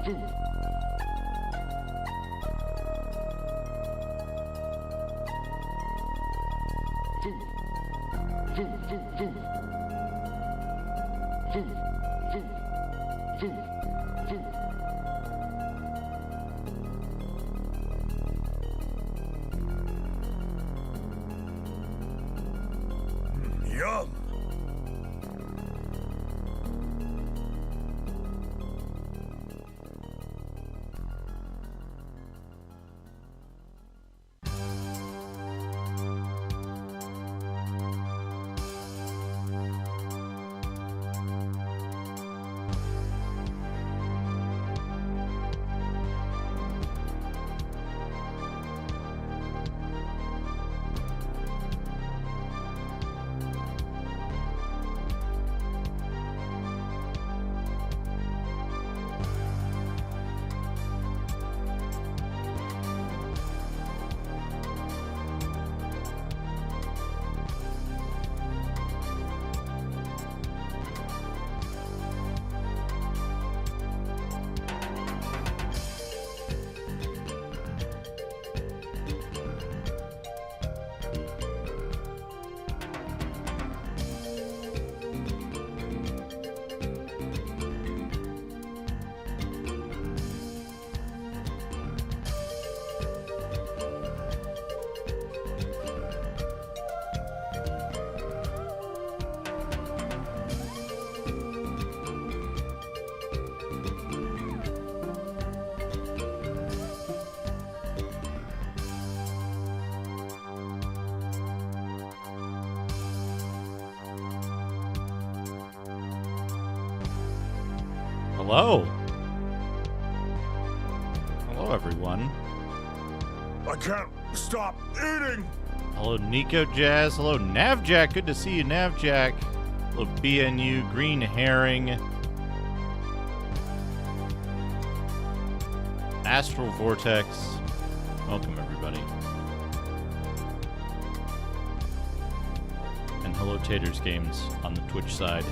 Yum! Hello. Hello, everyone. I can't stop eating! Hello, Nico Jazz. Hello, Navjack. Good to see you, Navjack. Hello, BNU, Green Herring. Astral Vortex. Welcome, everybody. And hello, Taters Games on the Twitch side.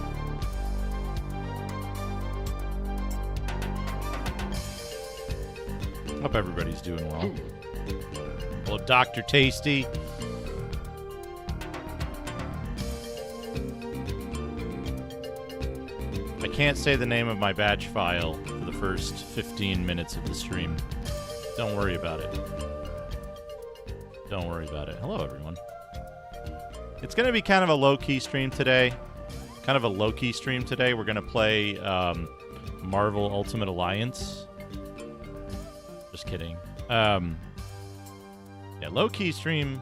Hope everybody's doing well. Hello, Dr. Tasty. I can't say the name of my batch file for the first 15 minutes of the stream. Don't worry about it. Don't worry about it. Hello, everyone. It's going to be kind of a low-key stream today. We're going to play Marvel Ultimate Alliance. Just kidding. Yeah, low-key stream.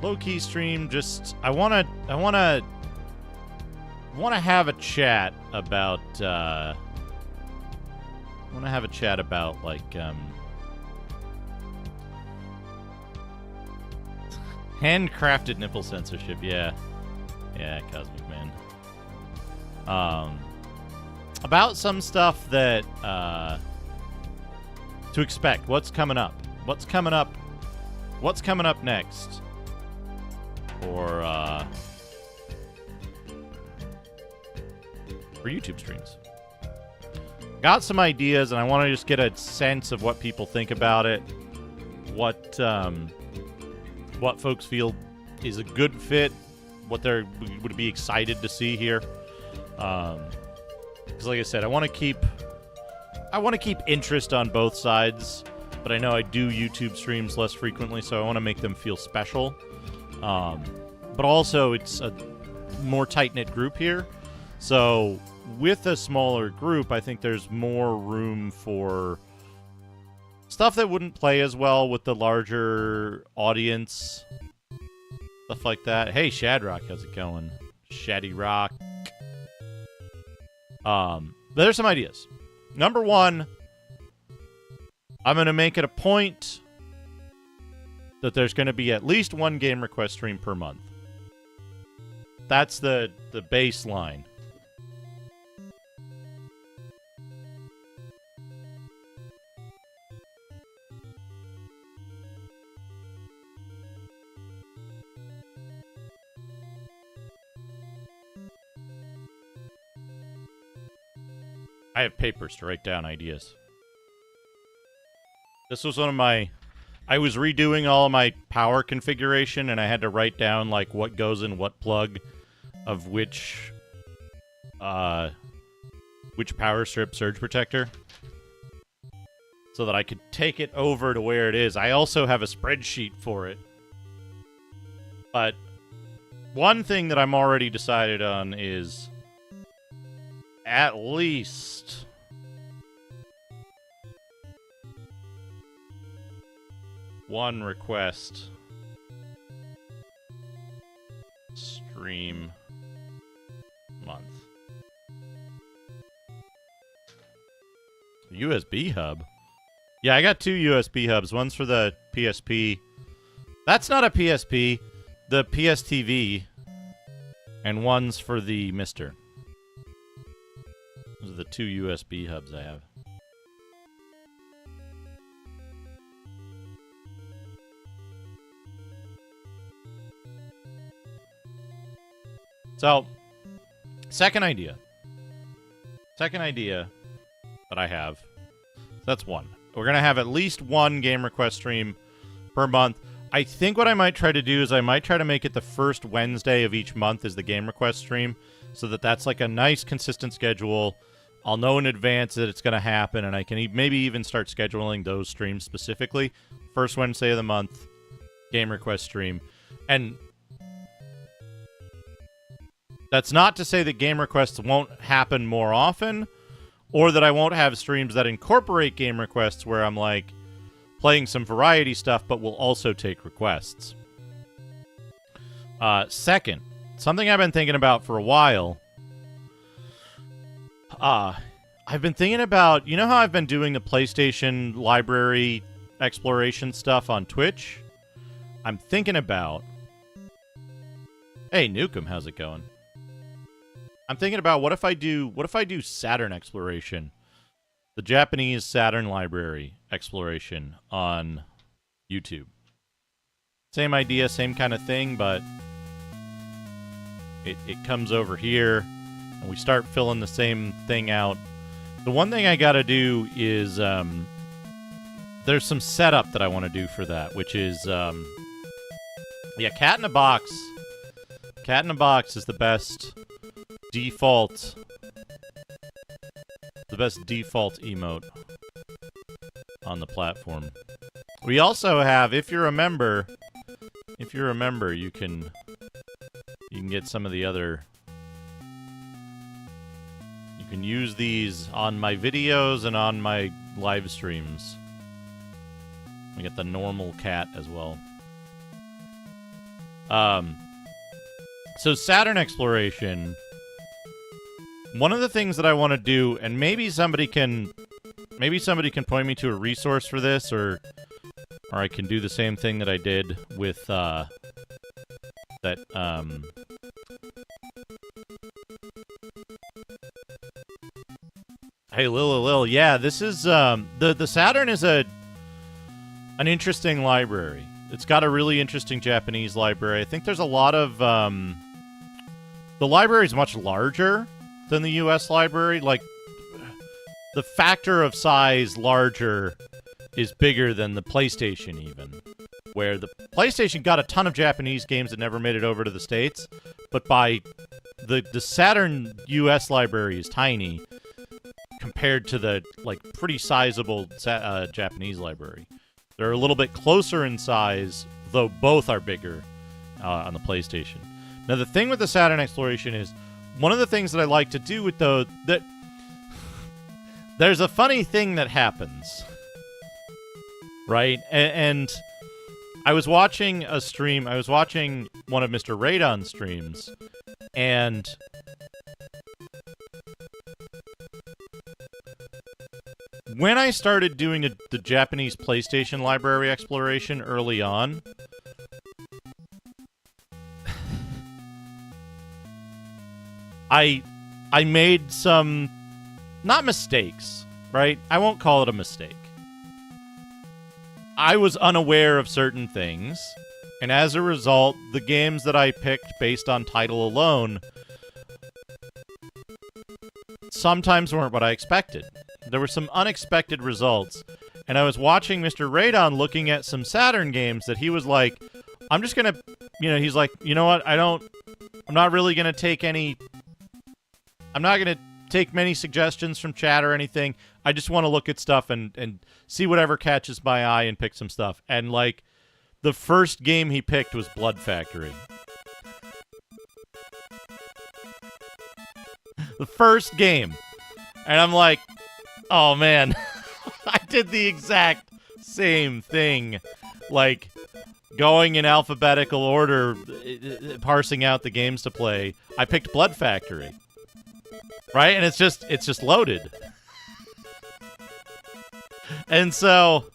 Low-key stream. Just I wanna have a chat about. Like handcrafted nipple censorship. Yeah, Cosmic Man. About some stuff that to expect. What's coming up next for YouTube streams. Got some ideas, and I want to just get a sense of what people think about it, what folks feel is a good fit, what they would be excited to see here. Because, like I said, I want to keep interest on both sides, but I know I do YouTube streams less frequently, so I want to make them feel special. But also, it's a more tight-knit group here, so with a smaller group, I think there's more room for stuff that wouldn't play as well with the larger audience. Stuff like that. Hey, Shadrock, how's it going? Shaddy Rock. But there's some ideas. Number one, I'm going to make it a point that there's going to be at least one game request stream per month. That's the baseline. I have papers to write down ideas. This was one of my... I was redoing all of my power configuration, and I had to write down, like, what goes in what plug of which power strip surge protector, so that I could take it over to where it is. I also have a spreadsheet for it. But one thing that I'm already decided on is at least one request stream month. USB hub? Yeah, I got 2 USB hubs. One's for the PSP. That's not a PSP. The PSTV. And one's for the Mister. Those are the 2 USB hubs I have. So, second idea. Second idea that I have. That's one. We're going to have at least one game request stream per month. I think what I might try to do is I might try to make it the first Wednesday of each month is the game request stream, so that that's like a nice consistent schedule. I'll know in advance that it's going to happen, and I can maybe even start scheduling those streams specifically. First Wednesday of the month, game request stream. And that's not to say that game requests won't happen more often, or that I won't have streams that incorporate game requests where I'm like playing some variety stuff, but will also take requests. Second, something I've been thinking about for a while. I've been thinking about, you know how I've been doing the PlayStation library exploration stuff on Twitch? I'm thinking about... Hey, Nukem, how's it going? I'm thinking about what if I do Saturn exploration, the Japanese Saturn library exploration on YouTube. Same idea, same kind of thing, but it comes over here and we start filling the same thing out. The one thing I gotta do is there's some setup that I want to do for that, which is yeah, Cat in a Box. Cat in a Box is the best default emote on the platform. We also have, if you're a member, you can get some of the other. You can use these on my videos and on my live streams. We get the normal cat as well. So Saturn exploration. One of the things that I want to do, and maybe somebody can point me to a resource for this, or I can do the same thing that I did with Hey, Lil, yeah, this is the Saturn is an interesting library. It's got a really interesting Japanese library. I think there's a lot of the library is much larger than the US library. Like, the factor of size larger is bigger than the PlayStation even. Where the PlayStation got a ton of Japanese games that never made it over to the States, but by the Saturn US library is tiny compared to the, like, pretty sizable Japanese library. They're a little bit closer in size, though both are bigger on the PlayStation. Now, the thing with the Saturn exploration is, one of the things that I like to do with that there's a funny thing that happens, right? And I was watching a stream. I was watching one of Mr. Radon's streams, and when I started doing the Japanese PlayStation library exploration early on, I made some, not mistakes, right? I won't call it a mistake. I was unaware of certain things, and as a result, the games that I picked based on title alone sometimes weren't what I expected. There were some unexpected results, and I was watching Mr. Radon looking at some Saturn games that he was like, I'm just gonna, he's like, you know what, I'm not really gonna take any, I'm not gonna take many suggestions from chat or anything. I just want to look at stuff and see whatever catches my eye and pick some stuff. And, like, the first game he picked was Blood Factory. The first game. And I'm like, oh, man. I did the exact same thing. Like, going in alphabetical order, parsing out the games to play. I picked Blood Factory. Right? And it's just loaded. And so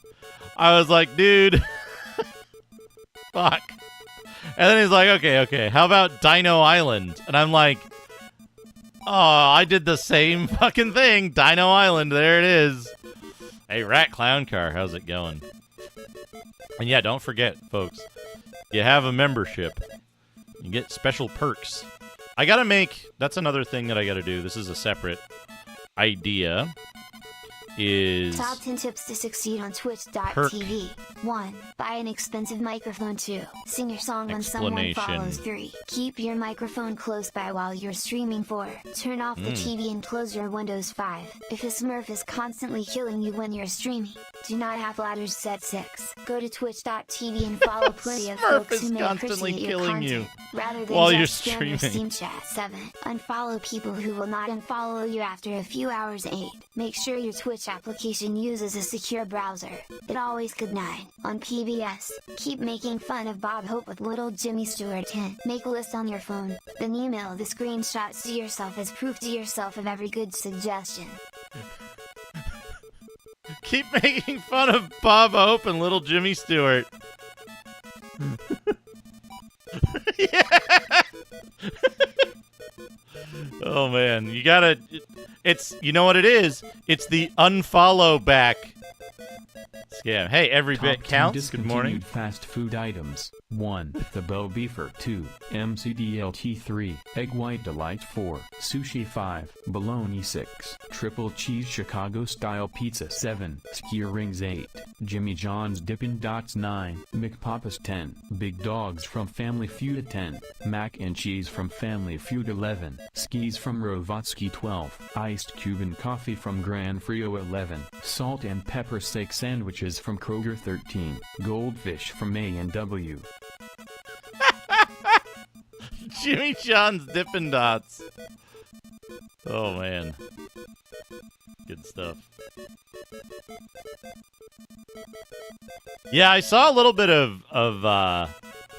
I was like, dude, fuck. And then he's like, okay, how about Dino Island? And I'm like, oh, I did the same fucking thing. Dino Island, there it is. Hey, Rat Clown Car, how's it going? And yeah, don't forget, folks, you have a membership. You get special perks. I gotta make, that's another thing that I gotta do. This is a separate idea. Is top 10 tips to succeed on Twitch.tv. 1. Buy an expensive microphone. 2. Sing your song when someone follows. 3. Keep your microphone close by while you're streaming. 4. Turn off the TV and close your windows. 5. If a Smurf is constantly killing you when you're streaming, do not have ladders set. 6. Go to Twitch.tv and follow plenty of folks who may appreciate your content rather than while just you're spam your streaming. Steam chat. 7. Unfollow people who will not unfollow you after a few hours. 8. Make sure your Twitch application uses a secure browser. It always could. 9. On PBS, keep making fun of Bob Hope with little Jimmy Stewart. 10. Make a list on your phone, then email the screenshots to yourself as proof to yourself of every good suggestion. Keep making fun of Bob Hope and little Jimmy Stewart. Yeah. Oh man, you gotta. It's, you know what it is? It's the unfollow back scam. Hey, every bit counts. Good morning. Fast food items. 1. The Bo Beefer. 2. MCDLT. 3. Egg White Delight. 4. Sushi. 5. Bologna. 6. Triple Cheese Chicago Style Pizza. 7. Skier Rings. 8. Jimmy John's Dippin' Dots. 9. McPapa's. 10. Big Dogs from Family Feud. 10. Mac and Cheese from Family Feud. 11. Skis from Rovatsky. 12. Iced Cuban Coffee from Gran Frio. 11. Salt and Pepper Steak Sandwiches from Kroger. 13. Goldfish from A&W. Jimmy John's Dippin' Dots. Oh man, good stuff. Yeah, I saw a little bit of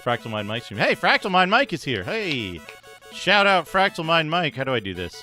Fractal Mind Mike stream. Hey, Fractal Mind Mike is here. Hey, shout out Fractal Mind Mike. How do I do this?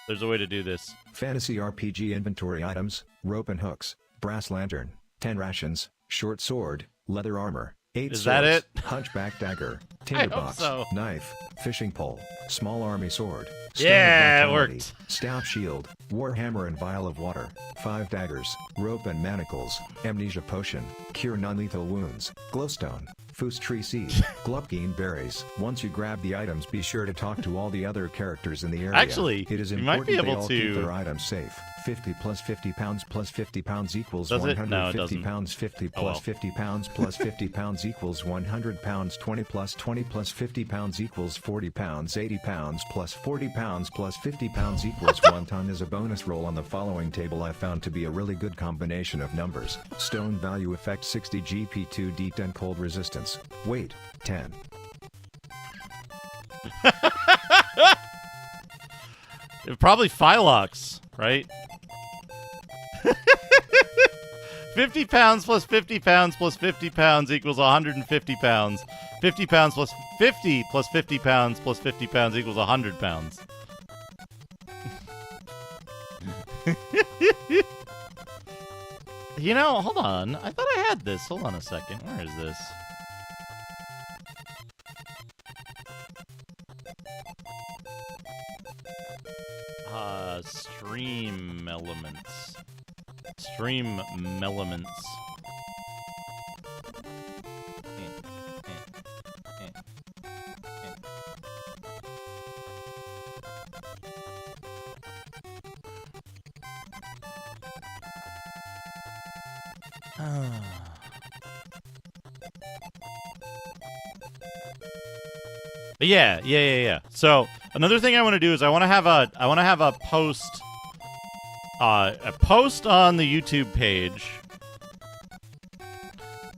There's a way to do this. Fantasy RPG inventory items, rope and hooks, brass lantern, 10 rations, short sword, leather armor, 8 Is swords, that it? hunchback dagger, I hope tinderbox, so. knife, fishing pole, small army sword, stone Yeah, of it vitality, worked. stout shield, warhammer and vial of water, 5 daggers, rope and manacles, amnesia potion, cure non-lethal wounds, glowstone, foos tree seed, glupkeen berries. Once you grab the items, be sure to talk to all the other characters in the area. Actually, it is you important might be they able all to- keep their items safe. 50 plus 50 pounds plus 50 pounds equals Does it? 150 No, it doesn't. pounds. 50 Oh, plus well. 50 pounds plus 50 pounds equals 100 pounds. 20 plus 50 pounds equals 40 pounds. 80 pounds plus 40 pounds plus 50 pounds equals 1 ton is a bonus roll on the following table I found to be a really good combination of numbers. Stone value effect 60 GP2 D10 cold resistance. Weight 10. Probably Phylox, right? 50 pounds plus 50 pounds plus 50 pounds equals 150 pounds. 50 pounds plus 50 plus 50 pounds plus 50 pounds equals 100 pounds. You know, hold on. I thought I had this. Hold on a second. Where is this? Stream elements. Stream elements. But yeah. So another thing I want to do is I want to have a post on the YouTube page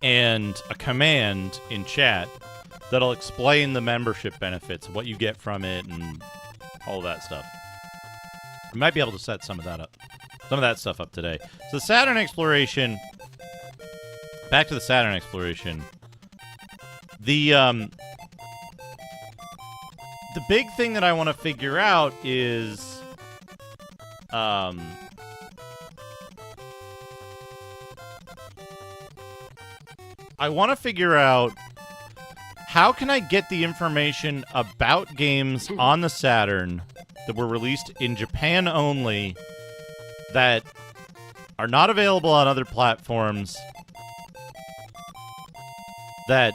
and a command in chat that'll explain the membership benefits, what you get from it, and all that stuff. We might be able to set some of that stuff up today. So the Saturn exploration. Back to the Saturn exploration. The big thing that I want to figure out is I want to figure out how can I get the information about games on the Saturn that were released in Japan only that are not available on other platforms that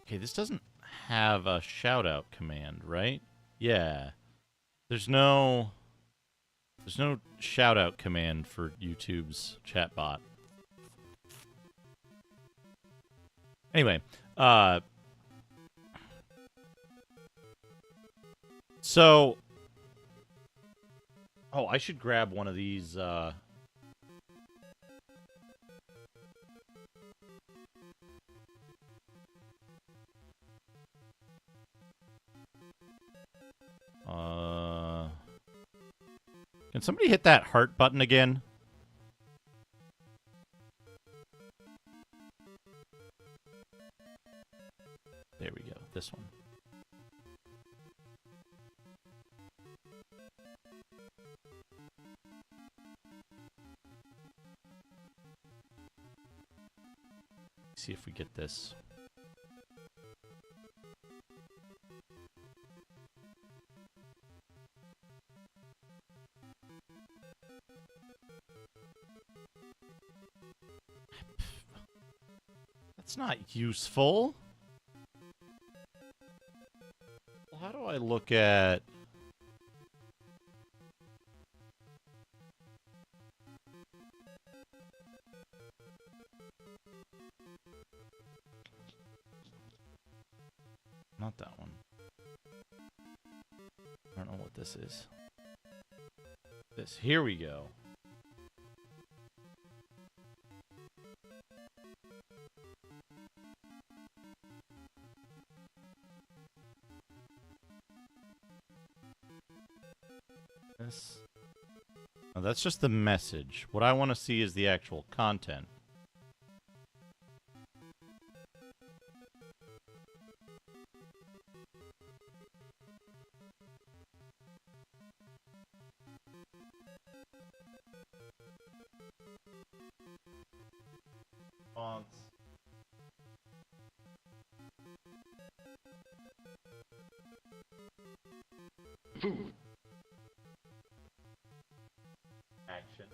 okay, this doesn't have a shout-out command, right? Yeah. There's no shout-out command for YouTube's chatbot. Anyway, so I should grab one of these can somebody hit that heart button again? There we go. This one. See if we get this. That's not useful. Well, how do I look at... Not that one. I don't know what this is. This. Here we go. This. Oh, that's just the message. What I want to see is the actual content. Food. Action.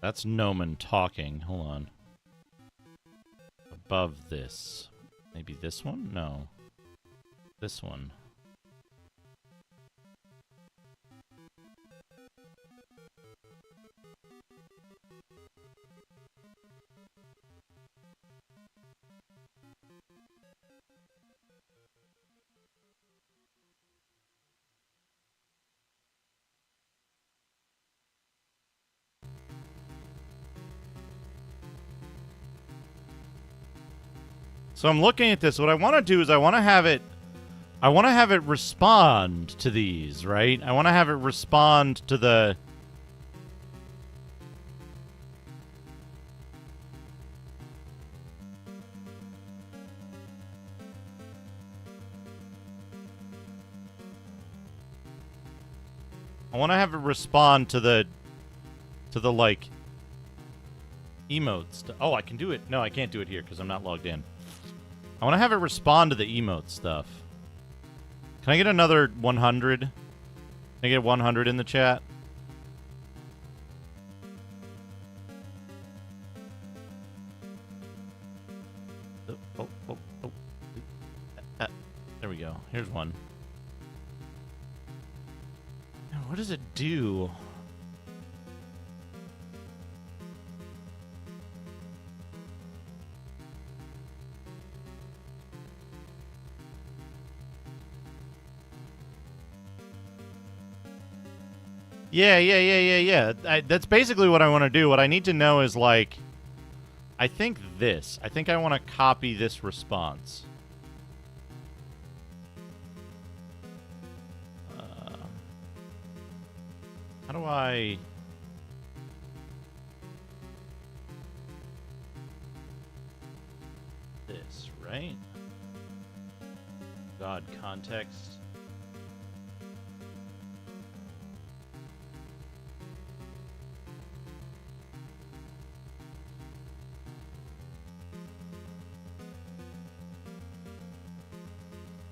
That's Noman talking. Hold on. Above this. Maybe this one? No. This one. So I'm looking at this. What I want to do is I want to have it respond to these, right? I want to have it respond to the like emote stuff. Oh, I can do it. No, I can't do it here because I'm not logged in. I want to have it respond to the emote stuff. Can I get another 100? I get 100 in the chat? There we go. Here's one. Now, what does it do? Yeah. That's basically what I want to do. What I need to know is, like, I think I want to copy this response. How do I... This, right? God, context.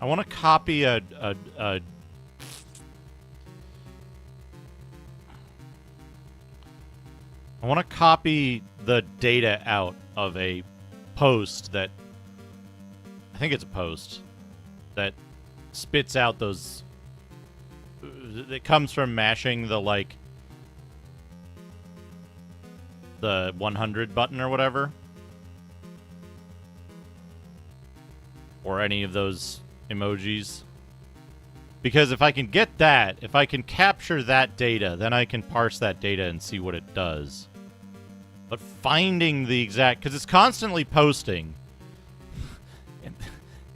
I want to copy a I want to copy the data out of a post that... I think it's a post that spits out those... It comes from mashing the, like... the 100 button or whatever. Or any of those emojis. Because if I can get that, if I can capture that data, then I can parse that data and see what it does. But finding the exact... Because it's constantly posting.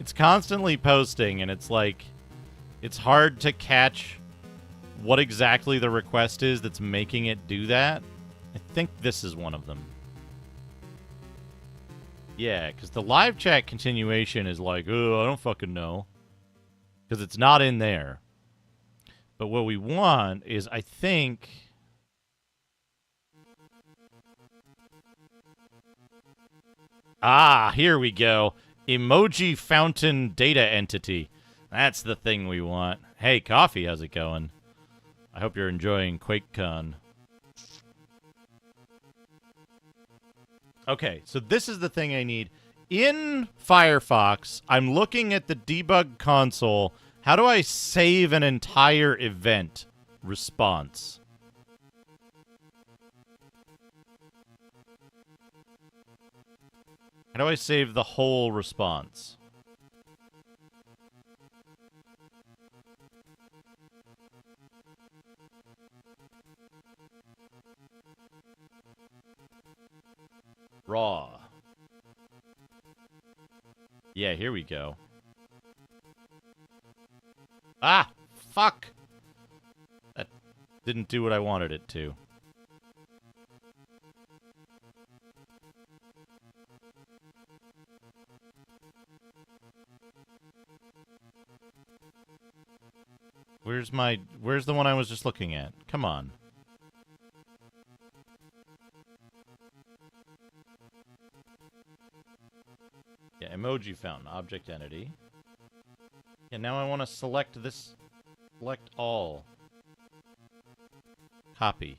It's constantly posting, and it's like... It's hard to catch what exactly the request is that's making it do that. I think this is one of them. Yeah, because the live chat continuation is like, oh, I don't fucking know. Because it's not in there. But what we want is, I think... Ah, here we go. Emoji fountain data entity. That's the thing we want. Hey, Coffee, how's it going? I hope you're enjoying QuakeCon. Okay, so this is the thing I need. In Firefox, I'm looking at the debug console. How do I save an entire event response? How do I save the whole response? Raw. Yeah, here we go. Ah! Fuck! That didn't do what I wanted it to. Where's the one I was just looking at? Come on. Yeah, emoji fountain, object entity. Yeah, now I want to select this. Select all. Copy.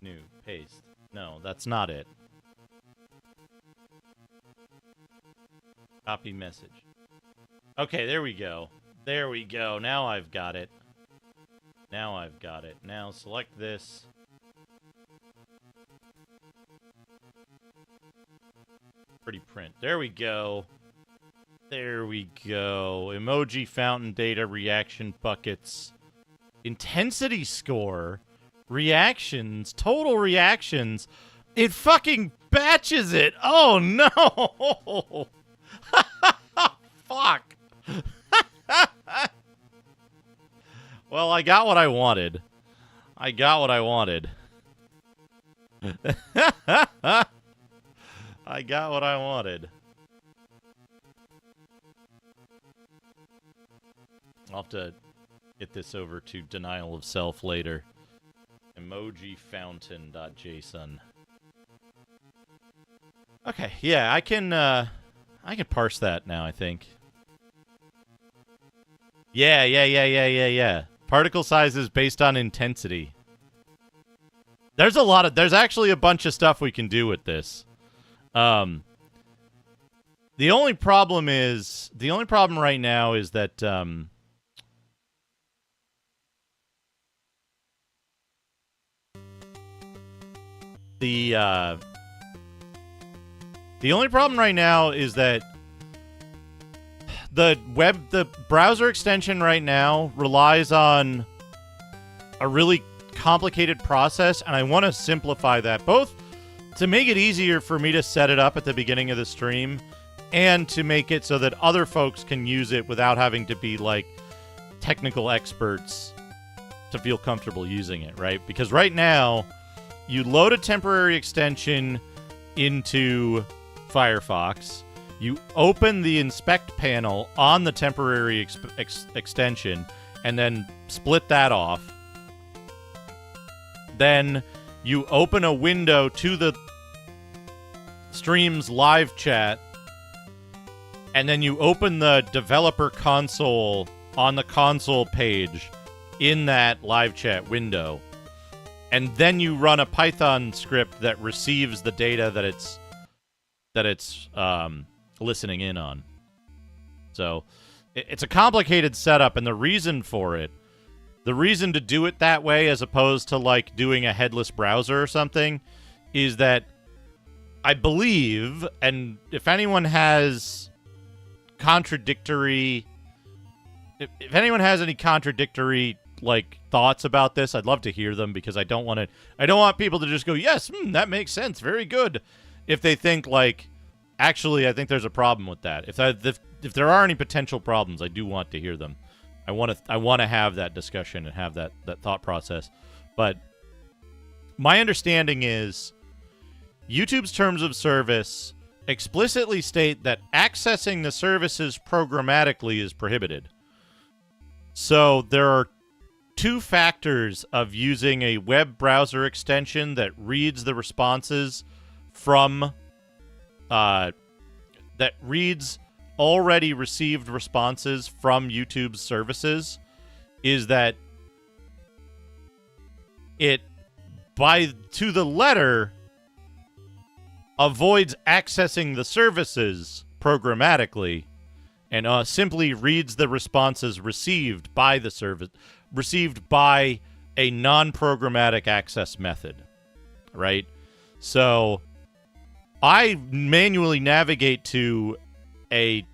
New. Paste. No, that's not it. Copy message. Okay, there we go. There we go. Now I've got it. Now I've got it. Now select this. Pretty print. There we go. There we go. Emoji fountain data, reaction buckets. Intensity score. Reactions. Total reactions. It fucking batches it. Oh no. Fuck. Well, I got what I wanted. I got what I wanted. I got what I wanted. I'll have to get this over to denial of self later. Emojifountain.json. Okay, yeah, I can parse that now, I think. Yeah. Particle sizes based on intensity. There's actually a bunch of stuff we can do with this. The only problem right now is that the only problem right now is that the browser extension right now relies on a really complicated process, and I want to simplify that, both to make it easier for me to set it up at the beginning of the stream and to make it so that other folks can use it without having to be like technical experts to feel comfortable using it, right? Because right now, you load a temporary extension into Firefox, you open the inspect panel on the temporary extension, and then split that off. Then you open a window to the stream's live chat, and then you open the developer console on the console page in that live chat window. And then you run a Python script that receives the data that it's listening in on. So it's a complicated setup, and the reason to do it that way as opposed to like doing a headless browser or something is that I believe, and if anyone has any contradictory like thoughts about this, I'd love to hear them, because I don't want people to just go, yes, that makes sense, very good, if they think like, actually I think there's a problem with that. If there are any potential problems, I do want to hear them. I want to have that discussion and have that thought process. But my understanding is YouTube's terms of service explicitly state that accessing the services programmatically is prohibited. So there are two factors of using a web browser extension that reads the responses from that reads already received responses from YouTube's services, is that it, to the letter, avoids accessing the services programmatically and simply reads the responses received by the service, received by a non-programmatic access method, right? So I manually navigate to a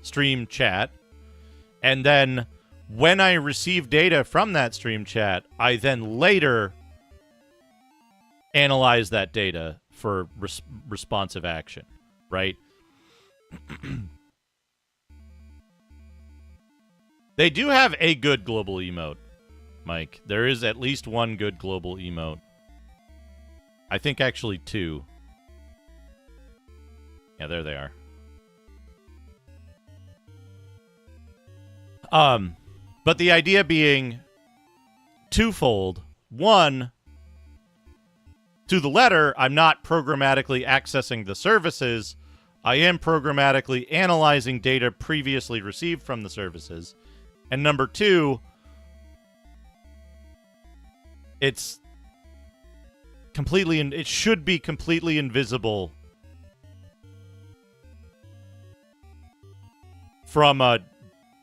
stream chat, and then when I receive data from that stream chat, I then later analyze that data for responsive action, right? They do have a good global emote, Mike. There is at least one good global emote. I think actually two. Yeah, there they are. But the idea being twofold. One, to the letter, I'm not programmatically accessing the services. I am programmatically analyzing data previously received from the services. And number two, it should be completely invisible from a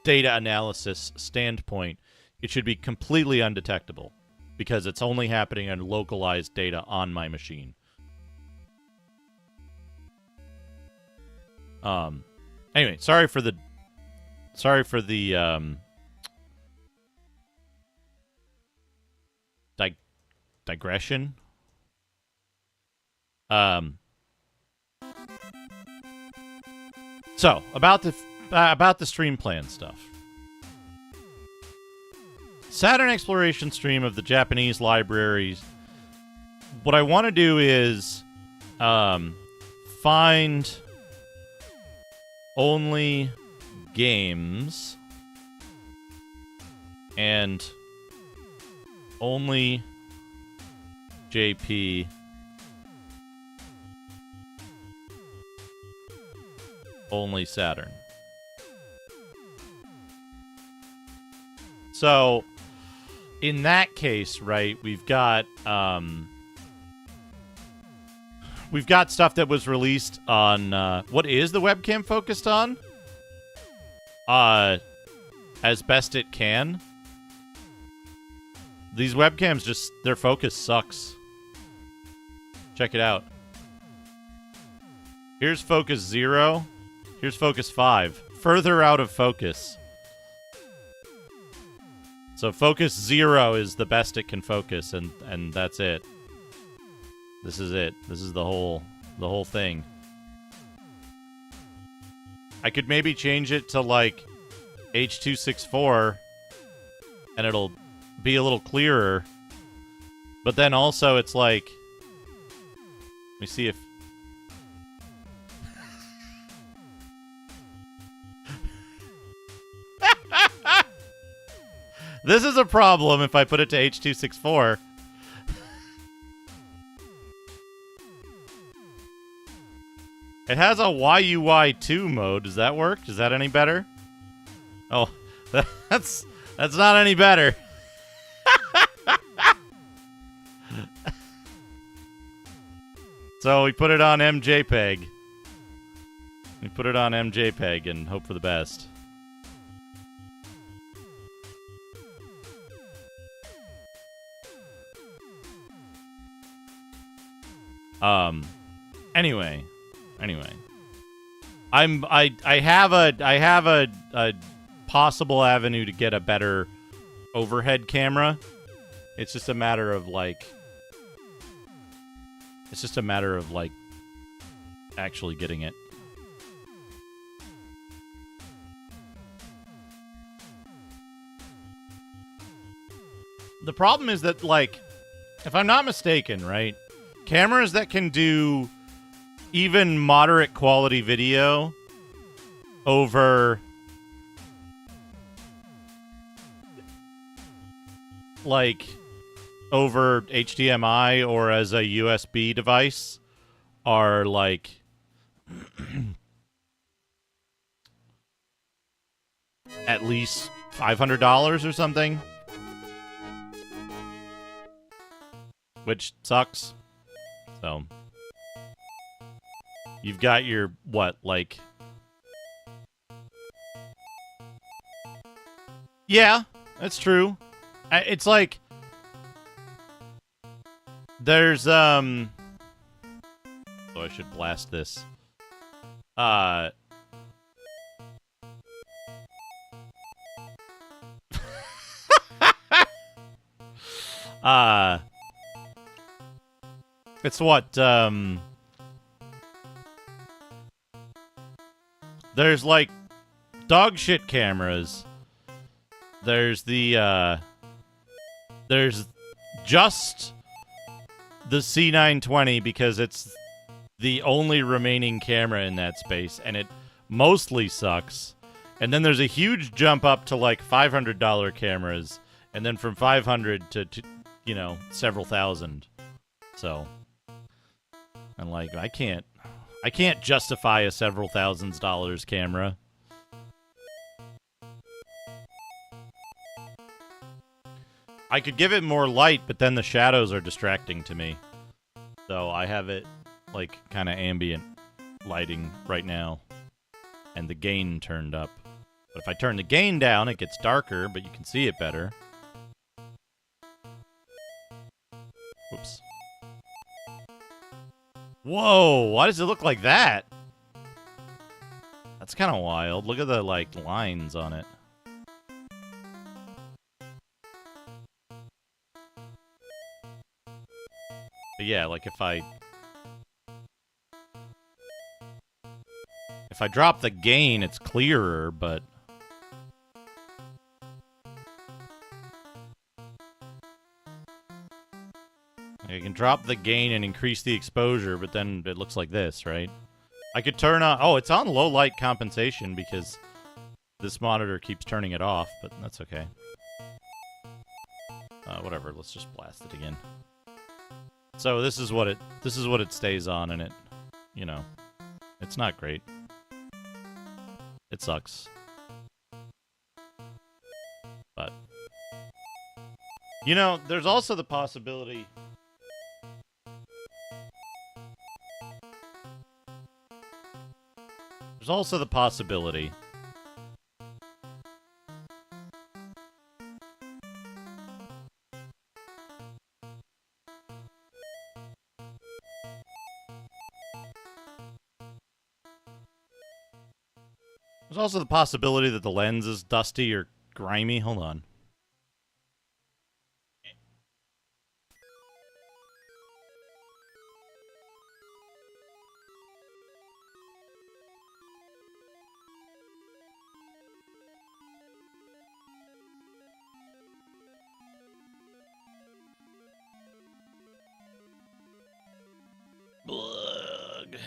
data analysis standpoint. It should be completely undetectable because it's only happening on localized data on my machine. Anyway, sorry for the digression. So about the stream plan stuff. Saturn exploration stream of the Japanese libraries. What I want to do is find only games and only JP only Saturn. So, in that case, right, we've got stuff that was released on, what is the webcam focused on? As best it can. These webcams just, their focus sucks. Check it out. Here's focus 0. Here's focus 5. Further out of focus. So focus 0 is the best it can focus, and that's it. This is it. This is the whole thing. I could maybe change it to like H.264 and it'll be a little clearer. But then also it's like, let me see if this is a problem if I put it to H.264. It has a YUY2 mode. Does that work? Is that any better? Oh, that's not any better. So we put it on MJPEG. We put it on MJPEG and hope for the best. Anyway. I have a possible avenue to get a better overhead camera. It's just a matter of like actually getting it. The problem is that, like, if I'm not mistaken, right? Cameras that can do even moderate quality video over HDMI or as a USB device are like at least $500 or something, which sucks. So you've got your, what, like... Yeah, that's true. It's like... There's, Oh, I should blast this. It's what, there's, like, dog shit cameras. There's the, there's just the C920 because it's the only remaining camera in that space, and it mostly sucks. And then there's a huge jump up to, like, $500 cameras, and then from 500 to you know, several thousand. So... And, like, I can't justify a several thousands dollars camera. I could give it more light, but then the shadows are distracting to me. So I have it, like, kind of ambient lighting right now. And the gain turned up. But if I turn the gain down, it gets darker, but you can see it better. Whoops. Whoa, why does it look like that? That's kind of wild. Look at the, like, lines on it. But yeah, like, if I drop the gain, it's clearer, but... I can drop the gain and increase the exposure, but then it looks like this, right? I could turn on... Oh, it's on low light compensation because this monitor keeps turning it off, but that's okay. Whatever, let's just blast it again. So this is what it stays on, and it, you know, it's not great. It sucks. But You know, there's also the possibility... There's also the possibility... There's also the possibility that the lens is dusty or grimy. Hold on. Blug.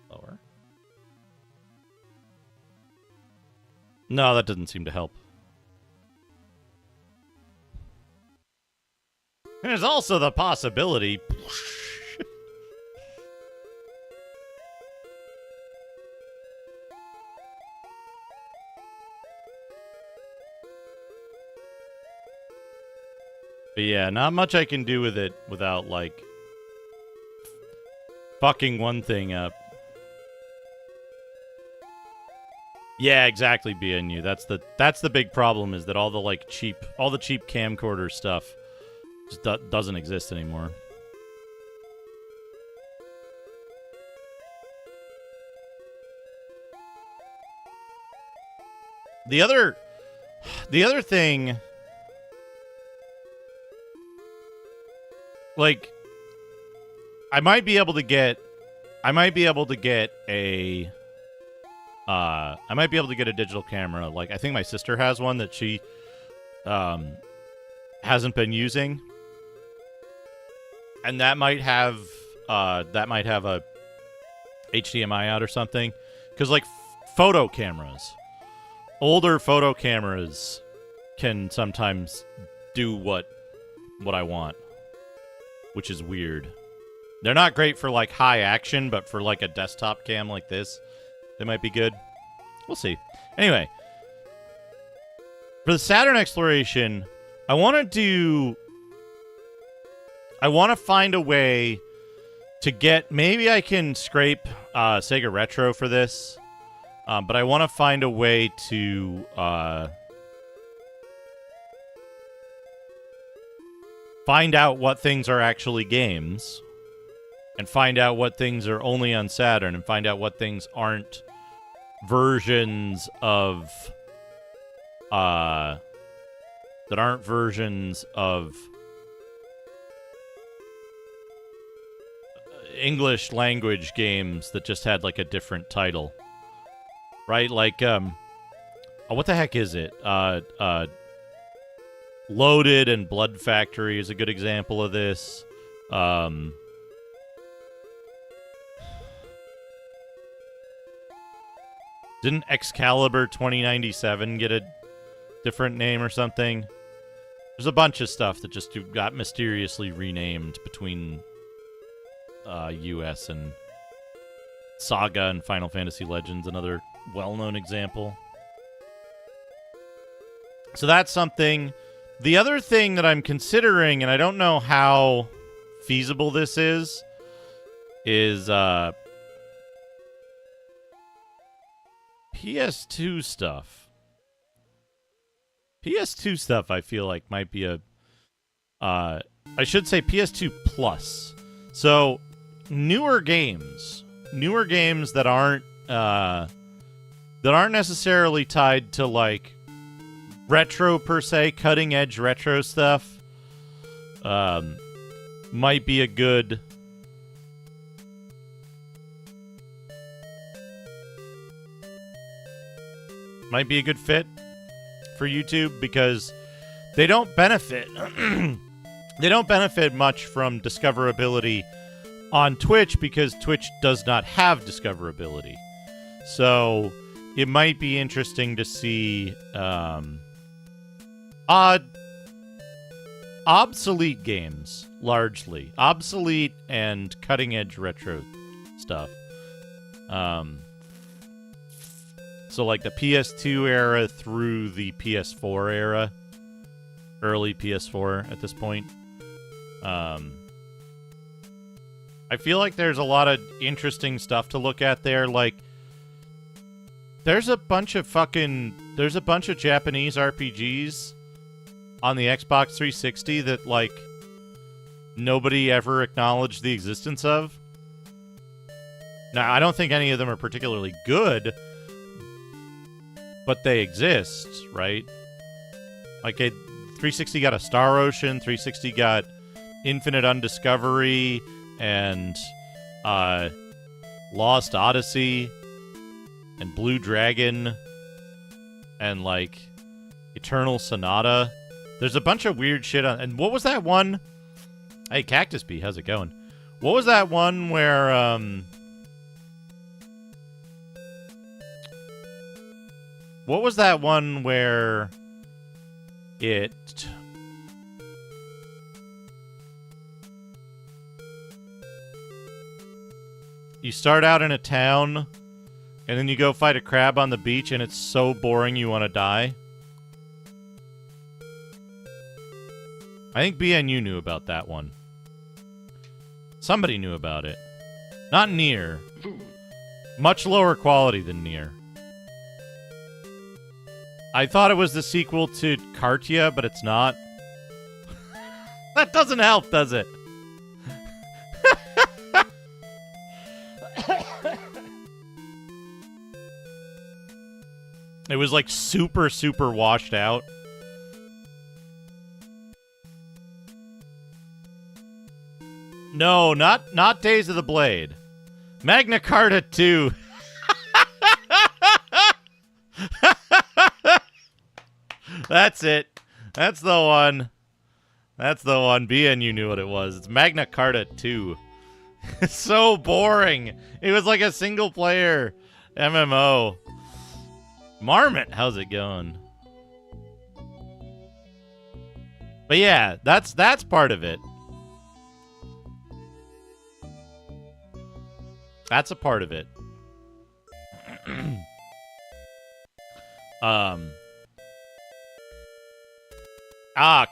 Lower. No, that doesn't seem to help. There's also the possibility... But yeah, not much I can do with it without, like, fucking one thing up. Yeah, exactly, BNU. That's the big problem, is that all the cheap camcorder stuff just doesn't exist anymore. The other thing, like, I might be able to get a digital camera. Like, I think my sister has one that she hasn't been using, and that might have a HDMI out or something. Because, like, older photo cameras can sometimes do what I want, which is weird. They're not great for, like, high action, but for, like, a desktop cam like this, they might be good. We'll see. Anyway, for the Saturn exploration, I want to find a way to get... Maybe I can scrape Sega Retro for this, but I want to find a way to... find out what things are actually games, and find out what things are only on Saturn, and find out what things aren't versions of that aren't versions of English language games that just had, like, a different title. Right? Like, what the heck is it? Loaded and Blood Factory is a good example of this. Didn't Excalibur 2097 get a different name or something? There's a bunch of stuff that just got mysteriously renamed between US and Saga and Final Fantasy Legends, another well-known example. So that's something. The other thing that I'm considering, and I don't know how feasible this is PS2 stuff. PS2 stuff, I feel like, might be I should say PS2 Plus. So, newer games that aren't necessarily tied to, like, retro per se, cutting edge retro stuff, might be a good fit for YouTube, because they don't benefit much from discoverability on Twitch, because Twitch does not have discoverability. So it might be interesting to see obsolete games, largely obsolete and cutting edge retro stuff. So, like, the PS2 era through the PS4 era. Early PS4 at this point. I feel like there's a lot of interesting stuff to look at there. Like, there's a bunch of Japanese RPGs on the Xbox 360 that, like, nobody ever acknowledged the existence of. Now, I don't think any of them are particularly good, but they exist, right? Like, 360 got a Star Ocean, 360 got Infinite Undiscovery, and Lost Odyssey, and Blue Dragon, and, like, Eternal Sonata. There's a bunch of weird shit on... And what was that one? Hey, Cactus Bee, how's it going? What was that one where, What was that one where it... You start out in a town, and then you go fight a crab on the beach, and it's so boring you want to die? I think BNU knew about that one. Somebody knew about it. Not Nier. Much lower quality than Nier. I thought it was the sequel to Cartia, but it's not. That doesn't help, does it? It was like super, super washed out. No, not Days of the Blade. Magna Carta 2. That's it. That's the one. That's the one. BNU knew what it was. It's Magna Carta 2. It's so boring. It was like a single player MMO. Marmot, how's it going? But yeah, that's part of it. That's a part of it.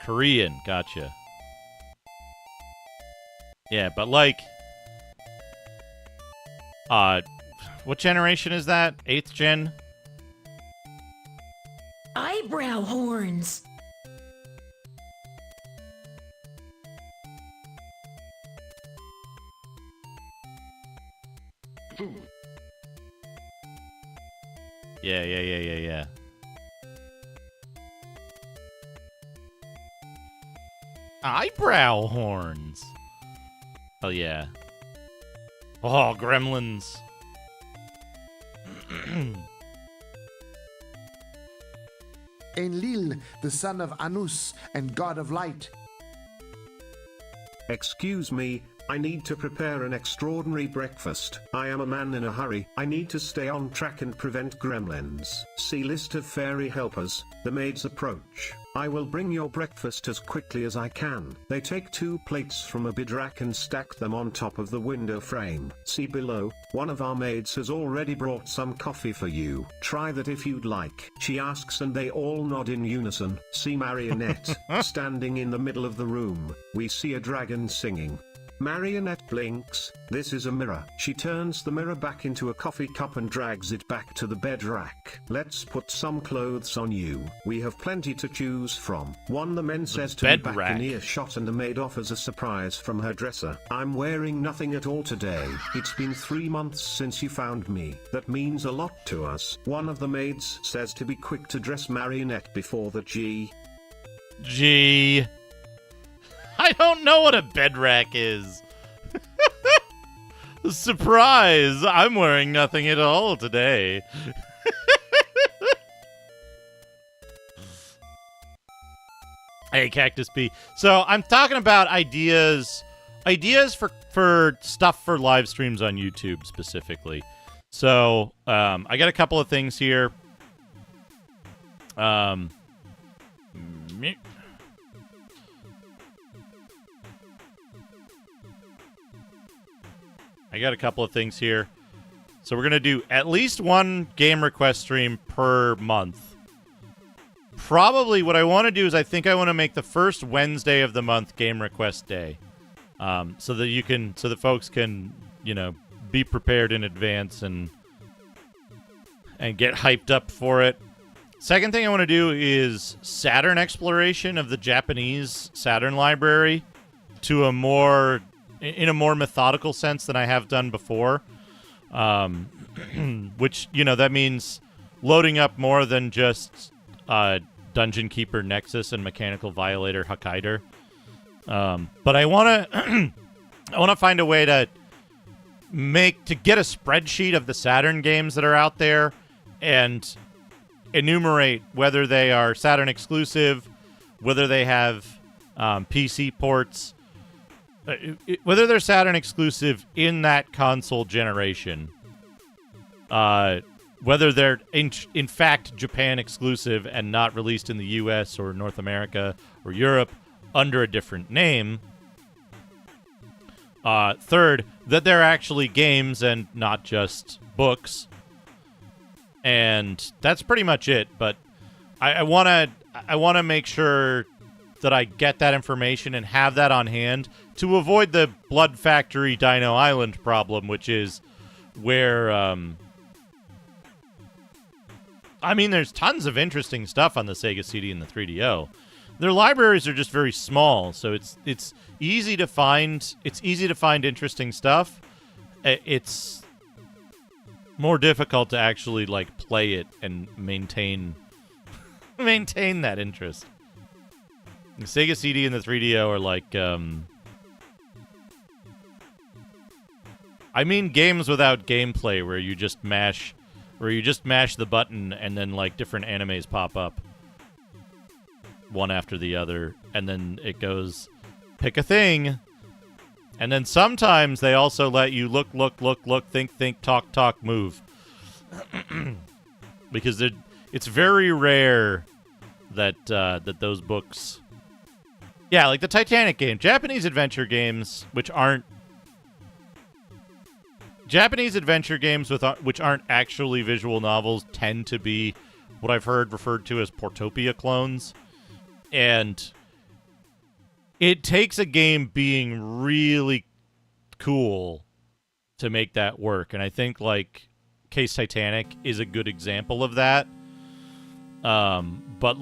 Korean. Gotcha. Yeah, but like... what generation is that? 8th gen? Eyebrow horns. Yeah. Eyebrow horns. Oh, yeah. Oh, gremlins. Enlil, the son of Anus and god of light. Excuse me, I need to prepare an extraordinary breakfast. I am a man in a hurry. I need to stay on track and prevent gremlins. See list of fairy helpers. The maids approach. I will bring your breakfast as quickly as I can. They take 2 plates from a bid rack and stack them on top of the window frame. See below, one of our maids has already brought some coffee for you. Try that if you'd like. She asks and they all nod in unison. See Marionette, standing in the middle of the room. We see a dragon singing. Marionette blinks. This is a mirror. She turns the mirror back into a coffee cup and drags it back to the bed rack. Let's put some clothes on you. We have plenty to choose from. One the men says to be back in earshot and the maid offers a surprise from her dresser. I'm wearing nothing at all today. It's been 3 months since you found me. That means a lot to us. One of the maids says to be quick to dress Marionette before the G. I don't know what a bed rack is. Surprise! I'm wearing nothing at all today. Hey, Cactus Bee. So I'm talking about ideas for stuff for live streams on YouTube specifically. So I got a couple of things here. So we're going to do at least one game request stream per month. Probably what I want to do is I think I want to make the first Wednesday of the month game request day. So that folks can, be prepared in advance and get hyped up for it. Second thing I want to do is Saturn exploration of the Japanese Saturn library in a more methodical sense than I have done before. Which, that means loading up more than just Dungeon Keeper Nexus and Mechanical Violator Hokkaido. But I want to find a way to get a spreadsheet of the Saturn games that are out there and enumerate whether they are Saturn exclusive, whether they have PC ports, whether they're Saturn exclusive in that console generation, whether they're in fact Japan exclusive and not released in the US or North America or Europe under a different name. Third, that they're actually games and not just books. And that's pretty much it. But I want to make sure that I get that information and have that on hand to avoid the Blood Factory Dino Island problem, which is where, there's tons of interesting stuff on the Sega CD and the 3DO. Their libraries are just very small, so it's easy to find. It's easy to find interesting stuff. It's more difficult to actually play it and maintain that interest. The Sega CD and the 3DO are games without gameplay where you just mash the button and then different animes pop up one after the other, and then it goes pick a thing. And then sometimes they also let you look, think, talk, move. Because it's very rare that those books... Yeah, like the Titanic game. Japanese adventure games, which aren't actually visual novels, tend to be what I've heard referred to as Portopia clones. And it takes a game being really cool to make that work. And I think, Case Titanic is a good example of that. But,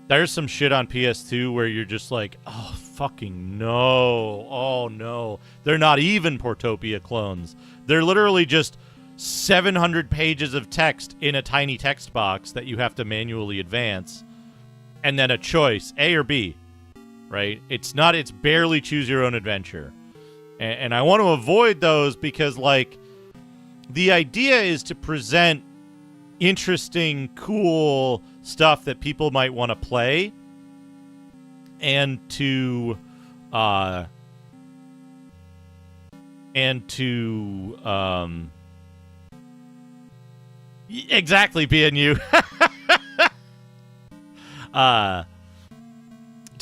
there's some shit on PS2 where you're just oh, fucking no. Oh, no. They're not even Portopia clones. They're literally just 700 pages of text in a tiny text box that you have to manually advance. And then a choice, A or B, right? It's barely choose your own adventure. And I want to avoid those because, the idea is to present interesting, cool stuff that people might want to play and to exactly, BNU. To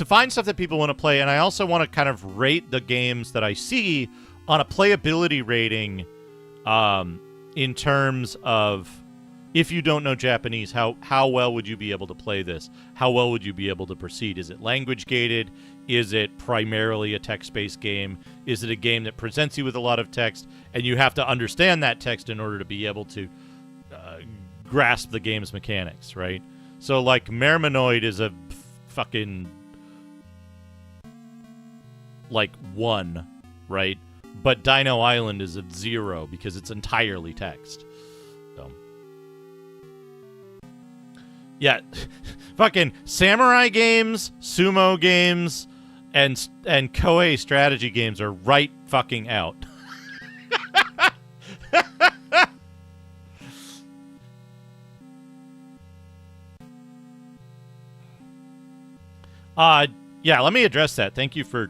find stuff that people want to play, and I also want to kind of rate the games that I see on a playability rating, in terms of, if you don't know Japanese, how well would you be able to play this? How well would you be able to proceed? Is it language gated? Is it primarily a text-based game? Is it a game that presents you with a lot of text, and you have to understand that text in order to be able to grasp the game's mechanics, right? So, Mermanoid is a fucking 1, right? But Dino Island is at 0 because it's entirely text. So, yeah, fucking samurai games, sumo games, and Koei strategy games are right fucking out. Yeah, let me address that. Thank you for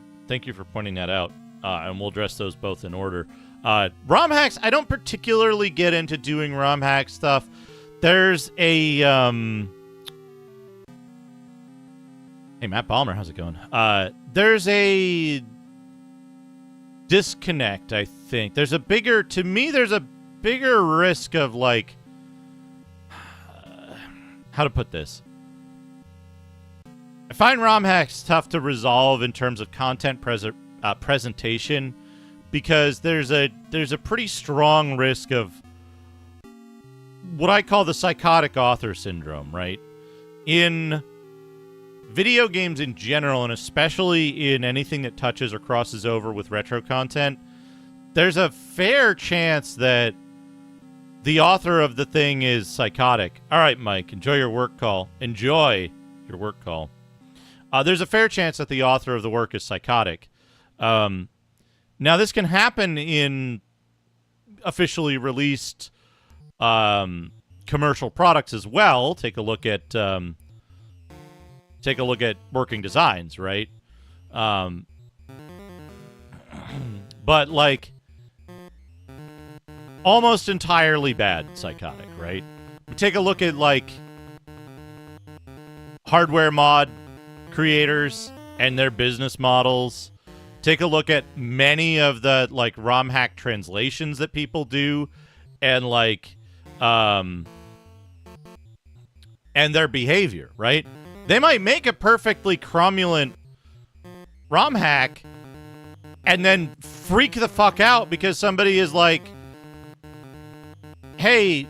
pointing that out. And we'll address those both in order. ROM hacks, I don't particularly get into doing ROM hack stuff. There's a Hey, Matt Balmer, how's it going? There's a disconnect, I think. There's a bigger risk of, like, how to put this. I find ROM hacks tough to resolve in terms of content presentation because there's a pretty strong risk of what I call the psychotic author syndrome, right? In video games in general, and especially in anything that touches or crosses over with retro content, there's a fair chance that the author of the thing is psychotic. All right, Mike, enjoy your work call. Enjoy your work call. There's a fair chance that the author of the work is psychotic. Now, this can happen in officially released commercial products as well. Take a look at working designs, right? But like almost entirely bad psychotic, right? Take a look at like hardware mod creators and their business models. Take a look at many of the like ROM hack translations that people do and like and their behavior, right? They might make a perfectly cromulent ROM hack and then freak the fuck out because somebody is like, hey,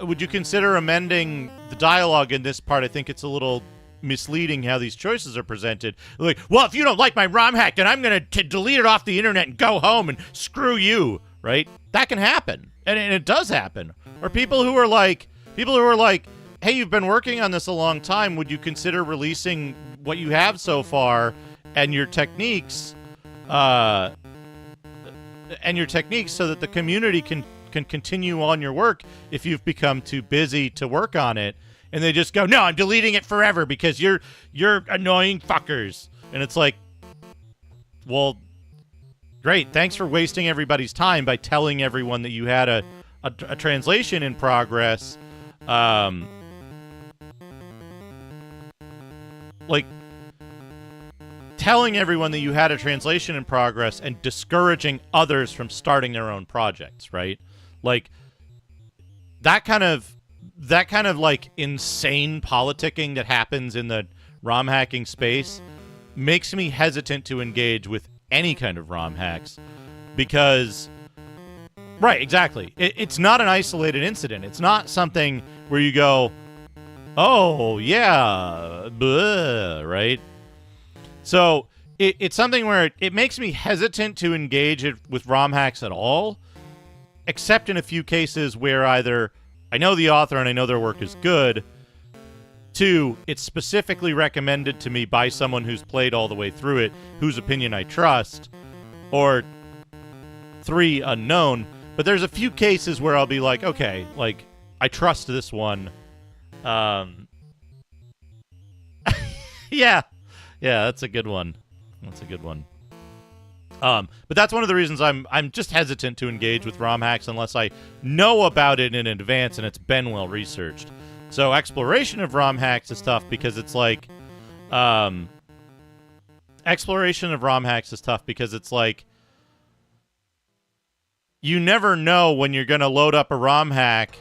would you consider amending the dialogue in this part? I think it's a little misleading how these choices are presented. Like, well, if you don't like my ROM hack, then I'm going to delete it off the internet and go home and screw you, right? That can happen. And it does happen. Or people who are like, hey, you've been working on this a long time. Would you consider releasing what you have so far and your techniques so that the community can continue on your work if you've become too busy to work on it? And they just go, no, I'm deleting it forever because you're annoying fuckers. And it's like, well, great. Thanks for wasting everybody's time by telling everyone that you had a translation in progress. Like, telling everyone that you had a translation in progress and discouraging others from starting their own projects, right? Like, that kind of like insane politicking that happens in the ROM hacking space makes me hesitant to engage with any kind of ROM hacks because, right, exactly. It's not an isolated incident. It's not something where you go, oh, yeah, bleh, right? So it's something where it makes me hesitant to engage with ROM hacks at all, except in a few cases where either I know the author and I know their work is good. 2, it's specifically recommended to me by someone who's played all the way through it, whose opinion I trust. Or 3, unknown. But there's a few cases where I'll be like, okay, like, I trust this one. Yeah, that's a good one. But that's one of the reasons I'm just hesitant to engage with ROM hacks unless I know about it in advance and it's been well researched. So exploration of ROM hacks is tough because it's like, you never know when you're gonna load up a ROM hack,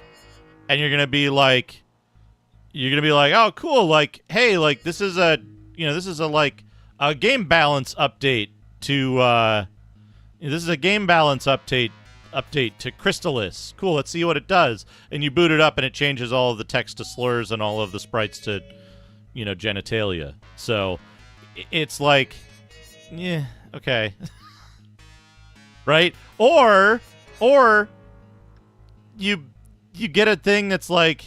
and you're gonna be like, oh cool, like, hey, like this is a like a game balance update to to Crystallis. Cool, let's see what it does. And you boot it up and it changes all of the text to slurs and all of the sprites to, genitalia. So it's like, yeah, okay. Right? Or you get a thing that's like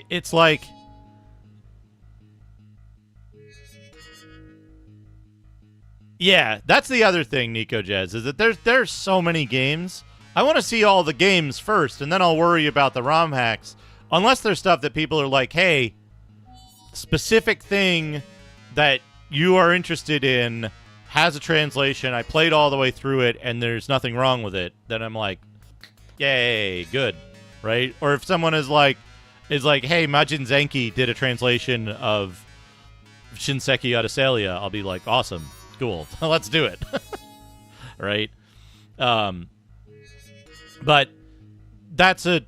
it's like yeah, that's the other thing, Nico Jez, is that there's so many games. I want to see all the games first, and then I'll worry about the ROM hacks. Unless there's stuff that people are like, hey, specific thing that you are interested in has a translation. I played all the way through it, and there's nothing wrong with it. Then I'm like, yay, good, right? Or if someone is like, hey, Majin Zenki did a translation of Shinseki Odysselia, I'll be like, awesome, cool, let's do it. Right? But that's a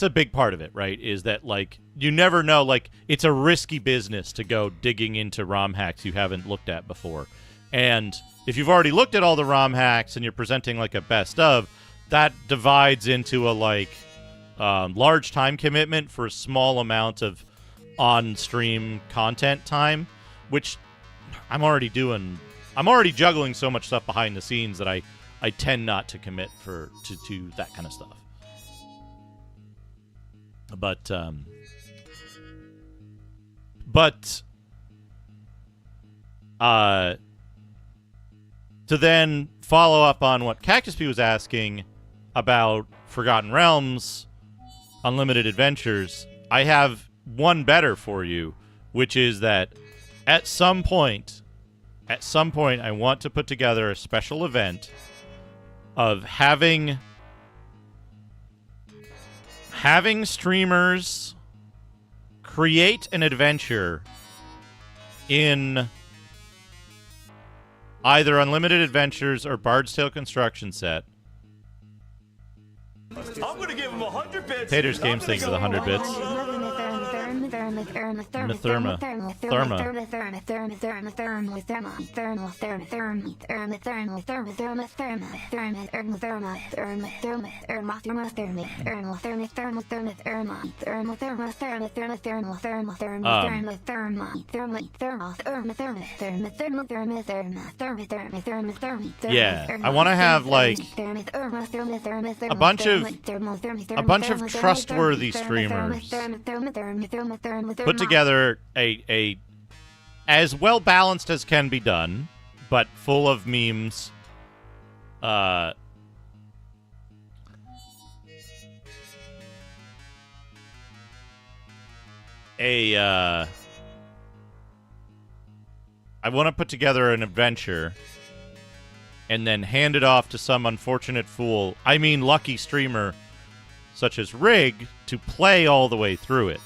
big part of it, right? Is that, like, you never know, like, it's a risky business to go digging into ROM hacks you haven't looked at before. And if you've already looked at all the ROM hacks and you're presenting, like, a best of, that divides into a, like, large time commitment for a small amount of on-stream content time, which I'm already juggling so much stuff behind the scenes that I tend not to commit to that kind of stuff. But to then follow up on what Cactus P was asking about Forgotten Realms, Unlimited Adventures, I have one better for you, which is that at some point, I want to put together a special event of having streamers create an adventure in either Unlimited Adventures or Bard's Tale Construction Set. I'm gonna give him 100 bits. Taters Games, thank you for the 100 bits. Yeah, I want to have, like, a bunch of trustworthy streamers put together a as well balanced as can be done, but full of memes. I want to put together an adventure and then hand it off to some unfortunate fool, I mean lucky streamer, such as Rig, to play all the way through it.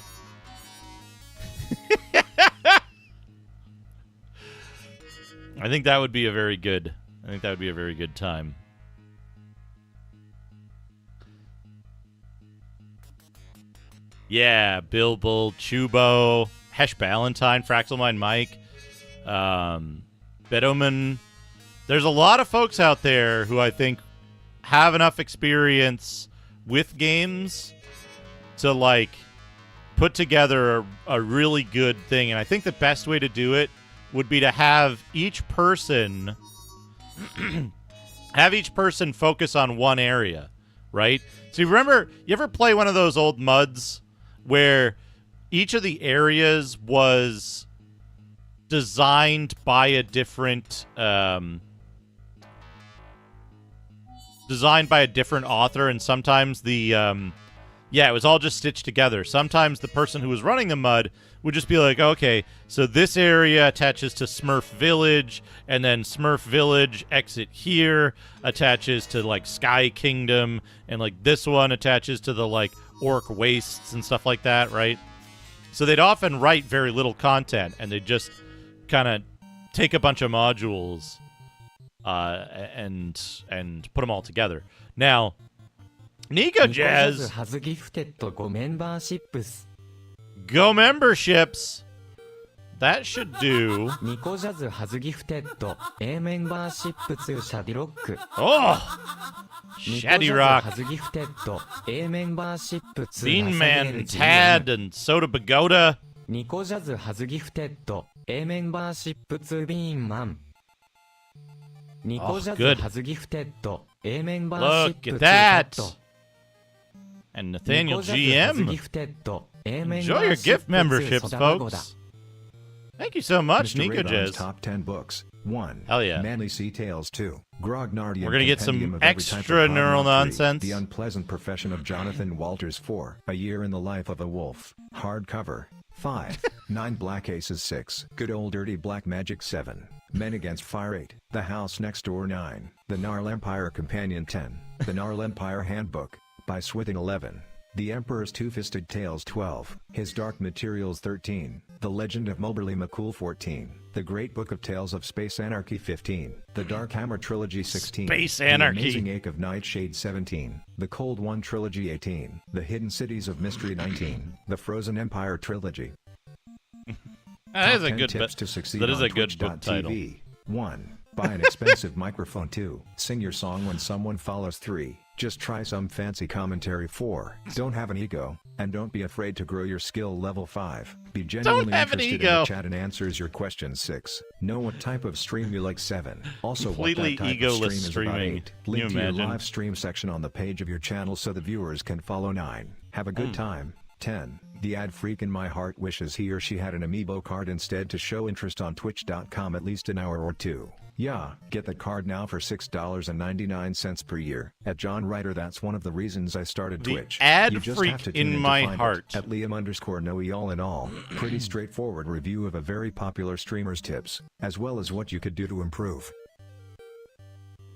I think that would be a very good time. Yeah, Bilbo, Chubo, Hesh Ballantyne, Fraxelmine Mike, Bedoman. There's a lot of folks out there who I think have enough experience with games to, like, put together a really good thing. And I think the best way to do it would be to have each person focus on one area, right? So you ever play one of those old MUDs where each of the areas was designed by a different author, and sometimes it was all just stitched together. Sometimes the person who was running the MUD would just be like, okay, so this area attaches to Smurf Village, and then Smurf Village exit here attaches to, like, Sky Kingdom, and, like, this one attaches to the, like, Orc Wastes and stuff like that, right? So they'd often write very little content, and they'd just kind of take a bunch of modules and put them all together. Now, Nico Jazz, go memberships. That should do. Oh, Shaddy Rock, Bean Man, Tad, and Soda Pagoda. Oh, good. Look at that. And Nathaniel GM. Enjoy your gift memberships, folks. Thank you so much, Nico Jazz. Top 10 books. 1. Hell yeah. Manly Sea Tales. 2. Grognardian. We're going to get some extra neural nonsense. The Unpleasant Profession of Jonathan Walters. 4. A Year in the Life of a Wolf. Hardcover. 5. 9 Black Aces. 6. Good Old Dirty Black Magic. 7. Men Against Fire. 8. The House Next Door. 9. The Gnarl Empire Companion. 10. The Gnarl Empire Handbook. By Swithing. 11. The Emperor's Two-Fisted Tales 12, His Dark Materials 13, The Legend of Moberly McCool 14, The Great Book of Tales of Space Anarchy 15, The Dark Hammer Trilogy 16, Space Anarchy. The Amazing Ache of Nightshade 17, The Cold One Trilogy 18, The Hidden Cities of Mystery 19, The Frozen Empire Trilogy. That is a 10 good tips to succeed That is on a good book title. Twitch.tv. 1. Buy an expensive microphone. 2. Sing your song when someone follows. 3. Just try some fancy commentary. 4. Don't have an ego, and don't be afraid to grow your skill level. 5. Be genuinely interested in the chat and answers your questions. 6. Know what type of stream you like. 7. Also Completely what that type of stream egoless is streaming. about. 8. Can you Link to your imagine? live stream section on the page of your channel so the viewers can follow. 9. Have a good time. 10. The ad freak in my heart wishes he or she had an amiibo card instead to show interest on twitch.com at least an hour or two. Yeah, get the card now for $6.99 per year. At John Ryder, that's one of the reasons I started The Twitch. ad You just freak have to in tune to my find it. heart. At Liam_Noe all in all, pretty straightforward review of a very popular streamer's tips, as well as what you could do to improve.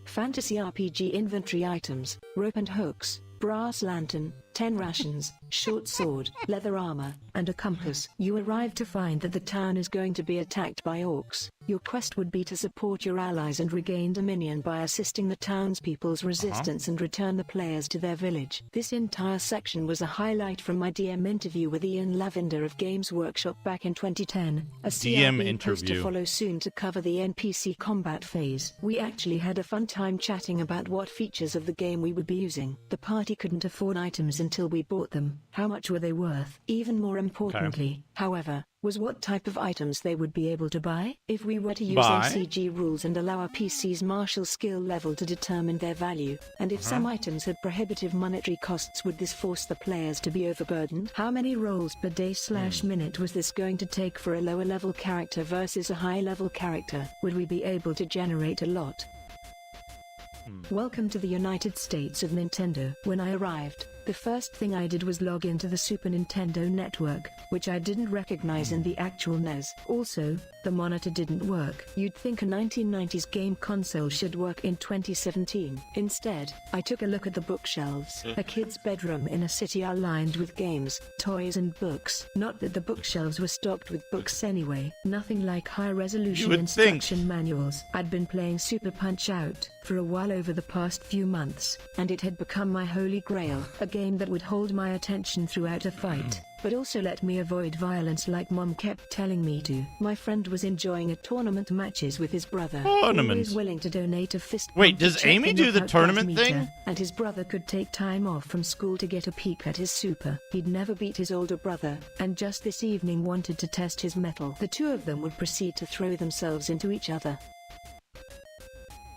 Fantasy RPG inventory items, rope and hooks, brass lantern, 10 rations, short sword, leather armor, and a compass. You arrive to find that the town is going to be attacked by orcs. Your quest would be to support your allies and regain dominion by assisting the townspeople's resistance and return the players to their village. This entire section was a highlight from my DM interview with Ian Lavender of Games Workshop back in 2010. A CRB post to follow soon to cover the NPC combat phase. We actually had a fun time chatting about what features of the game we would be using. The party couldn't afford items until we bought them. How much were they worth? Even more importantly, however, was what type of items they would be able to buy. If we were to use MCG rules and allow our PC's martial skill level to determine their value, and if some items had prohibitive monetary costs, would this force the players to be overburdened? How many rolls per day/minute was this going to take for a lower level character versus a high level character? Would we be able to generate a lot? Welcome to the United States of Nintendo. When I arrived, the first thing I did was log into the Super Nintendo network, which I didn't recognize in the actual NES. Also, the monitor didn't work. You'd think a 1990s game console should work in 2017. Instead, I took a look at the bookshelves. A kid's bedroom in a city lined with games, toys and books. Not that the bookshelves were stocked with books anyway. Nothing like high-resolution instruction manuals. I'd been playing Super Punch-Out! For a while over the past few months, and it had become my holy grail. A game that would hold my attention throughout a fight, but also let me avoid violence like Mom kept telling me to. My friend was enjoying a tournament matches with his brother. Always willing to donate a fist. Wait, does Amy do the tournament thing? And his brother could take time off from school to get a peek at his super. He'd never beat his older brother, and just this evening wanted to test his mettle. The two of them would proceed to throw themselves into each other.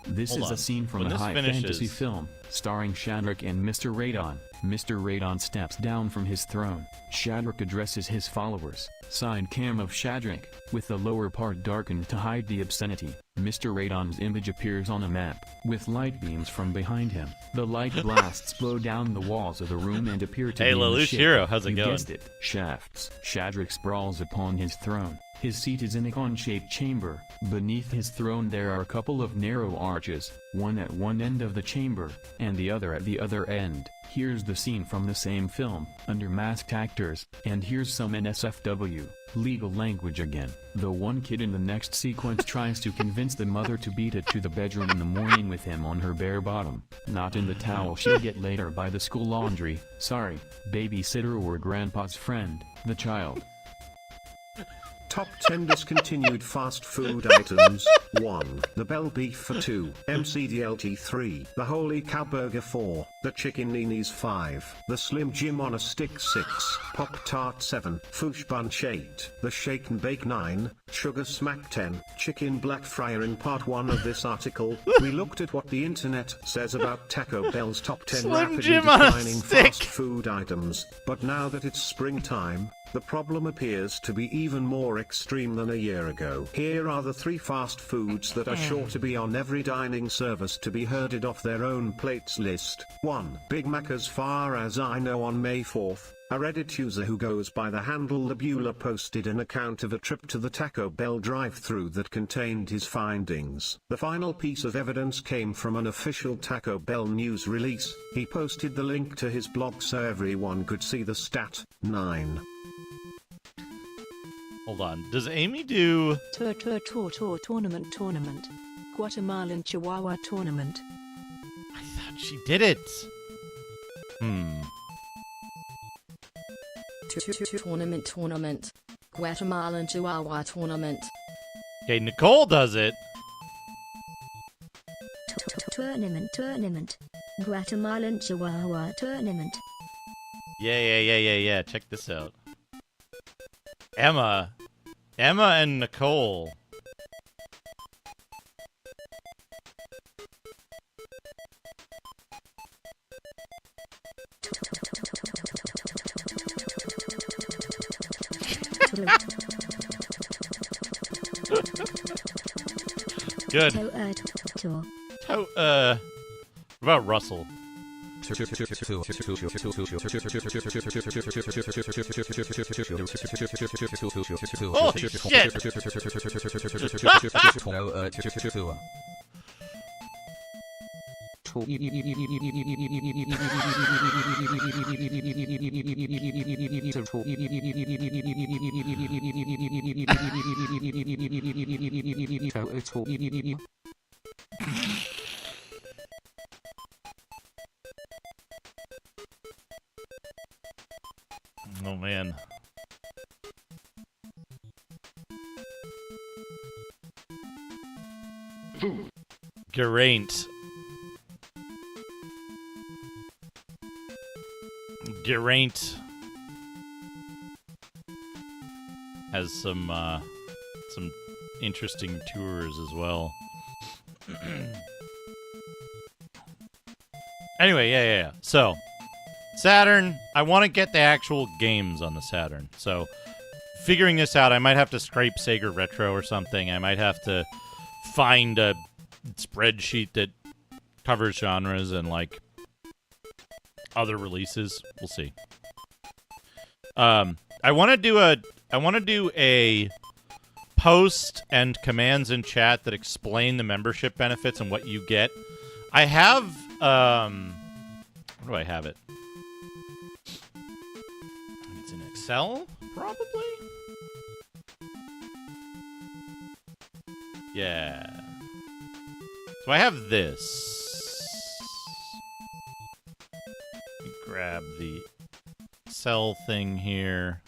This is a scene from a high fantasy film, starring Shadrach and Mr. Radon. Mr. Radon steps down from his throne. Shadrach addresses his followers. Side cam of Shadrach, with the lower part darkened to hide the obscenity. Mr. Radon's image appears on a map, with light beams from behind him. The light blasts blow down the walls of the room and appear to be in the ship. How's it You going? guessed it, shafts. Shadrach sprawls upon his throne. His seat is in a cone-shaped chamber. Beneath his throne there are a couple of narrow arches, one at one end of the chamber, and the other at the other end. Here's the scene from the same film, under masked actors, and here's some NSFW, legal language again. The one kid in the next sequence tries to convince the mother to beat it to the bedroom in the morning with him on her bare bottom, not in the towel she'll get later by the school laundry. Sorry, babysitter or grandpa's friend, the child. Top 10 discontinued fast food items. 1. The Bell Beef for 2. MCDLT 3. The Holy Cow Burger 4. The Chicken Ninis 5. The Slim Jim on a Stick 6. Pop Tart 7. Foosh Bunch 8. The Shake and Bake 9. Sugar Smack 10. Chicken Black Fryer. In part 1 of this article, we looked at what the internet says about Taco Bell's top 10 Slim rapidly Jim on a declining stick. fast food items. But now that it's springtime, The problem appears to be even more extreme than a year ago. Here are the 3 fast foods that are sure to be on every dining service to be herded off their own plates list. 1. Big Mac. As far as I know, on May 4th, a Reddit user who goes by the handle Labula posted an account of a trip to the Taco Bell drive-thru that contained his findings. The final piece of evidence came from an official Taco Bell news release. He posted the link to his blog so everyone could see the stat. 9. Hold on. Does Amy do... Tournament. Guatemalan Chihuahua tournament. I thought she did it. Tournament. Guatemalan Chihuahua tournament. Okay, Nicole does it. Tournament. Guatemalan Chihuahua tournament. Yeah. Check this out. Emma and Nicole. Good. What about Russell? Holy shit! Oh man. Geraint. Geraint has some interesting tours as well. Anyway, yeah. So, Saturn, I want to get the actual games on the Saturn. So, figuring this out, I might have to scrape Sega Retro or something. I might have to find a spreadsheet that covers genres and, like, other releases. We'll see. I want to do a post and commands in chat that explain the membership benefits and what you get. I have where do I have it? It's in Excel, probably. Yeah. So I have this. Grab the Excel thing here.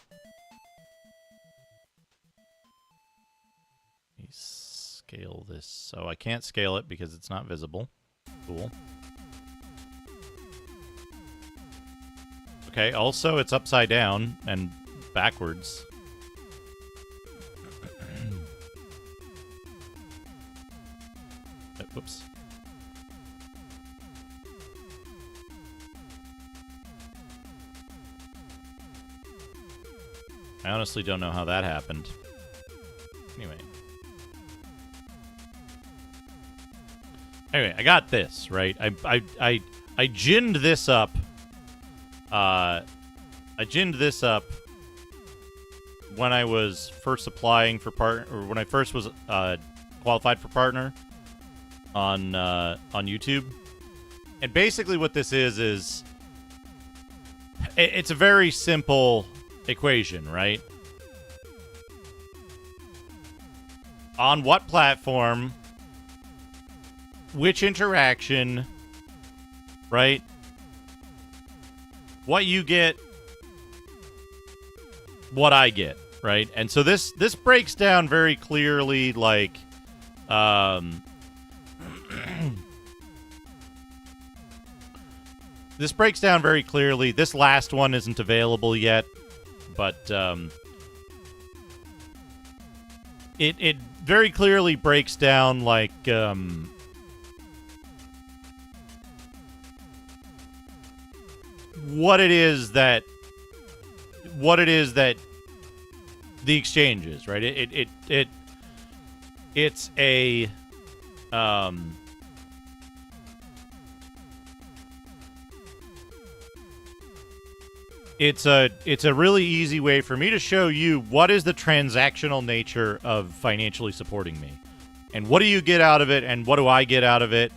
Let me scale this. So I can't scale it because it's not visible. Cool. Okay, also it's upside down and backwards. Whoops. I honestly don't know how that happened. Anyway, I got this, right? I ginned this up. I ginned this up when I was first applying for partner, or when I first was qualified for partner on YouTube. And basically what this is it's a very simple equation, right? On what platform, which interaction, right? What you get, what I get, right? And so this breaks down very clearly, like, this breaks down very clearly. This last one isn't available yet, but it very clearly breaks down, like, what it is that the exchanges, right? It's a It's a really easy way for me to show you what is the transactional nature of financially supporting me, and what do you get out of it, and what do I get out of it,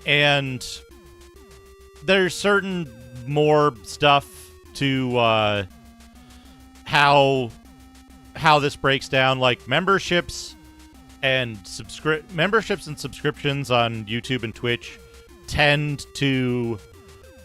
and there's certain more stuff to how this breaks down, like memberships and subscriptions on YouTube and Twitch tend to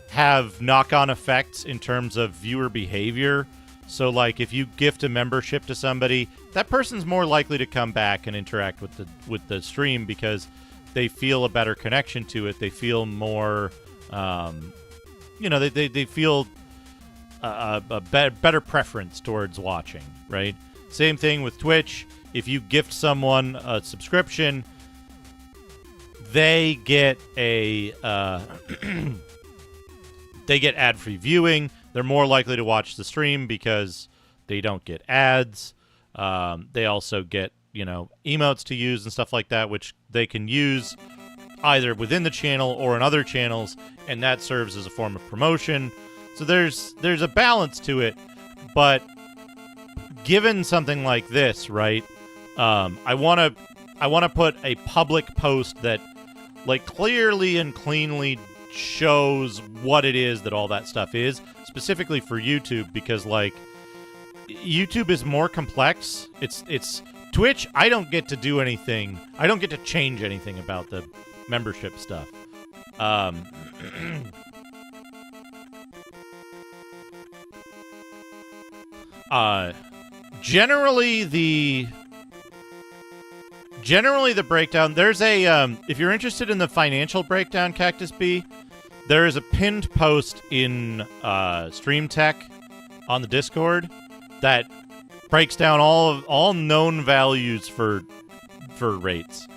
have knock-on effects in terms of viewer behavior. So, like, if you gift a membership to somebody, that person's more likely to come back and interact with the stream because they feel a better connection to it. They feel more, they feel a better preference towards watching, right? Same thing with Twitch. If you gift someone a subscription, they get they get ad-free viewing. They're more likely to watch the stream because they don't get ads. They also get, emotes to use and stuff like that, which they can use either within the channel or in other channels, and that serves as a form of promotion. So there's a balance to it, but given something like this, right, I want to put a public post that, like, clearly and cleanly shows what it is that all that stuff is, specifically for YouTube, because, like, YouTube is more complex. It's Twitch, I don't get to do anything. I don't get to change anything about the membership stuff. Generally the breakdown, there's a if you're interested in the financial breakdown, Cactus Bee, there is a pinned post in Stream Tech on the Discord that breaks down all known values for rates.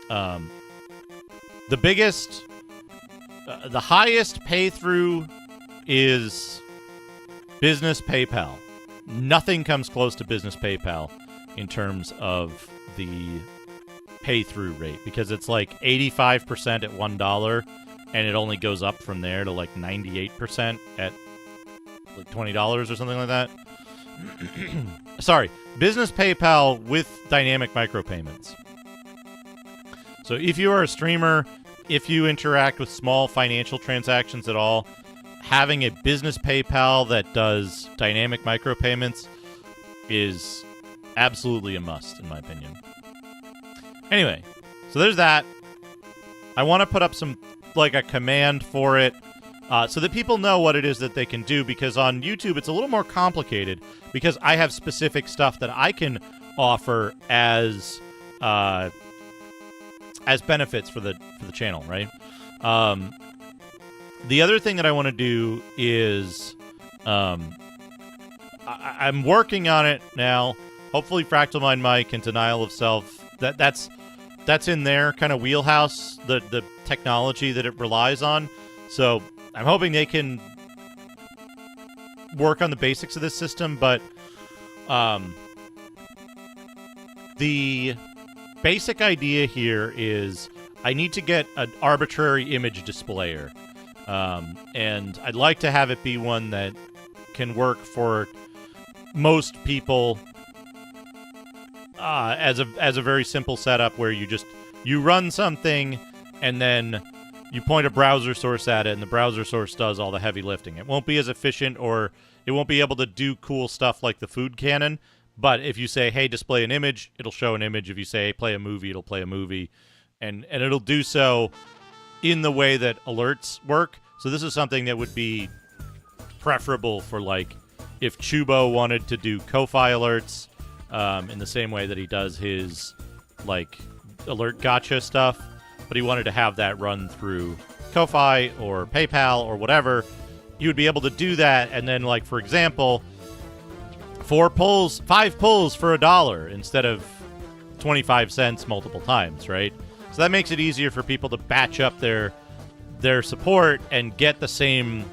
The biggest, the highest pay through is Business PayPal. Nothing comes close to Business PayPal in terms of the pay-through rate, because it's like 85% at $1, and it only goes up from there to like 98% at like $20 or something like that. Sorry, Business PayPal with dynamic micropayments. So if you are a streamer, if you interact with small financial transactions at all, having a Business PayPal that does dynamic micropayments is absolutely a must, in my opinion. Anyway, so there's that. I want to put up a command for it so that people know what it is that they can do, because on YouTube it's a little more complicated because I have specific stuff that I can offer as benefits for the channel, right? The other thing that I want to do is I'm working on it now. Hopefully Fractal Mind Mike and Denial of Self, that's in their kind of wheelhouse, the technology that it relies on. So I'm hoping they can work on the basics of this system, but the basic idea here is I need to get an arbitrary image displayer. And I'd like to have it be one that can work for most people as a very simple setup where you run something and then you point a browser source at it and the browser source does all the heavy lifting. It won't be as efficient, or it won't be able to do cool stuff like the food cannon, but if you say, hey, display an image, it'll show an image. If you say, hey, play a movie, it'll play a movie, and it'll do so in the way that alerts work. So this is something that would be preferable for, like, if Chubo wanted to do Ko-Fi alerts in the same way that he does his, like, alert gotcha stuff, but he wanted to have that run through Ko-Fi or PayPal or whatever, you would be able to do that, and then, like, for example, 5 pulls for $1 instead of 25 cents multiple times, right? So that makes it easier for people to batch up their support and get the same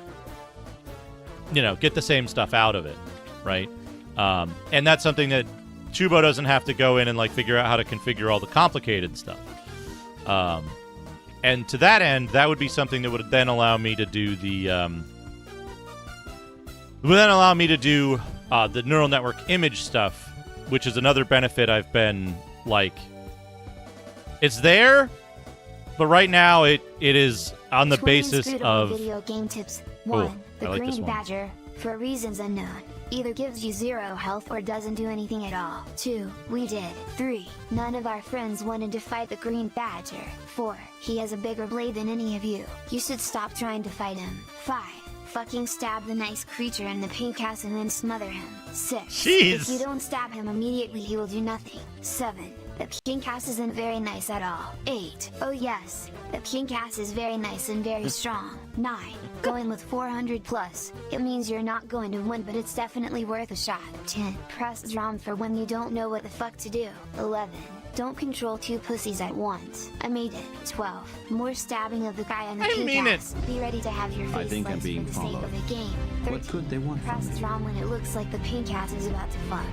get the same stuff out of it, right? And that's something that Chubo doesn't have to go in and like figure out how to configure all the complicated stuff. And to that end, that would be something that would then allow me to do the neural network image stuff, which is another benefit I've been like. It's there, but right now it is on the basis of video game tips. 1. The like green badger, for reasons unknown, either gives you 0 health or doesn't do anything at all. 2. We did. 3. None of our friends wanted to fight the green badger. 4. He has a bigger blade than any of you. You should stop trying to fight him. 5. Fucking stab the nice creature in the pink ass and then smother him. 6. Jeez. If you don't stab him immediately, he will do nothing. 7. The pink ass isn't very nice at all. 8. Oh yes, the pink ass is very nice and very strong. 9. Going with 400 plus. It means you're not going to win, but it's definitely worth a shot. 10. Press drum for when you don't know what the fuck to do. 11. Don't control 2 pussies at once. I made it. 12. More stabbing of the guy on the pink ass. Be ready to have your face sliced for the sake of the game. 13. What could they want Press from me? drum when it looks like the pink ass is about to fuck.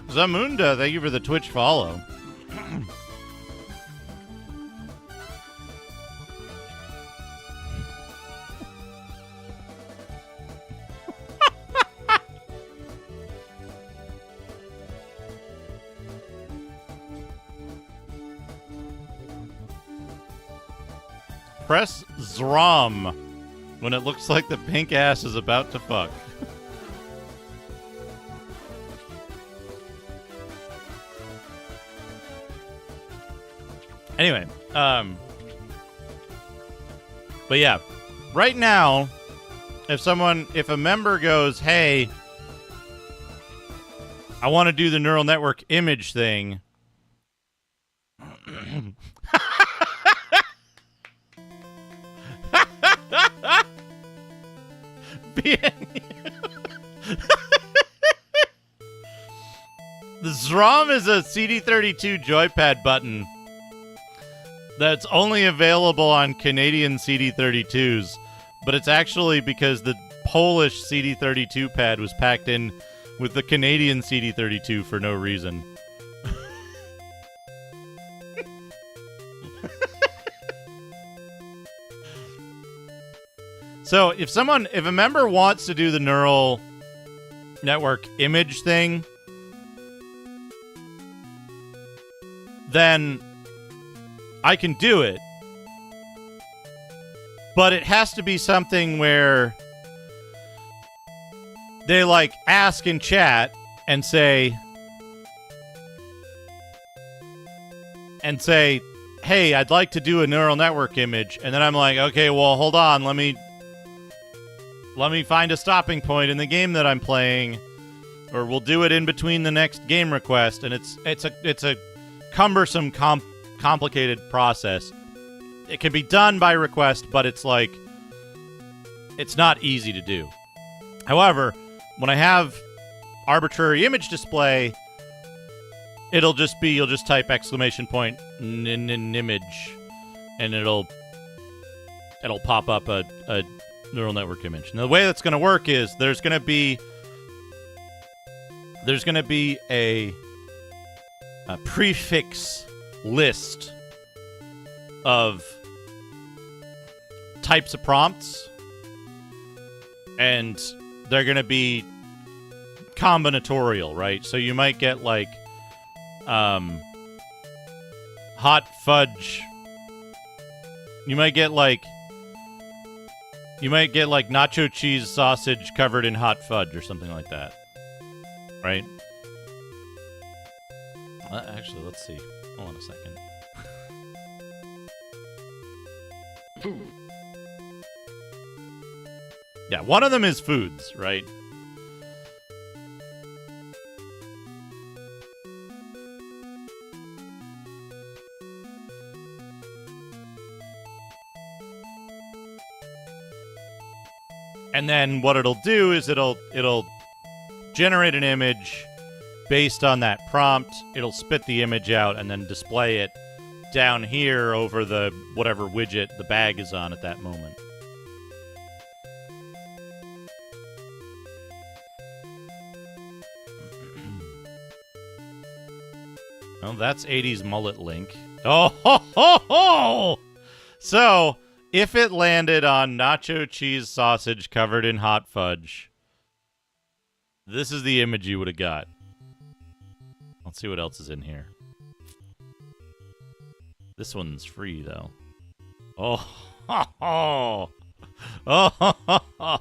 Zamunda. Thank you for the Twitch follow. Press Zrom when it looks like the pink ass is about to fuck. Anyway, but yeah, right now, if a member goes, hey, I want to do the neural network image thing. The Zrom is a CD32 joypad button that's only available on Canadian CD32s, but it's actually because the Polish CD32 pad was packed in with the Canadian CD32 for no reason. So if a member wants to do the neural network image thing, then I can do it. But it has to be something where they like ask in chat and say, hey, I'd like to do a neural network image. And then I'm like, okay, well, hold on. Let me find a stopping point in the game that I'm playing, or we'll do it in between the next game request. And it's a cumbersome, complicated process. It can be done by request, but it's not easy to do. However, when I have arbitrary image display, you'll just type exclamation point image, and it'll pop up a neural network image. Now, the way that's going to work is there's going to be a prefix list of types of prompts, and they're going to be combinatorial, right? So you might get like hot fudge. You might get like nacho cheese sausage covered in hot fudge or something like that, right? Actually, let's see. Hold on a second. Yeah, one of them is foods, right? And then what it'll do is it'll generate an image based on that prompt. It'll spit the image out and then display it down here over the whatever widget the bag is on at that moment. Well, that's 80s mullet link. Oh, ho, ho, ho! So, if it landed on nacho cheese sausage covered in hot fudge, this is the image you would have got. Let's see what else is in here. This one's free, though. Oh, ho, ho. Oh, ho, ho, ho.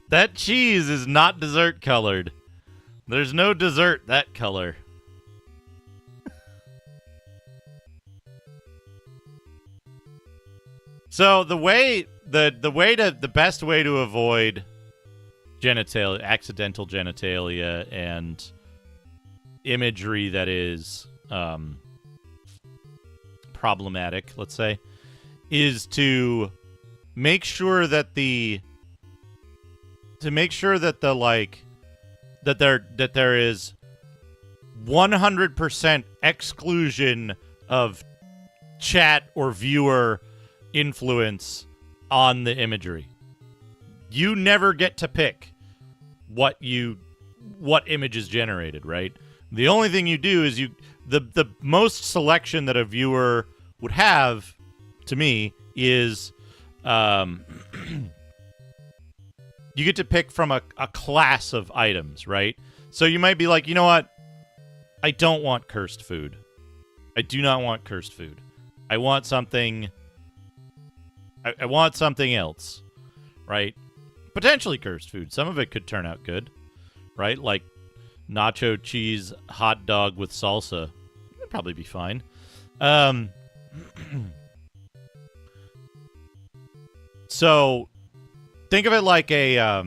That cheese is not dessert colored. There's no dessert that color. So the best way to avoid accidental genitalia and imagery that is problematic, let's say, is to make sure that there is 100% exclusion of chat or viewer influence on the imagery. You never get to pick what image is generated, right? The only thing you do is the most selection that a viewer would have, to me, is you get to pick from a class of items, right? So you might be like, you know what? I don't want cursed food. I do not want cursed food. I want something... I want something else, right? Potentially cursed food. Some of it could turn out good, right? Like nacho cheese hot dog with salsa. That'd probably be fine. So think of it like a I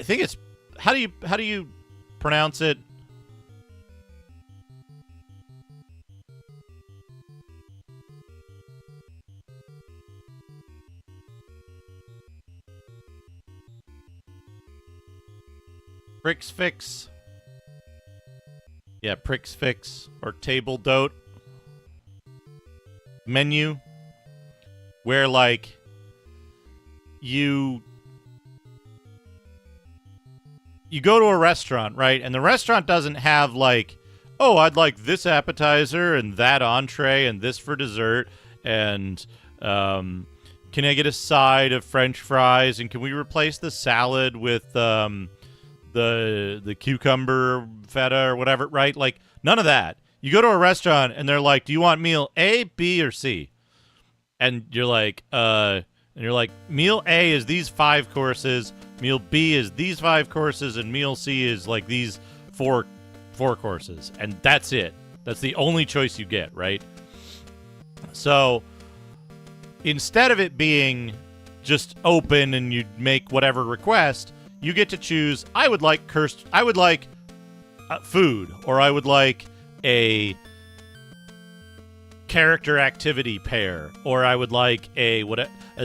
think it's how do you pronounce it? Prix Fix. Yeah, Prix Fix or Table D'Hote menu, where like you go to a restaurant, right? And the restaurant doesn't have like, oh, I'd like this appetizer and that entree and this for dessert, and can I get a side of French fries, and can we replace the salad with the cucumber feta or whatever, right? Like, none of that. You go to a restaurant and they're like, do you want meal A, B, or C? And you're like, meal A is these 5 courses, meal B is these 5 courses, and meal C is like these four courses. And that's it. That's the only choice you get, right? So instead of it being just open and you make whatever request, you get to choose, I would like food, or I would like a character activity pair, or I would like a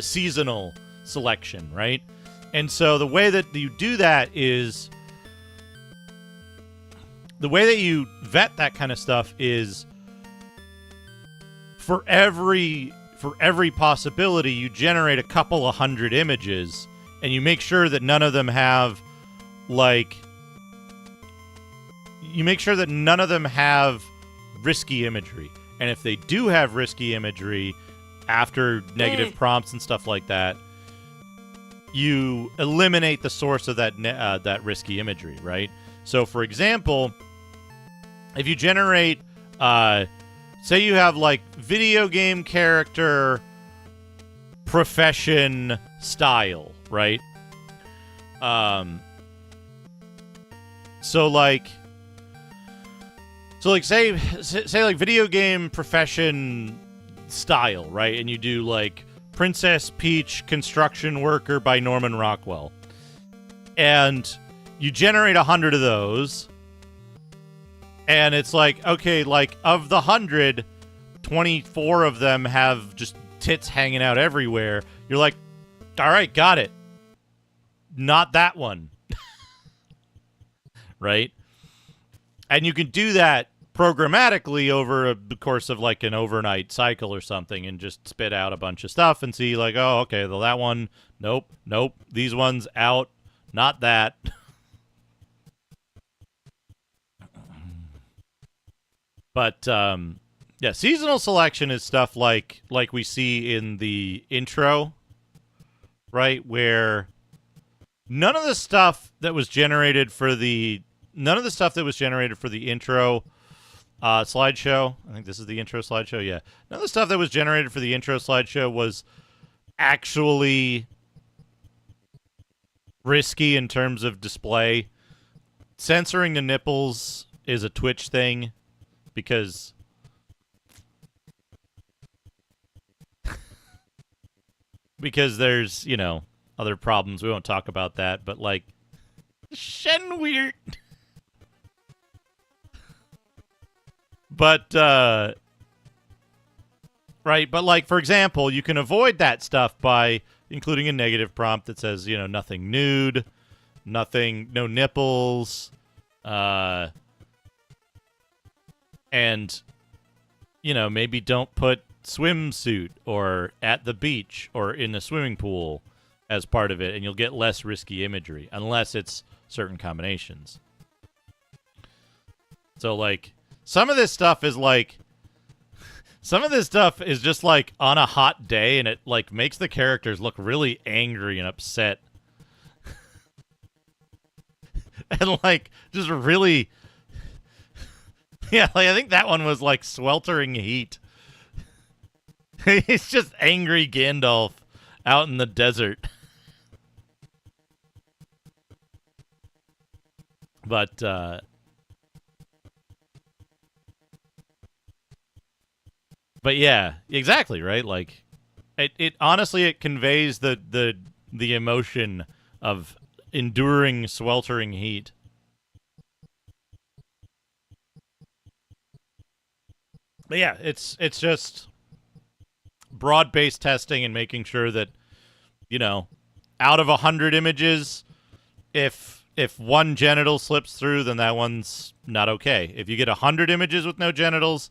seasonal selection, right? And so the way that you do that is, the way that you vet that kind of stuff is for every possibility, you generate a couple of hundred images. And you make sure that none of them have, like... You make sure that none of them have risky imagery. And if they do have risky imagery, after negative prompts and stuff like that, you eliminate the source of that risky imagery, right? So, for example, if you generate... say you have, like, video game character profession style, right? So like say like video game profession style, right? And you do like Princess Peach construction worker by Norman Rockwell, and you generate 100 of those, and it's like, okay, like of the 100, 24 of them have just tits hanging out everywhere. You're like, all right, got it. not that one. Right? And you can do that programmatically over the course of like an overnight cycle or something and just spit out a bunch of stuff and see like, oh, okay, well, that one, nope, these ones out, not that. But, yeah, seasonal selection is stuff like we see in the intro, right, where none of the stuff that was generated for the intro slideshow, I think this is the intro slideshow, yeah. None of the stuff that was generated for the intro slideshow was actually risky in terms of display. Censoring the nipples is a Twitch thing because there's, you know, other problems. We won't talk about that, but like Shen weird. But, right, but like, for example, you can avoid that stuff by including a negative prompt that says, you know, nothing nude, no nipples, and, you know, maybe don't put swimsuit or at the beach or in a swimming pool as part of it, and you'll get less risky imagery, unless it's certain combinations. So, like, some of this stuff is just like on a hot day, and it like makes the characters look really angry and upset. And like just really yeah, like I think that one was like sweltering heat. It's just angry Gandalf out in the desert. But yeah, exactly, right? Like, it honestly, it conveys the emotion of enduring sweltering heat. But yeah, it's just broad-based testing and making sure that, you know, out of 100 images, if one genital slips through, then that one's not okay. If you get 100 images with no genitals,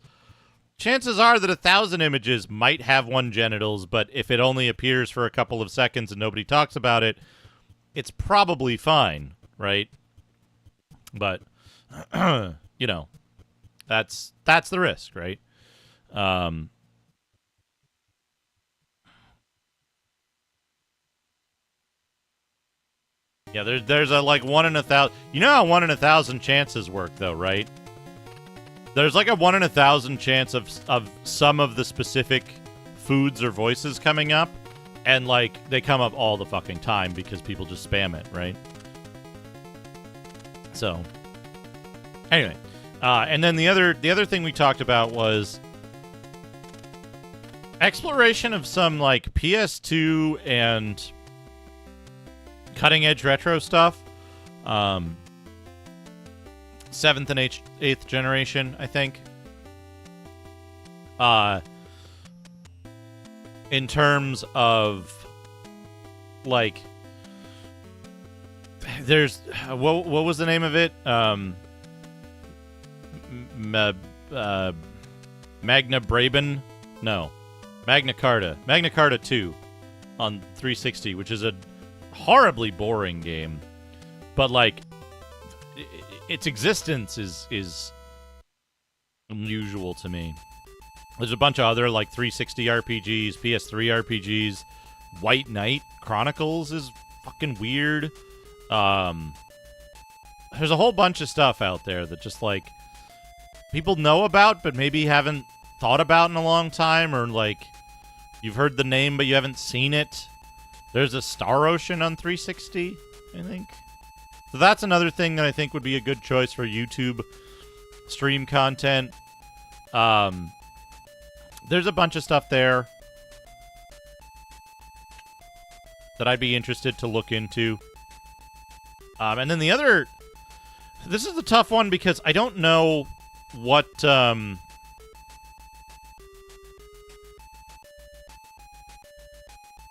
chances are that 1,000 images might have one genitals, but if it only appears for a couple of seconds and nobody talks about it, it's probably fine, right? But, you know, that's the risk, right? Yeah, there's a like 1 in 1,000. You know how 1 in 1,000 chances work, though, right? There's like a 1 in 1,000 chance of some of the specific foods or voices coming up, and like they come up all the fucking time because people just spam it, right? So, anyway, and then the other thing we talked about was exploration of some like PS2 and cutting edge retro stuff. 7th and 8th generation, I think. In terms of like, there's what was the name of it? Magna Braben? No, Magna Carta. Magna Carta 2 on 360, which is a horribly boring game, but like its existence is unusual to me. There's a bunch of other like 360 RPGs, PS3 RPGs. White Knight Chronicles is fucking weird. There's a whole bunch of stuff out there that just like people know about but maybe haven't thought about in a long time, or like you've heard the name but you haven't seen it. There's a Star Ocean on 360, I think. So that's another thing that I think would be a good choice for YouTube stream content. There's a bunch of stuff there that I'd be interested to look into. And then the other... This is the tough one because I don't know what...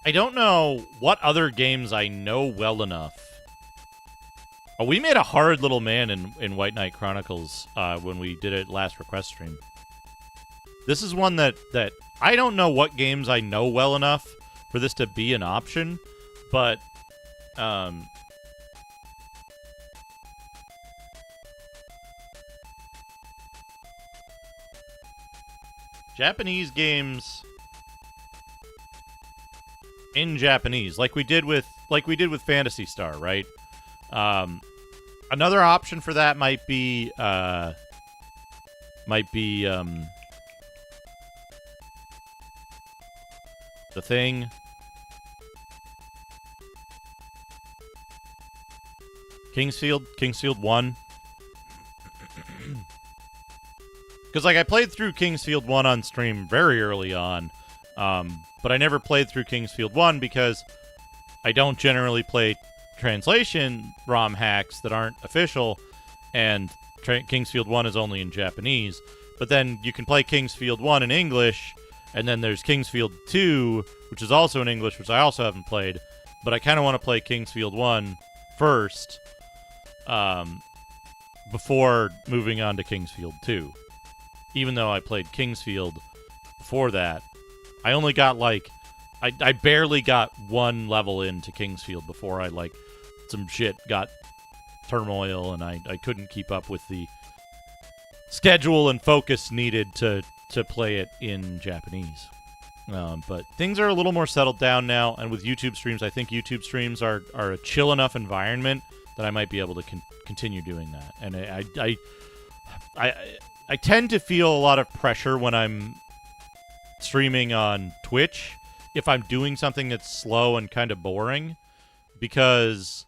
I don't know what other games I know well enough. Oh, we made a hard little man in White Knight Chronicles when we did it last request stream. This is one that I don't know what games I know well enough for this to be an option, but Japanese games in Japanese, like we did with Phantasy Star, right? Another option for that might be The Thing. Kingsfield 1. Because, like, I played through Kingsfield 1 on stream very early on, but I never played through Kingsfield 1 because I don't generally play translation ROM hacks that aren't official, and Kingsfield 1 is only in Japanese. But then you can play Kingsfield 1 in English, and then there's Kingsfield 2, which is also in English, which I also haven't played, but I kind of want to play Kingsfield 1 first before moving on to Kingsfield 2. Even though I played Kingsfield before that, I only got, like, I barely got one level into Kingsfield before I, like, some shit got turmoil, and I couldn't keep up with the schedule and focus needed to play it in Japanese. But things are a little more settled down now, and with YouTube streams, I think YouTube streams are a chill enough environment that I might be able to continue doing that. And I tend to feel a lot of pressure when I'm streaming on Twitch if I'm doing something that's slow and kind of boring, because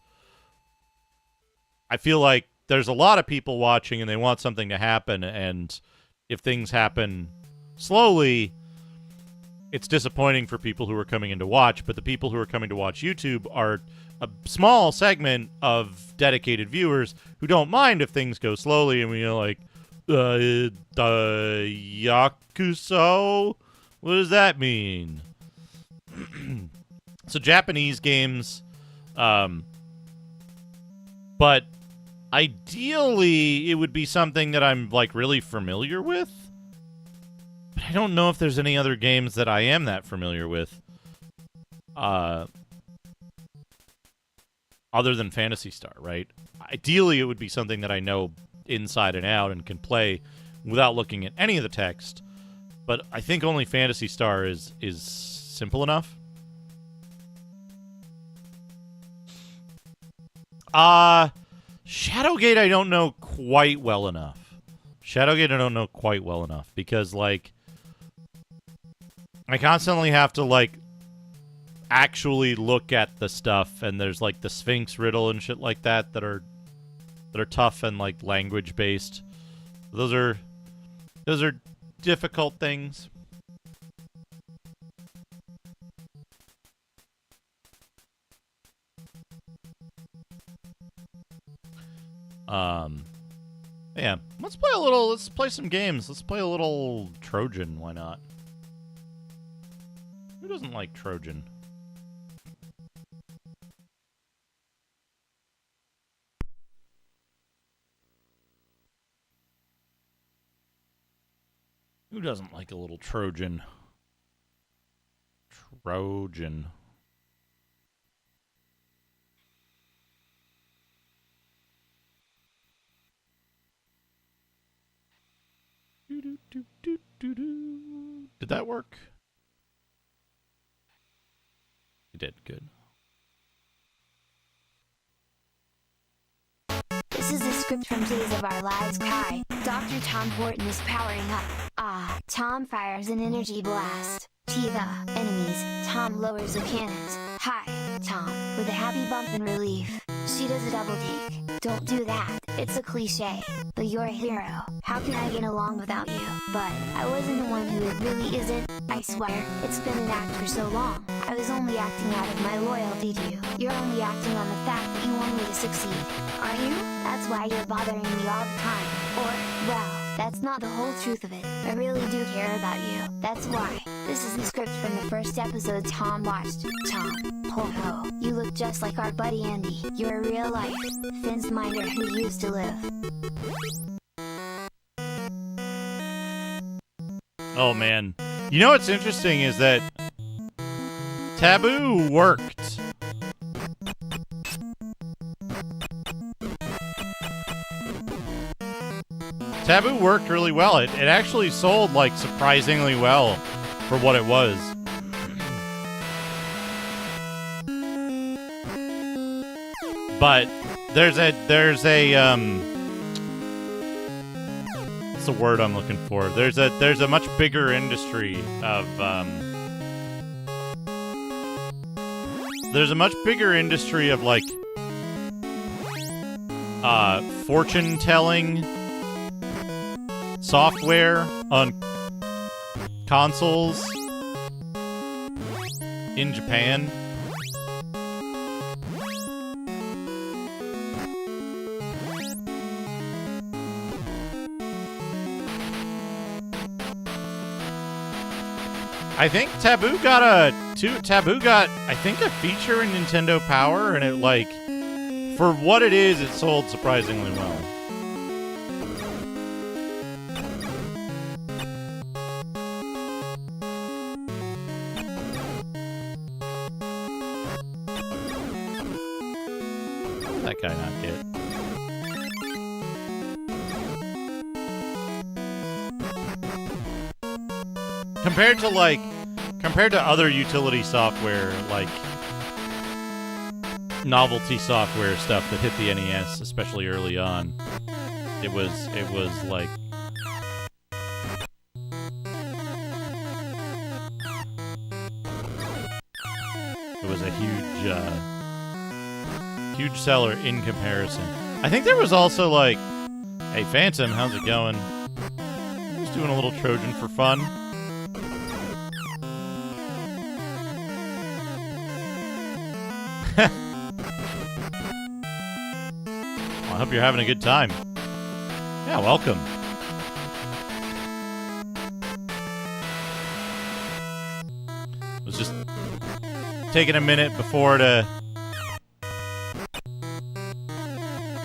I feel like there's a lot of people watching and they want something to happen, and if things happen slowly, it's disappointing for people who are coming in to watch. But the people who are coming to watch YouTube are a small segment of dedicated viewers who don't mind if things go slowly, and we're like, Yakuso? What does that mean? So Japanese games, but ideally it would be something that I'm, like, really familiar with. But I don't know if there's any other games that I am that familiar with, other than Phantasy Star, right? Ideally it would be something that I know inside and out and can play without looking at any of the text, but I think only Phantasy Star is simple enough. Shadowgate I don't know quite well enough. Because, like, I constantly have to, like, actually look at the stuff, and there's, like, the Sphinx riddle and shit like that that are tough and, like, language based. Those are difficult things. Yeah, let's play some games. Let's play a little Trojan, why not? Who doesn't like Trojan? Who doesn't like a little Trojan? Trojan. Did that work? It did. Good. This is a script from Days of Our Lives Kai. Dr. Tom Horton is powering up. Tom fires an energy blast. Tiva, enemies. Tom lowers the cannons. Hi, Tom, with a happy bump in relief. She does a double take. Don't do that, it's a cliche. But you're a hero. How can I get along without you? But I wasn't the one who it really isn't. I swear, it's been an act for so long. I was only acting out of my loyalty to you. You're only acting on the fact that you want me to succeed. Are you? That's why you're bothering me all the time. Or, well, that's that's not the whole truth of it. I really do care about you. That's why. This is the script from the first episode Tom watched. Tom, ho ho, you look just like our buddy Andy. You're a real life Finn's minder who used to live. Oh man. You know what's interesting is that Taboo worked. Taboo worked really well. It actually sold like surprisingly well for what it was. But there's a what's the word I'm looking for? There's a much bigger industry of like fortune telling software on consoles in Japan. I think Taboo got I think a feature in Nintendo Power, and it like for what it is, it sold surprisingly well. That guy not get. Compared to other utility software, like novelty software stuff that hit the NES, especially early on, it was like it was a huge seller in comparison. I think there was also like, hey Phantom, how's it going? Just doing a little Trojan for fun. I hope you're having a good time. Yeah, welcome. Was just taking a minute before to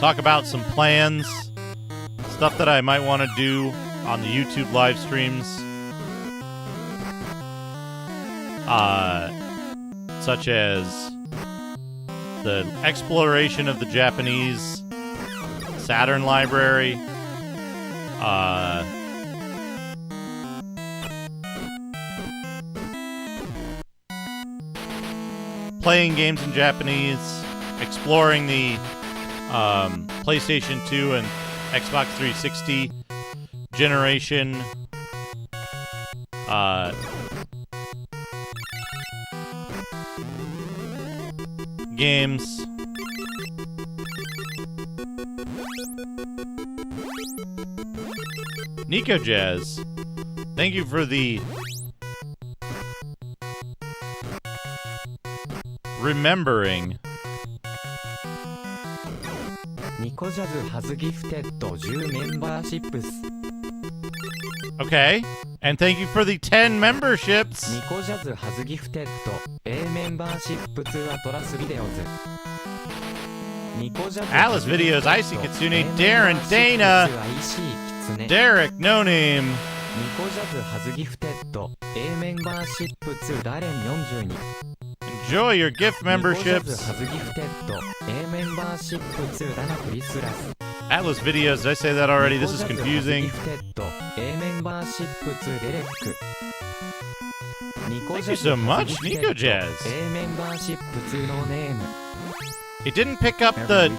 talk about some plans, stuff that I might want to do on the YouTube live streams, such as the exploration of the Japanese Saturn library, playing games in Japanese, exploring the PlayStation 2 and Xbox 360 generation, games. Nico Jazz, thank you for the remembering. Nico Jazz has gifted 10 memberships. Okay, and thank you for the 10 memberships. Nico Jazz has gifted a membership to Atlas Videos. Atlas Videos, Icy Kitsune, Darren, Dana, Derek, No Name. Nico Jazz has gifted a membership to Darren 42. Enjoy your gift memberships. Nico Jazz has gifted a membership to Lana Chrislas. Atlas Videos, did I say that already? This is confusing. Thank you so much, Nico Jazz. It didn't pick up the...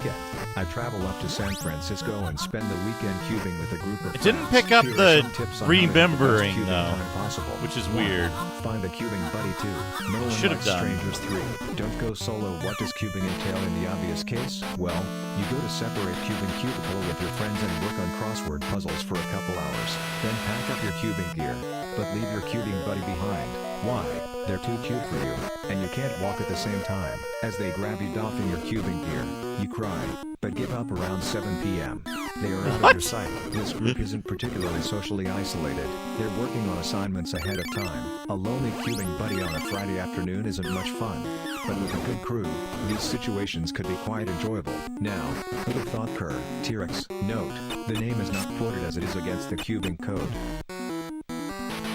I travel up to San Francisco and spend the weekend cubing with a group of friends. It didn't pick up the remembering, though, possible. which is weird. Find a cubing buddy, too. No one Should have likes done. Strangers 3. Don't go solo. What does cubing entail in the obvious case? Well, you go to separate cubing cubicle with your friends and work on crossword puzzles for a couple hours. Then pack up your cubing gear. But leave your cubing buddy behind. Why? They're too cute for you. And you can't walk at the same time. As they grab you doffing your cubing gear, you cry. But give up around 7 p.m. They are out of your sight. This group isn't particularly socially isolated. They're working on assignments ahead of time. A lonely cubing buddy on a Friday afternoon isn't much fun. But with a good crew, these situations could be quite enjoyable. Now, who'd have thought Kerr, T-Rex, note, the name is not quoted as it is against the cubing code.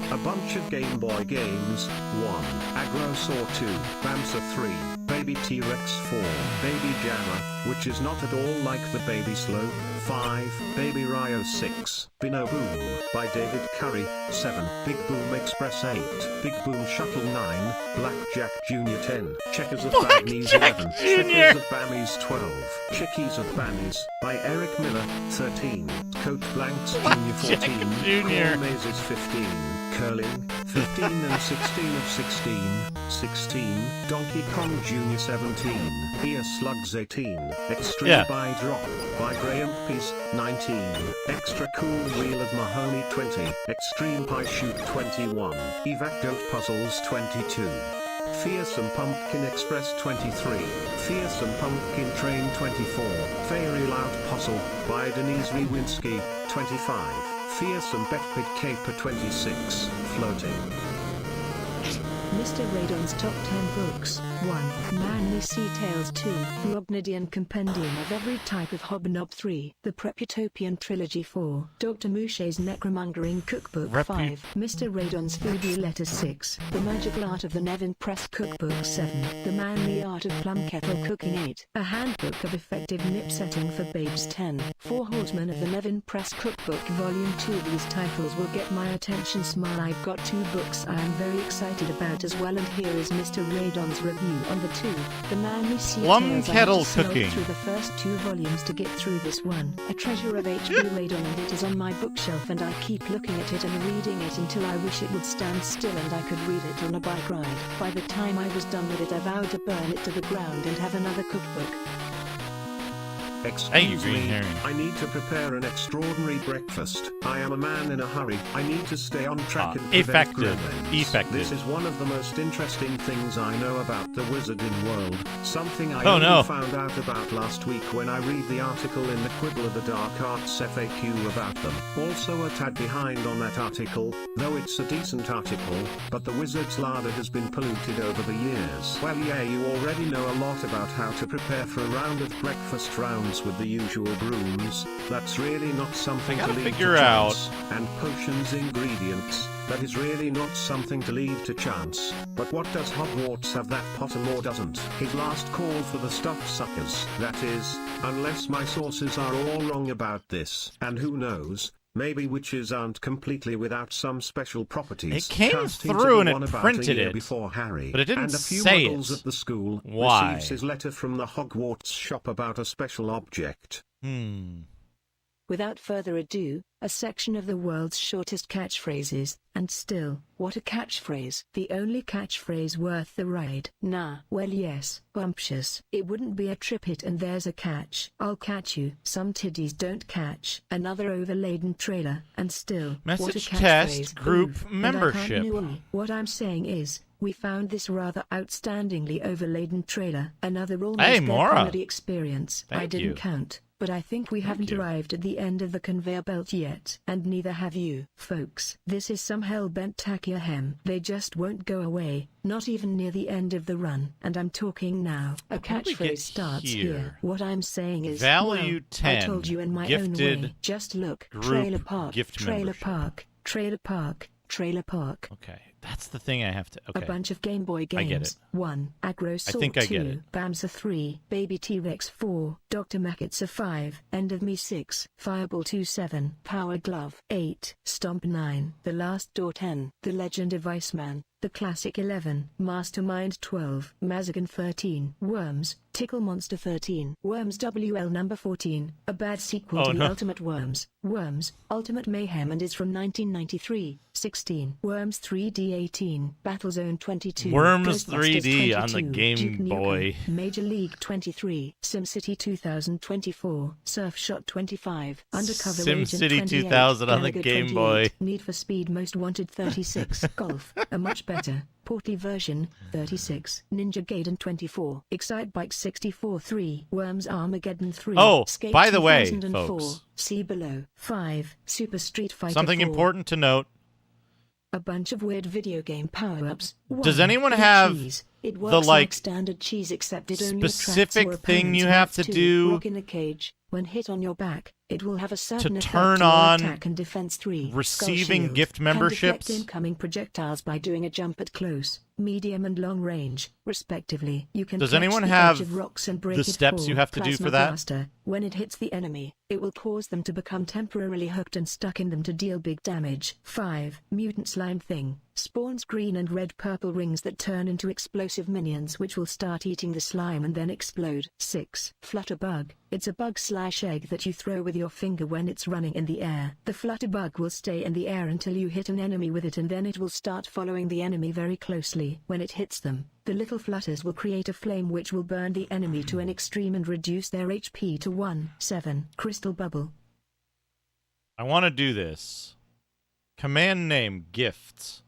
A bunch of Game Boy games, 1, Agrosaur 2, Bamsa 3, Baby T-Rex 4, Baby Jammer, which is not at all like the Baby Slow, 5, Baby Ryo 6, Bino Boom, by David Curry, 7, Big Boom Express 8, Big Boom Shuttle 9, Blackjack Jr. 10, Checkers of Bagneys 11, Checkers of Bammies 12, Chickies of Bammies, by Eric Miller, 13, Coat Blanks Jr. 14, Corn Mazes 15, Curling, 15 and 16 of 16, 16, Donkey Kong Jr. 17, Ear Slugs 18, Extreme by Drop, by Graham Peace, 19, Extra Cool Wheel of Mahoney 20, Extreme Pie Shoot 21, Evac Goat Puzzles 22. Fearsome Pumpkin Express 23, Fearsome Pumpkin Train 24, Fairy Loud Puzzle, by Denise Lewinsky, 25. Fearsome Betpig Caper 26, Floating. Mr. Radon's Top 10 Books. 1. Manly Sea Tales. 2. Rognodian Compendium of Every Type of Hobnob. 3. The Preputopian Trilogy. 4. Dr. Mouche's Necromongering Cookbook. 5. Mr. Radon's Foodie Letter. 6. The Magical Art of the Nevin Press Cookbook. 7. The Manly Art of Plum Kettle Cooking. 8. A Handbook of Effective Nip Setting for Babes. 10. 4 Horsemen of the Nevin Press Cookbook Volume 2. These titles will get my attention. Smile. I've got 2 books I am very excited about as well, and here is Mr. Radon's review on the 2. The Manly Sea Plum Tales. Kettle I had to slog Cooking through the first 2 volumes to get through this one. A treasure of H.P. Radon, and it is on my bookshelf, and I keep looking at it and reading it until I wish it would stand still and I could read it on a bike ride. By the time I was done with it, I vowed to burn it to the ground and have another cookbook. Excuse me, I need to prepare an extraordinary breakfast. I am a man in a hurry. I need to stay on track and prevent gremlins. This is one of the most interesting things I know about the Wizarding World. Something I only found out about last week when I read the article in the Quibble of the Dark Arts FAQ about them. Also a tad behind on that article, though it's a decent article, but the Wizard's larder has been polluted over the years. Well, yeah, you already know a lot about how to prepare for a round of breakfast rounds with the usual brooms. That's really not something to leave to chance. And potions ingredients. That is really not something to leave to chance. But what does Hogwarts have that Pottermore doesn't? His last call for the stuff suckers. That is, unless my sources are all wrong about this. And who knows? Maybe witches aren't completely without some special properties. It came through and it printed it before Harry, but it didn't and a few say muggles at the school Why? receives his letter from the Hogwarts shop about a special object. Without further ado, a section of the world's shortest catchphrases, and still, what a catchphrase. The only catchphrase worth the ride. Nah, well yes, bumptious. It wouldn't be a trip hit and there's a catch. I'll catch you. Some tiddies don't catch. Another overladen trailer, and still, what a Message catchphrase. test group Oof, membership. and I can't. What I'm saying is, we found this rather outstandingly overladen trailer. Another almost Hey, Maura. comedy experience. I Thank didn't you. count. But I think we haven't arrived at the end of the conveyor belt yet. And neither have you, folks. This is some hell-bent tacky-ahem. They just won't go away, not even near the end of the run. And I'm talking now. A catchphrase starts here. What I'm saying is, Value well, 10. I told you in my own Gifted way. Just look. group Trailer park, gift trailer membership. park, trailer park, trailer park. Okay, that's the thing I have to. Okay. A bunch of Game Boy games. I get it. 1. Agrosaur 2. I think I get it. Bamsa 3. Baby T-Rex 4. Dr. Makitsa 5. End of Me 6. Fireball 2 7. Power Glove 8. Stomp 9. The Last Door 10. The Legend of Iceman. The Classic 11. Mastermind 12. Mazagan 13. Worms. Tickle Monster 13. Worms WL number 14. A bad sequel to the Ultimate Worms. Worms. Ultimate Mayhem and is from 1993. 16. Worms 3D 2018, Battlezone 22, Worms Ghostbusters 3D 22, on the Game Duke Nukem, Boy. Major League 23, SimCity 2024, Surfshot 25, Undercover Agent SimCity 28, 2000 on the Galaga Game 28, Boy. Need for Speed Most Wanted 36, Golf, a much better, portly version, 36, Ninja Gaiden 24, Excitebike 64 3, Worms Armageddon 3, Oh, Skate by the way, 2004, folks. See Below, 5, Super Street Fighter Something 4. important to note. A bunch of weird video game power-ups. Does anyone Blue have cheese. It the, works like, standard cheese, except it only specific attracts your thing you opponents. have to Max 2, do Rock in a cage. When hit on your back, it will have a certain to effect turn to your on attack and defense 3. receiving Skull gift Shield. memberships? Can deflect incoming projectiles by doing a jump at close, medium and long range, respectively. You can Does catch anyone the have edge of rocks and break the it steps fall. you have to do Plasma for that? Blaster. When it hits the enemy, it will cause them to become temporarily hooked and stuck in them to deal big damage. 5. Mutant Slime Thing. Spawns green and red-purple rings that turn into explosive minions which will start eating the slime and then explode. 6. Flutterbug. It's a bug/egg that you throw with your finger when it's running in the air. The flutterbug will stay in the air until you hit an enemy with it, and then it will start following the enemy very closely. When it hits them, the little flutters will create a flame which will burn the enemy to an extreme and reduce their HP to 1. 7. Crystal Bubble. I want to do this. Command name gifts.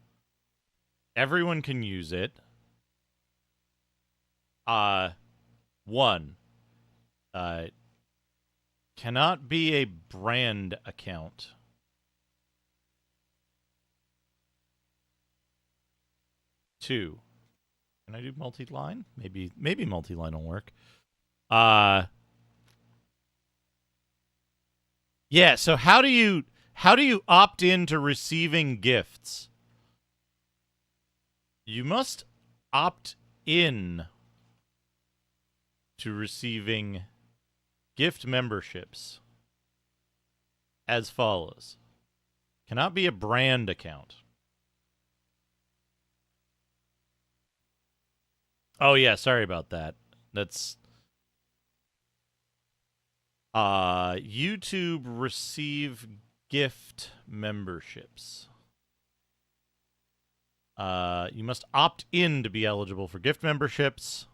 Everyone can use it. 1. Cannot be a brand account. 2. Can I do multi-line? Maybe multi-line will work. Yeah, so how do you opt in to receiving gifts? You must opt in to receiving gift memberships as follows. Cannot be a brand account. Oh yeah, sorry about that. That's YouTube receive gift memberships. You must opt in to be eligible for gift memberships.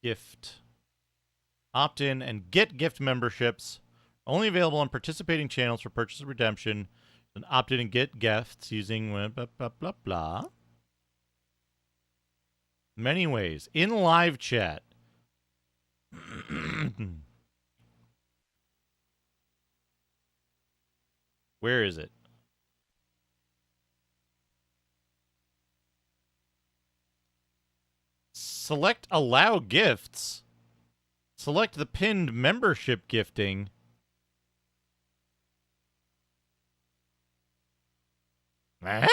Gift. Opt in and get gift memberships. Only available on participating channels for purchase or redemption. And opt in and get gifts using blah, blah, blah, blah. Many ways. In live chat. Where is it? Select allow gifts. Select the pinned membership gifting. Eh?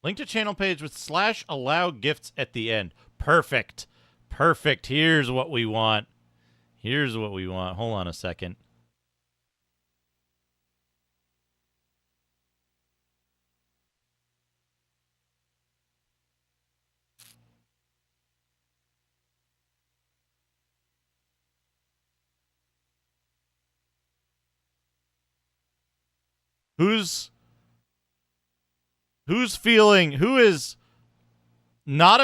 Link to channel page with /allow gifts at the end. Perfect. Perfect. Here's what we want. Here's what we want. Hold on a second. Who is not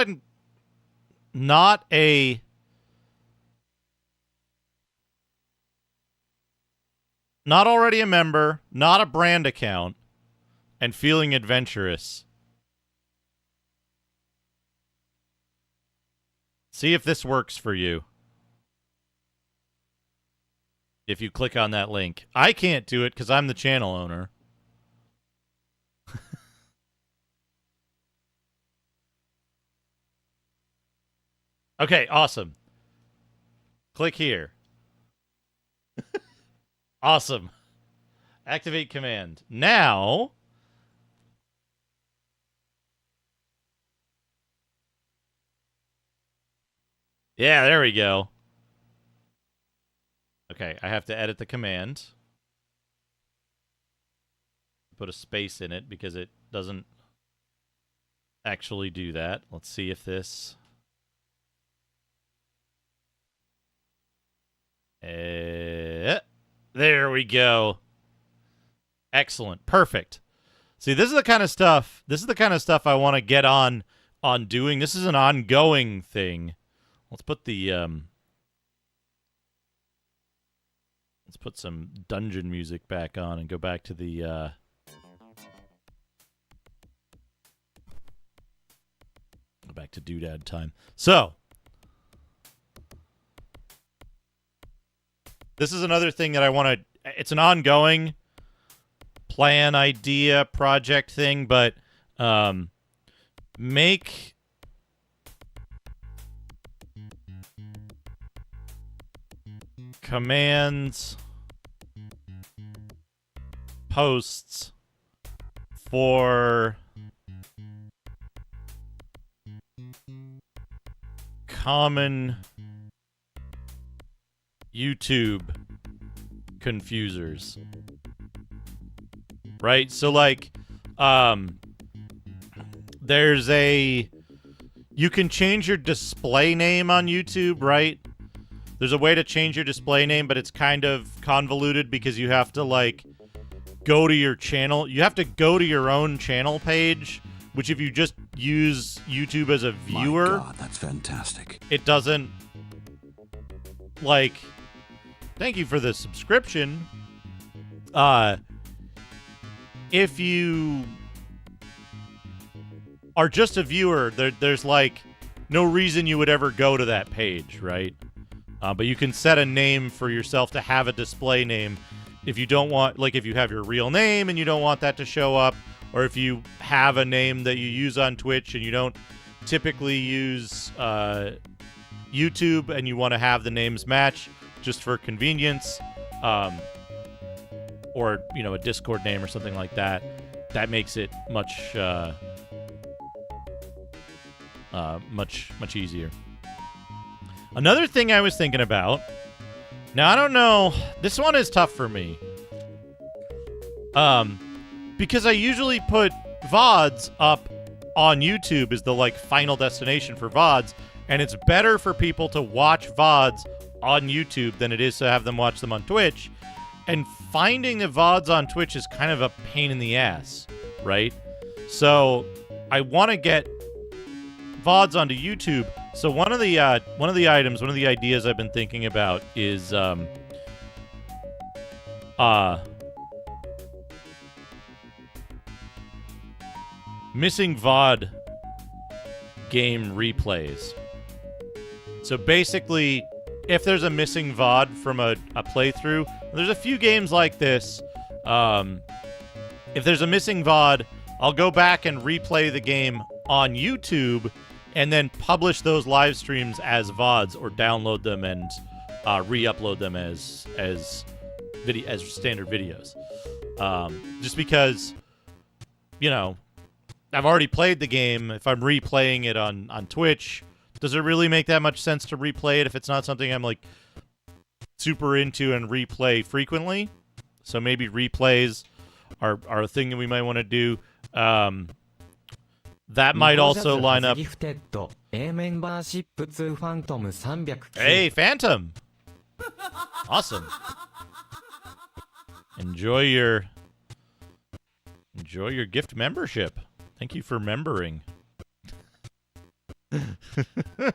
already a member, not a brand account, and feeling adventurous? See if this works for you. If you click on that link. I can't do it because I'm the channel owner. Okay, awesome. Click here. Awesome. Activate command. Now, yeah, there we go. Okay, I have to edit the command. put a space in it because it doesn't actually do that. Let's see if this... there we go. Excellent. Perfect. See, this is the kind of stuff I want to get on doing. This is an ongoing thing. Let's put the let's put some dungeon music back on and go back to the go back to doodad time. So, this is another thing that I want to... It's an ongoing plan, idea, project thing, but make commands posts for common YouTube confusers. Right? So, like, there's a... You can change your display name on YouTube, right? There's a way to change your display name, but it's kind of convoluted because you have to, like, go to your channel. You have to go to your own channel page, which if you just use YouTube as a viewer... My God, that's fantastic. It doesn't, like... Thank you for the subscription. If you are just a viewer, there's like no reason you would ever go to that page, right? But you can set a name for yourself to have a display name if you don't want, like if you have your real name and you don't want that to show up, or if you have a name that you use on Twitch and you don't typically use YouTube and you want to have the names match just for convenience. Or, you know, a Discord name or something like that. That makes it much easier. Another thing I was thinking about... Now, I don't know... This one is tough for me. Because I usually put VODs up on YouTube as the, like, final destination for VODs. And it's better for people to watch VODs on YouTube than it is to have them watch them on Twitch. And finding the VODs on Twitch is kind of a pain in the ass, right? So I want to get VODs onto YouTube. So one of the ideas I've been thinking about is missing VOD game replays. So basically, if there's a missing VOD from a playthrough, there's a few games like this. If there's a missing VOD, I'll go back and replay the game on YouTube and then publish those live streams as VODs or download them and re-upload them as standard videos. Just because, you know, I've already played the game. If I'm replaying it on Twitch, does it really make that much sense to replay it if it's not something I'm, like, super into and replay frequently? So maybe replays are a thing that we might want to do. That might also line up... Hey, Phantom! Awesome. Enjoy your gift membership. Thank you for membering.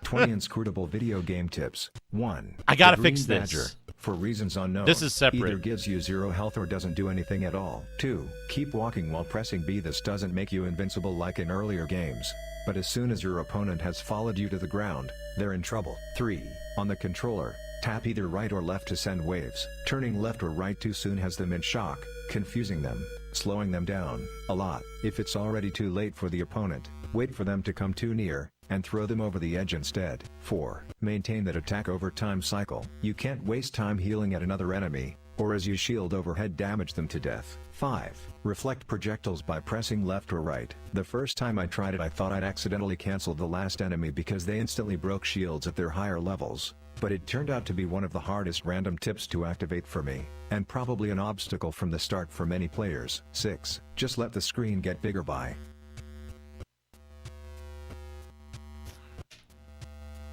20 inscrutable video game tips. 1. I gotta The fix Green this. Badger, for reasons unknown. This is separate. Either gives you 0 health or doesn't do anything at all. 2. Keep walking while pressing B. This doesn't make you invincible like in earlier games, but as soon as your opponent has followed you to the ground, they're in trouble. 3. On the controller, tap either right or left to send waves. Turning left or right too soon has them in shock, confusing them, slowing them down a lot. If it's already too late for the opponent, wait for them to come too near, and throw them over the edge instead. 4. Maintain that attack over time cycle. You can't waste time healing at another enemy, or as you shield overhead damage them to death. 5. Reflect projectiles by pressing left or right. The first time I tried it I thought I'd accidentally canceled the last enemy because they instantly broke shields at their higher levels. but it turned out to be one of the hardest random tips to activate for me, and probably an obstacle from the start for many players. 6. Just let the screen get bigger by.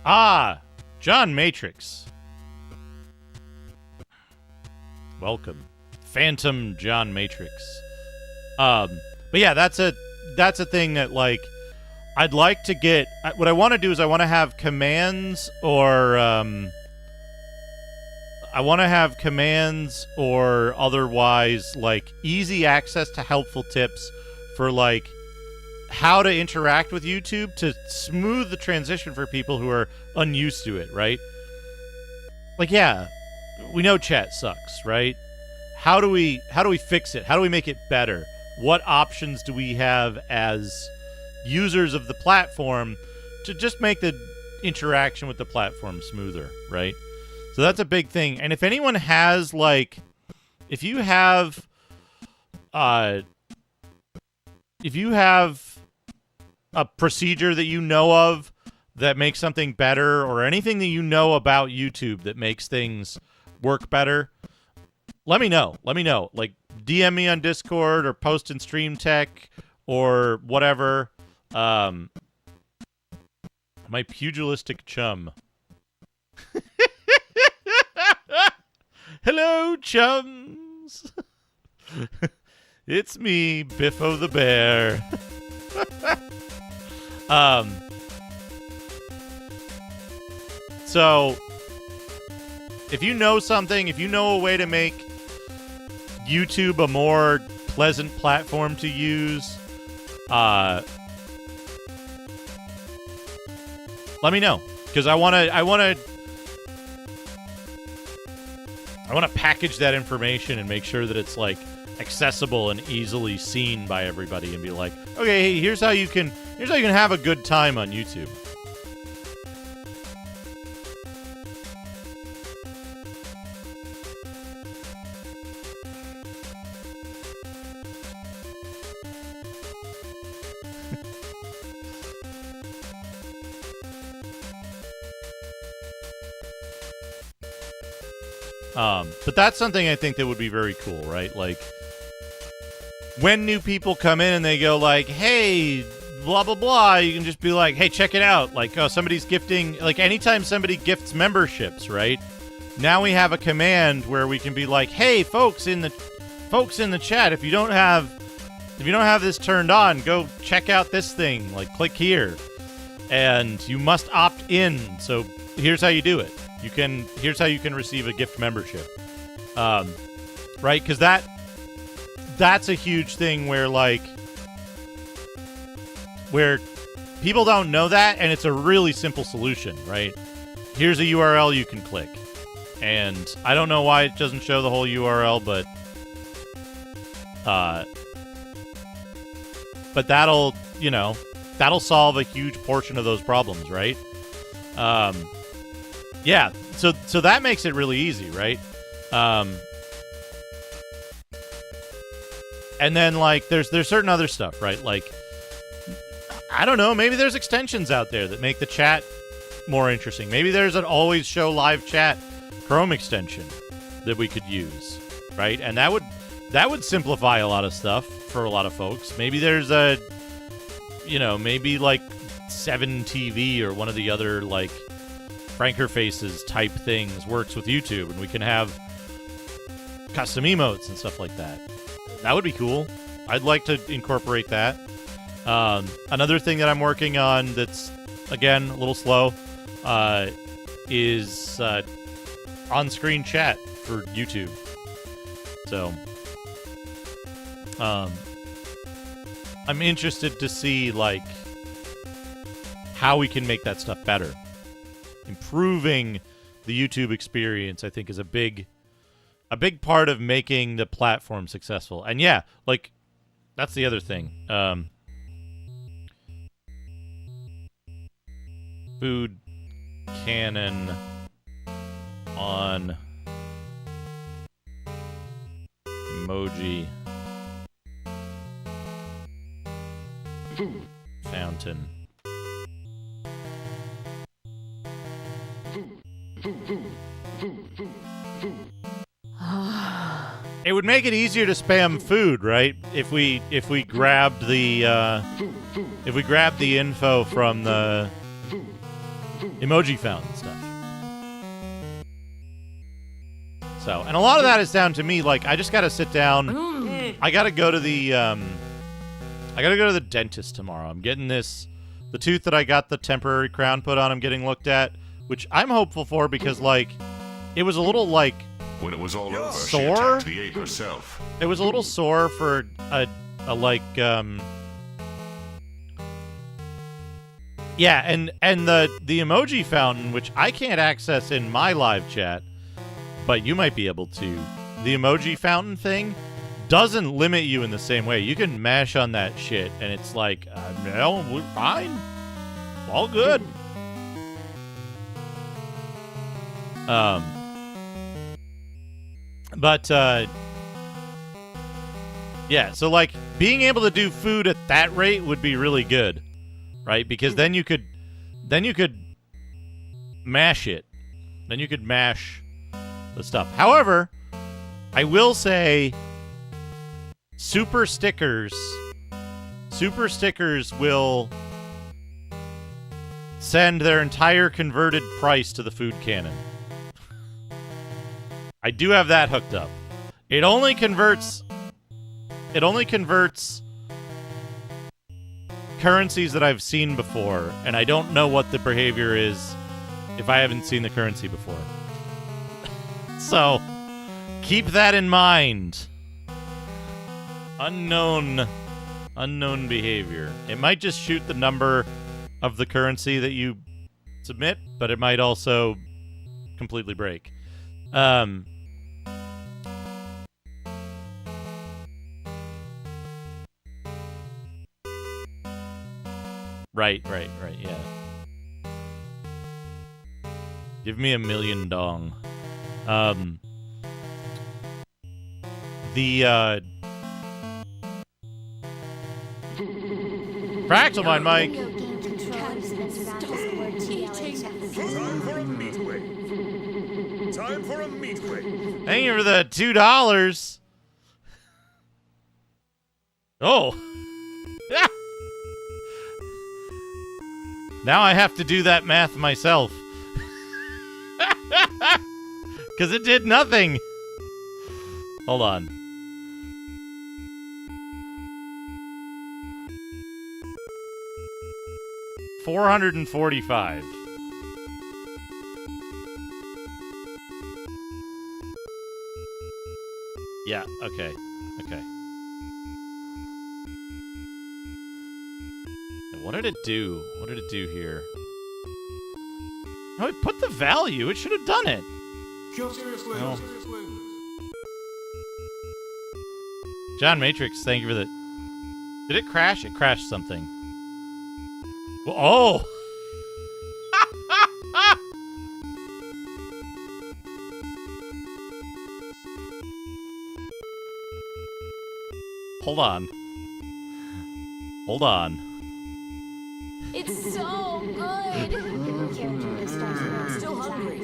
Ah, John Matrix. Welcome, Phantom John Matrix. But yeah, that's a thing that, like, I'd like to get. What I want to do is I want to have commands or otherwise, like, easy access to helpful tips for, like, how to interact with YouTube to smooth the transition for people who are unused to it, right? Like, yeah, we know chat sucks, right? How do we fix it? How do we make it better? What options do we have as users of the platform to just make the interaction with the platform smoother, right? So that's a big thing. And if anyone has, like, if you have a procedure that you know of that makes something better, or anything that you know about YouTube that makes things work better, let me know. Like, DM me on Discord or post in Stream Tech or whatever. My pugilistic chum. Hello, chums. It's me, Biffo the Bear. So, if you know something, if you know a way to make YouTube a more pleasant platform to use, let me know, because I want to package that information and make sure that it's, like, accessible and easily seen by everybody, and be like, okay, hey, here's how you can have a good time on YouTube. But that's something I think that would be very cool, right? Like, when new people come in and they go like, hey, blah, blah, blah, you can just be like, hey, check it out. Like, oh, somebody's gifting, like, anytime somebody gifts memberships, right? Now we have a command where we can be like, hey, folks in the chat, if you don't have this turned on, go check out this thing. Like, click here. And you must opt in. So here's how you do it. Here's how you can receive a gift membership. Right? Because that's a huge thing where people don't know that, and it's a really simple solution, right? Here's a URL you can click. And I don't know why it doesn't show the whole URL, but that'll solve a huge portion of those problems, right? Yeah, so that makes it really easy, right? And then, like, there's certain other stuff, right? Like, I don't know, maybe there's extensions out there that make the chat more interesting. Maybe there's an always show live chat Chrome extension that we could use, right? And that would simplify a lot of stuff for a lot of folks. Maybe there's maybe like 7TV or one of the other, like, Franker Faces type things works with YouTube, and we can have custom emotes and stuff like that. That would be cool. I'd like to incorporate that. Another thing that I'm working on that's, again, a little slow, is on-screen chat for YouTube. So, I'm interested to see, like, how we can make that stuff better. Improving the YouTube experience, I think, is a big part of making the platform successful. And yeah, like, that's the other thing. Food cannon on emoji fountain. It would make it easier to spam food, right? If we grabbed the info from the emoji fountain stuff. So, and a lot of that is down to me. Like, I just got to sit down. I got to go to the dentist tomorrow. I'm getting the tooth that I got the temporary crown put on. I'm getting looked at, which I'm hopeful for because, like, it was a little like. When it was all over, sore? she attacked the ape herself. It was a little sore for yeah, and the emoji fountain, which I can't access in my live chat, but you might be able to. The emoji fountain thing doesn't limit you in the same way. You can mash on that shit, and it's like, no, we're fine, all good. But, yeah, so, like, being able to do food at that rate would be really good, right? Because then you could mash it. Then you could mash the stuff. However, I will say super stickers will send their entire converted price to the food cannon. I do have that hooked up. It only converts currencies that I've seen before, and I don't know what the behavior is if I haven't seen the currency before. So, keep that in mind. Unknown behavior. It might just shoot the number of the currency that you submit, but it might also completely break. Right, yeah. Give me $1 million dong. Fractal Mind Mike. Time for a meat wait. Thank you for the $2. Oh. Now I have to do that math myself. Because it did nothing. Hold on. $445. Yeah, okay. What did it do? What did it do here? No, it put the value. It should have done it. No. John Matrix, thank you for the... Did it crash? It crashed something. Oh! Hold on. It's so good. Still hungry.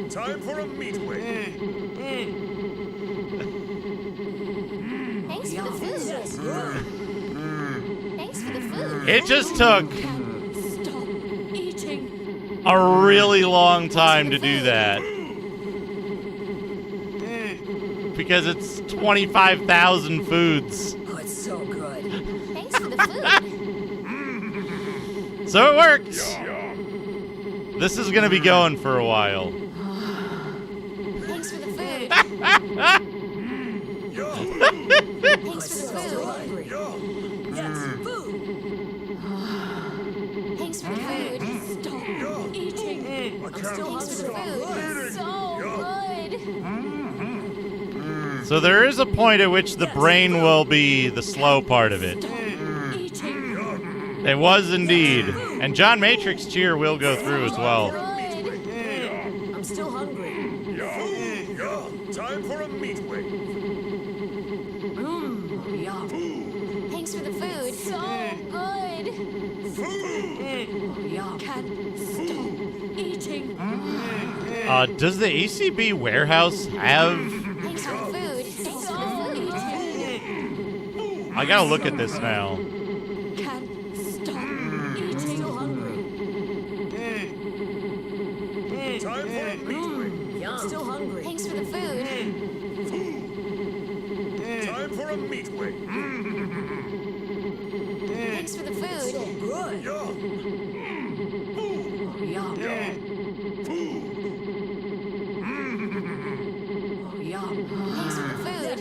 Time for a meat wait. Thanks for the food. Thanks for the food. It just took Stop eating. a really long time to do that. Because it's 25,000 foods. Oh, it's so good. Thanks for the food. So it works. This is going to be going for a while. Thanks for the food. Thanks for the food. Yes, food. Thanks for the food. Stop eating. Thanks for the food. It's so good. So there is a point at which the brain will be the slow part of it. It was indeed. And John Matrix Cheer will go through as well. I'm still hungry. Time for a meat wait. Thanks for the food. So good. Can't stop eating. Does the ACB warehouse have... Thanks for the food. Thanks for the food. I gotta look at this now. Can't stop eating. Still hungry. Time for a meat wing. Still hungry. Thanks for the food. Time for a meat wing. Thanks for the food. Good. Yum. Yum. Yum. Yum. Thanks for the food.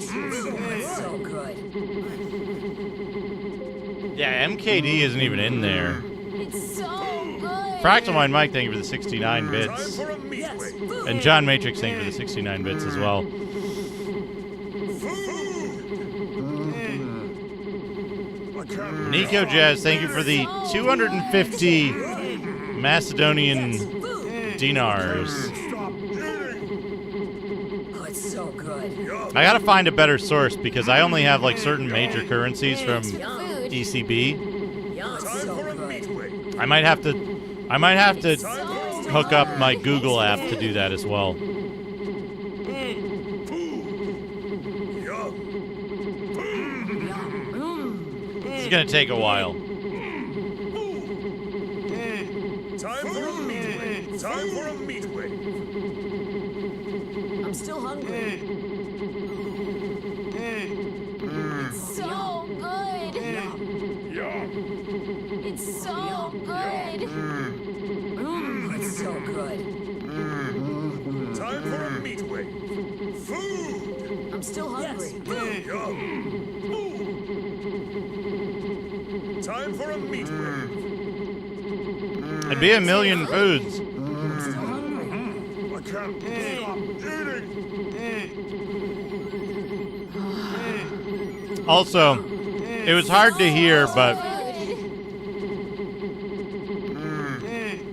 So good. Yeah, MKD isn't even in there. It's so good. Fractal Mind Mike, thank you for the 69 bits. For a meat wing. And John Matrix, thank you for the 69 bits as well. Nico Jazz, thank you for the 250 Macedonian dinars. Oh, it's so good. I gotta find a better source because I only have like certain major currencies from ECB. Time for a meat wing. I might have to hook up my Google app to do that as well. Yum. It's gonna take a while. Time for a meat wing. Time for a meat wing. I'm still hungry. It's so good. Yum. It's so good. It's so good. Time for a meat wing. Food. I'm still hungry. Yum. Time for a meat wing. It'd be a million foods. I can't stop eating. Also, it was hard to hear, but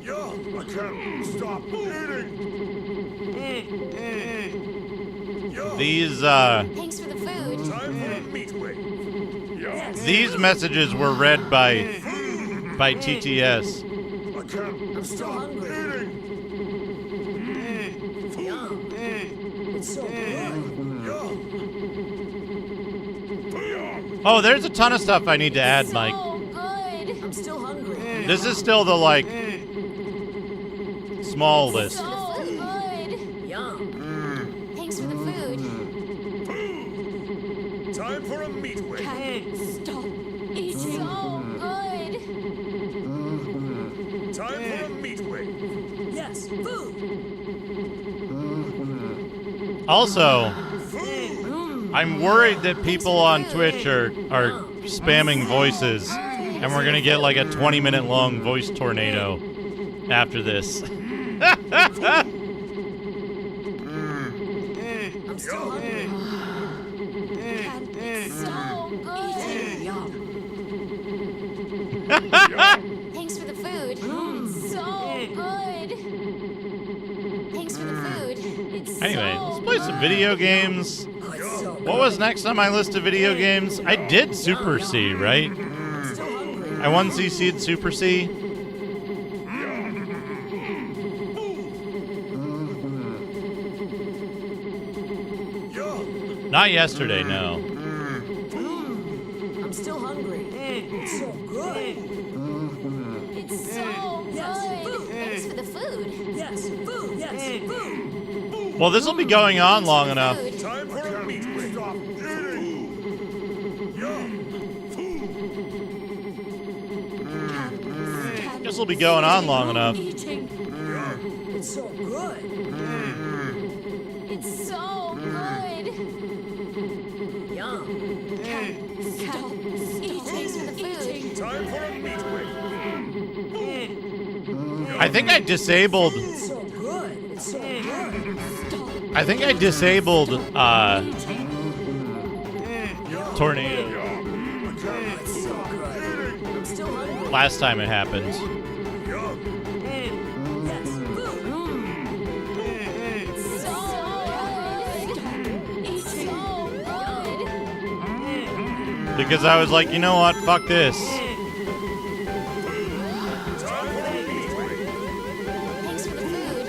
Yum. I can't stop eating. Yum. these Thanks for the food. Time for a meat wing. Yum. these messages were read by TTS. I can't stop eating. It's so good. Yum. Oh, there's a ton of stuff I need to add, Mike. So good. I'm still hungry. This is still the like small list. So good. Yum. Thanks for the food. Time for a meat wing. Can't stop eating. So good. Time for a meat wing. Yes, food. Also, I'm worried that people on Twitch are spamming voices, and we're gonna get like a 20-minute long voice tornado after this. I'm still hungry. It's so good. Thanks for the food. So good. Thanks for the food. It's Anyway, so let's play some video games. Oh, it's so What was next on my list of video games? I did Super C, right? I 1CC'd Super C. Not yesterday, no. I'm still hungry. It's so good. It's so good. Thanks for the food. Yes, food. Yes, food. Well, this will be going on long enough. Time for a meat wing. Stop eating. Yum. This will be going on long enough. Eating. It's so good. It's so good. Yum. Stop eating. Thanks for the food. Time for a meat wing. I think I disabled. It's so good. It's so good. Stop. I think I disabled tornado It's so good. I'm still hungry. last time it happened. Yes, food. It's so good. It's so good. Because I was like, you know what? Fuck this. Thanks for the food.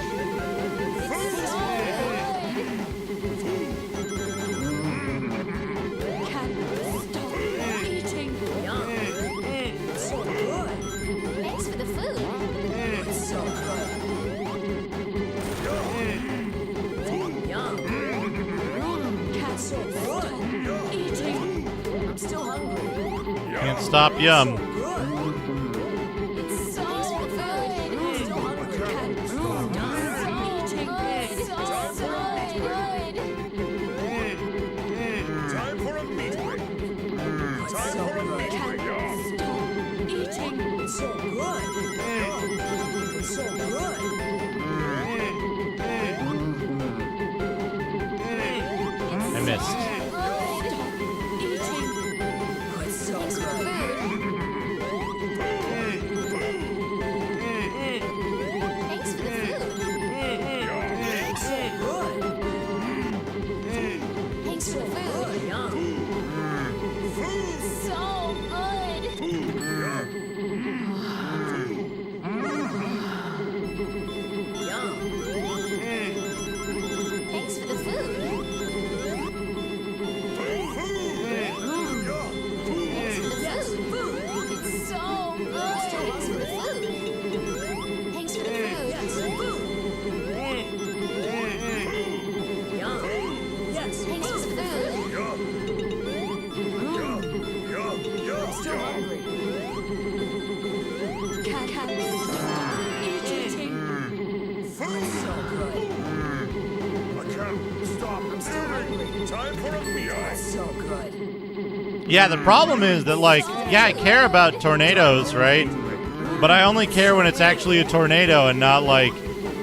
Can't stop yum. It's so good. Time for a meat break. Time for a meat break. Eating. It's so good. It's so good. I missed. Yeah, the problem is that, like, yeah, I care about tornadoes, right? But I only care when it's actually a tornado and not like,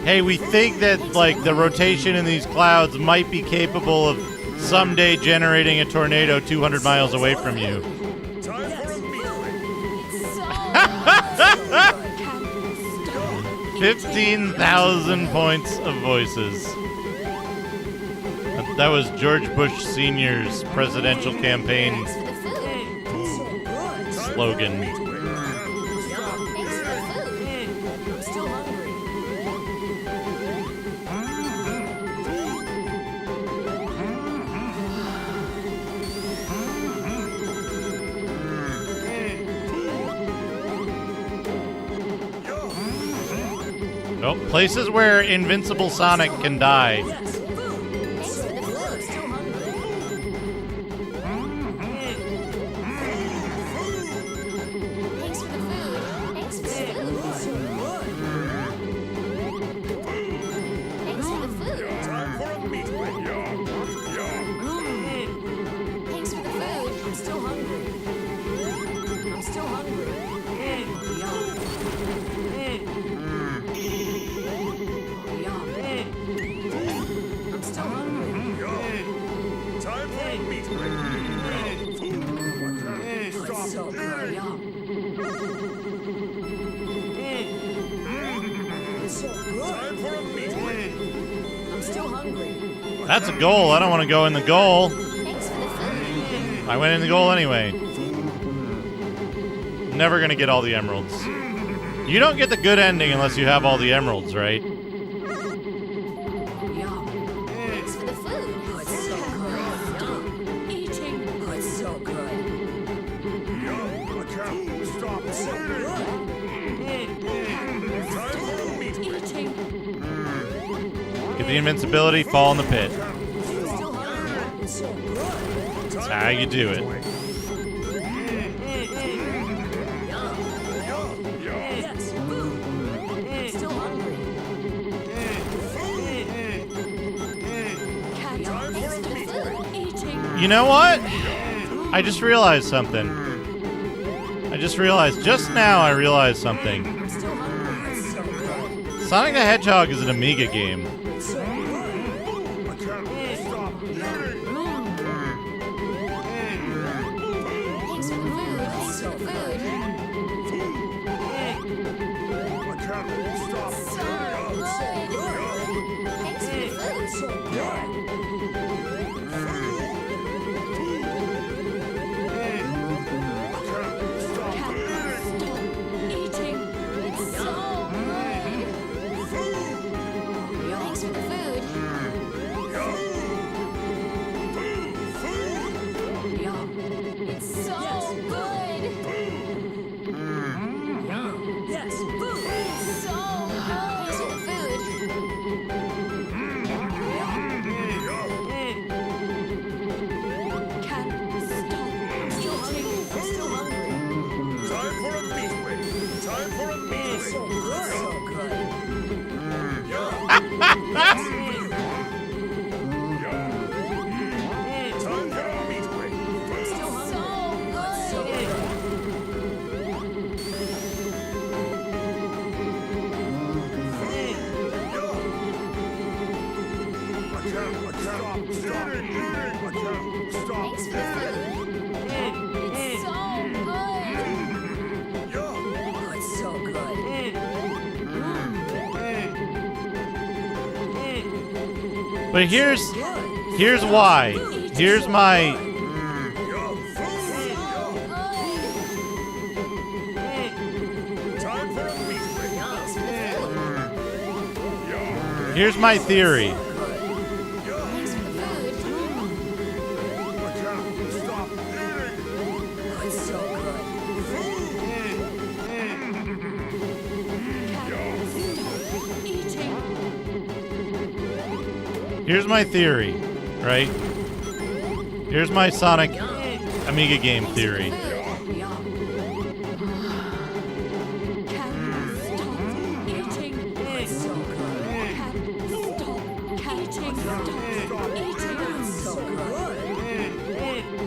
hey, we think that, like, the rotation in these clouds might be capable of someday generating a tornado 200 miles away from you. 15,000 points of voices. That was George Bush Sr.'s presidential campaign slogan. Nope, places where Invincible Sonic can die. That's a goal. I don't want to go in the goal. I went in the goal anyway. Never going to get all the emeralds. You don't get the good ending unless you have all the emeralds, right? Thanks for the food. Oh, it's so good. Eating. Oh, it's so good. I can't stop Eating. Get the invincibility, fall in the pit. That's how you do it. You know what? I just realized something. Just now I realized something. Sonic the Hedgehog is an Amiga game. Thanks for the food. It's so good. Oh, it's so good. But here's why. Here's my Here's my theory. Thanks for the food. Oh, it's so good. Here's my theory, right? Here's my Sonic Amiga game theory.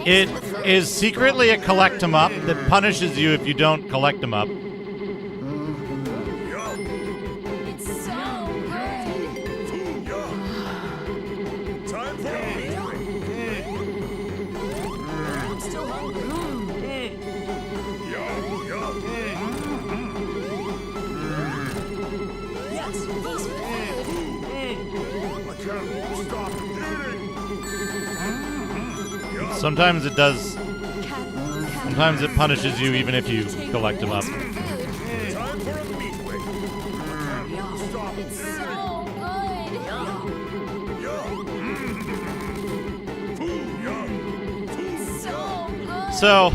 It is secretly a collect 'em up that punishes you if you don't collect 'em up. It's so good. I'm still hungry. Yes, thanks for the food. Sometimes it does. Sometimes it punishes you even if you collect 'em up. It's so good. It's so good. So,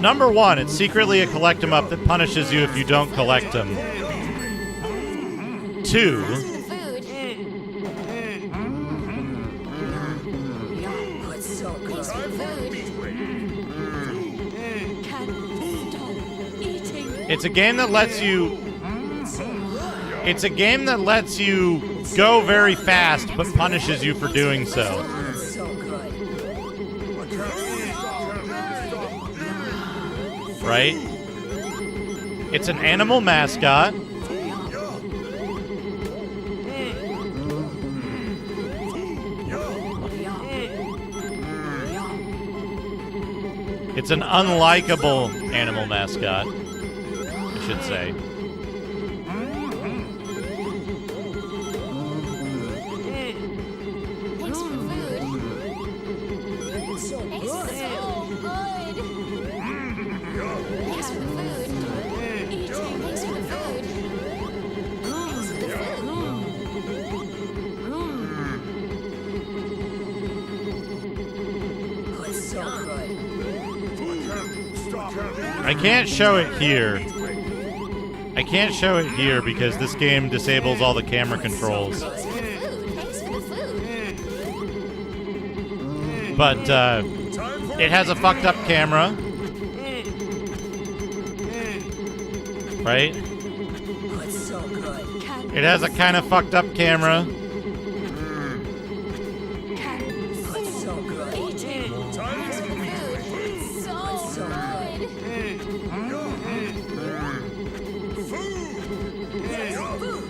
number one, it's secretly a collect 'em up that punishes you if you don't collect them. Two, Food. Oh, it's so good. Thanks for the food. it's a game that lets you. It's a game that lets you go very fast, but punishes you for doing so. It's so good. Right? It's an animal mascot. It's an unlikable animal mascot, I should say. Thanks for the food. It's so Thanks good. so good. Thanks for the food. Thanks for the food. Thanks for the food. Oh, it's so good. I can't show it here. I can't show it here because this game disables all the camera controls. Thanks for the food. Thanks for the food. But it has a fucked up camera. Right? Oh, it's so good. It has a kind of fucked up camera. Oh, it's so good. Thanks for the food. It's so good. I'm still hungry. It's so good. It's so good.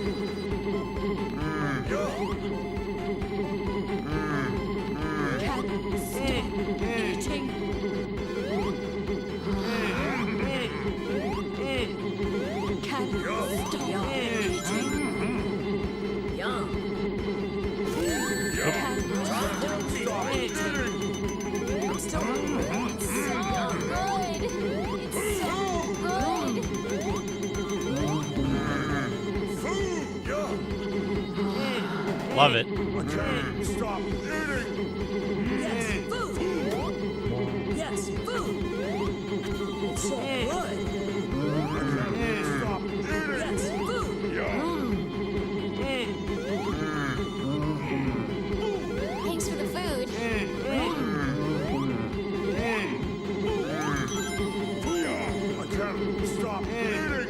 Love it. Stop eating. Yes, food. Yes, food. It's so good. Stop eating. Yes, food. Thanks for the food. Stop eating.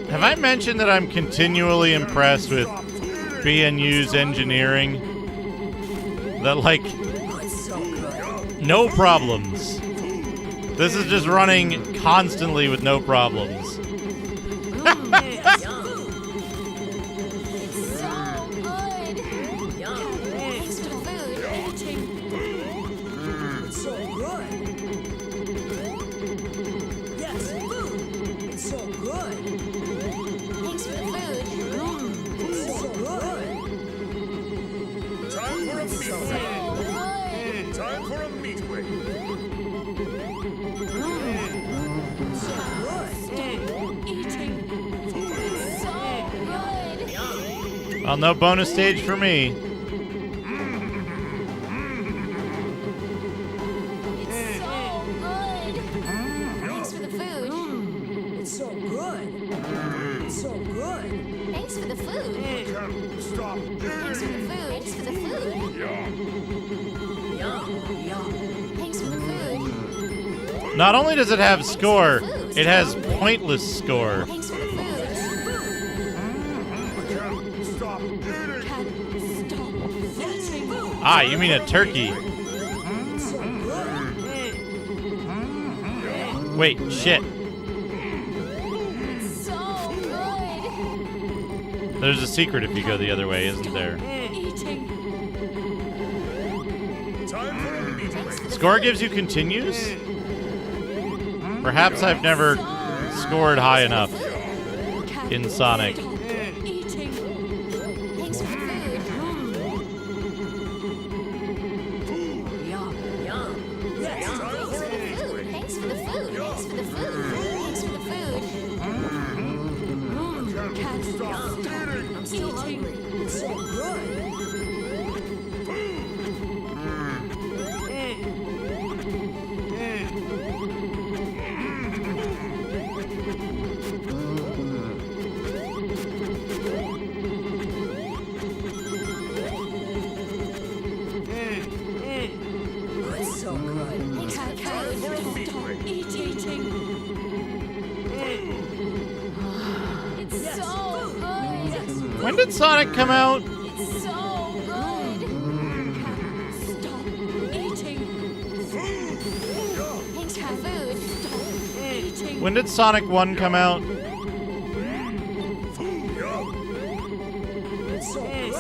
Have I mentioned that I'm continually impressed with BNU's engineering? That, like, Oh, it's so good. no problems. This is just running constantly with no problems. It's so Well, no bonus stage for me. It's so good. Thanks for the food. It's so good. It's so good. Thanks for the food. Stop Thanks for the eating. food. Thanks for the food. Yum. Thanks for the food. Not only does it have score, it has pointless score. Thanks for the food. Stop eating. Ah, you mean a turkey. Wait, shit. So good. There's a secret if you go the other way, isn't there? Eating. Time for a meat break. Score gives you continues? Perhaps I've never scored high enough in Sonic. Eating. Thanks for the food. Yes. Thanks for the food. Thanks for the food. Thanks for the food. Stop eating. I'm still hungry. It's so good. It's so good. Thanks for the food. Eating. It's so good. When did Sonic come out? It's so good. Stop eating. Thanks for the food. Eating. When did Sonic 1 come out? It's so good.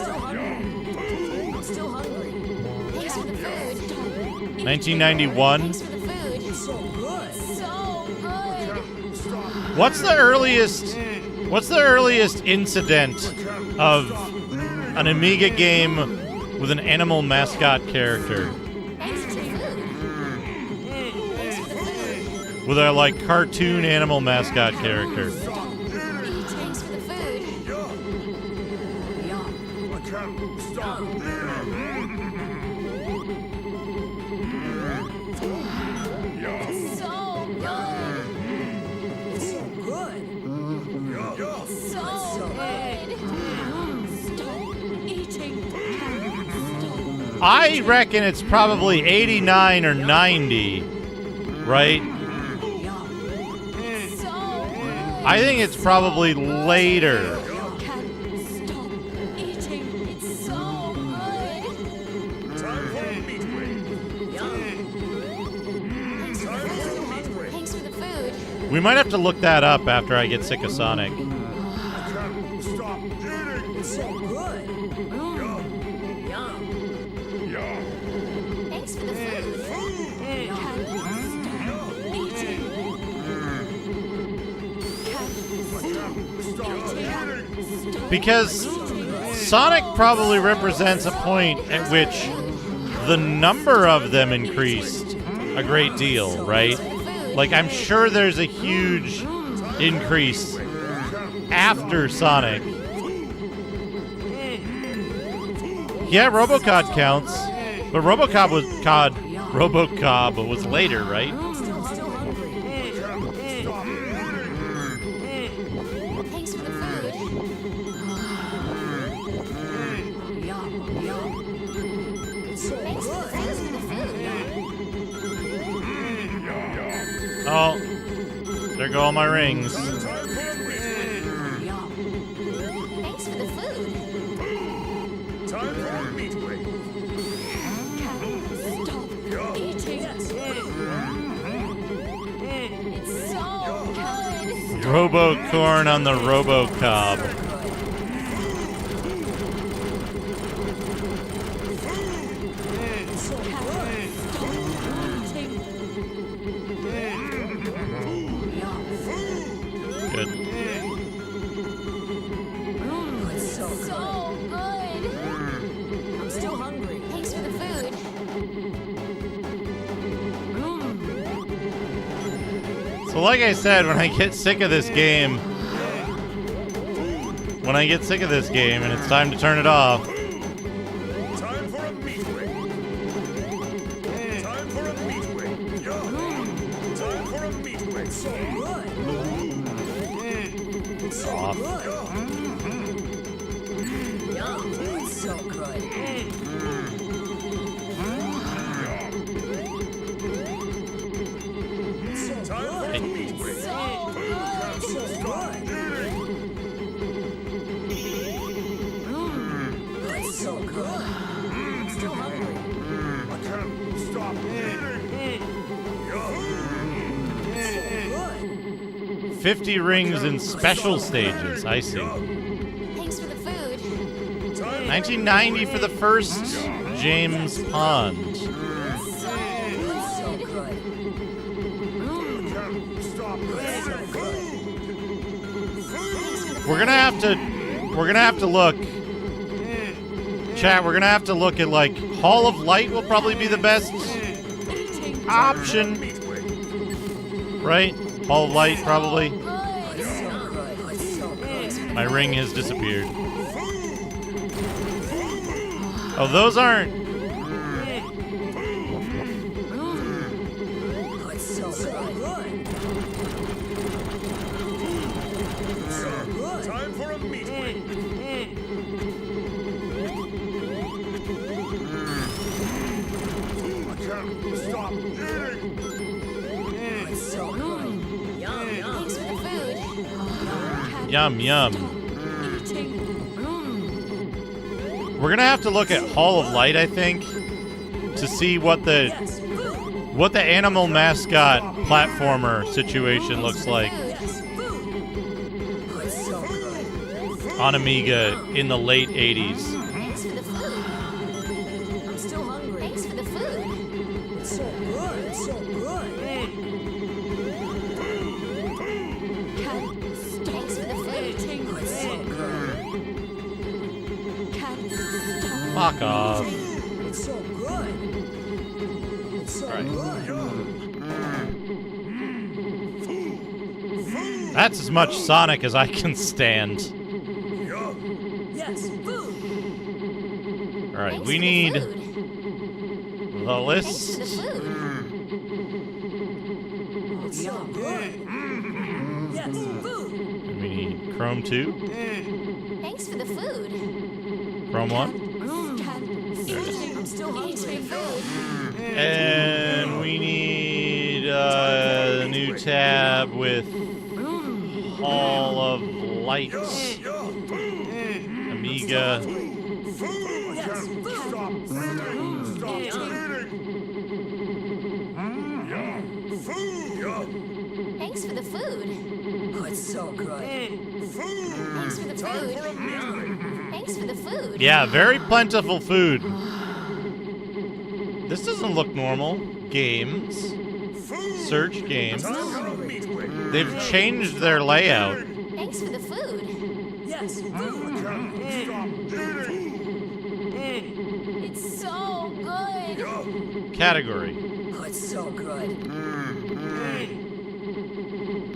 I'm still hungry. Thanks for the food. 1991? Thanks for the food. It's so good. So good. What's the earliest incident of an Amiga game with an animal mascot character? Thanks for the food. Thanks for the food. With a like cartoon animal mascot character. Thanks for the food. Stop eating. So good. It's so good. So good. Stop eating. I reckon it's probably 89 or 90, right? So good. I think it's probably later. Stop eating. It's so good. Time for a meat break. Thanks for the food. We might have to look that up after I get sick of Sonic. Stop eating. It's so good. Thanks for the food. Stop eating. Because Sonic probably represents a point at which the number of them increased a great deal, right? Like, I'm sure there's a huge increase after Sonic. Yeah, RoboCod counts, but RoboCop was later, right? Thanks for the food. Thanks for the food. Oh, there go all my rings. Thanks for the food. Time for a meat break. Stop eating. It's so good. Robo-corn on the Robo-Cob. Good. So good. I'm still hungry. Thanks for the food. So like I said, when I get sick of this game, when I get sick of this game and it's time to turn it off. Time for a meat wing. Time for a meat wing. Yum. Time for a meat wing. So good. It's so Off. good. Yum. It's so good. It's so Time for a meat wing. So good. It's so good. I'm still hungry. I can't stop eating. Yum. It's so good. 50 rings in special stages. I see. Thanks for the food. 1990 for the first James Pond. So good. Can't stop eating. We're gonna have to look. Chat, we're gonna have to look at like Hall of Light will probably be the best option. Right? Hall of Light probably. My ring has disappeared. Oh, those aren't. It's so good. So good. Time for a meat wing. I can't stop eating. It's so good. Yum, yum. Thanks for the food. Yum, yum. We're gonna have to look at Hall of Light, I think, to see what the animal mascot platformer situation looks like on Amiga in the late 80s. Thanks for the food. I'm still hungry. Thanks for the food. It's so good. It's so good. Thanks for the food. It's so good. Fuck off. It's so good. It's so good. That's as much Sonic as I can stand. Yes, food. Alright, Thanks we for the need food. the Thanks list. for the food. It's so good. Yes, food. We need Chrome 2, Thanks for the food. Chrome 1, there it is. I'm still Thanks for hungry. the food. And we need a new tab with Hall of Light, Amiga. Yes, food. Thanks for the food. Oh, it's so good. Thanks for the food. Thanks for the food. Yeah, very plentiful food. This doesn't look normal. Games. Search games. They've changed their layout. Thanks for the food. Yes, food. It's so good. Category. Oh, it's so good.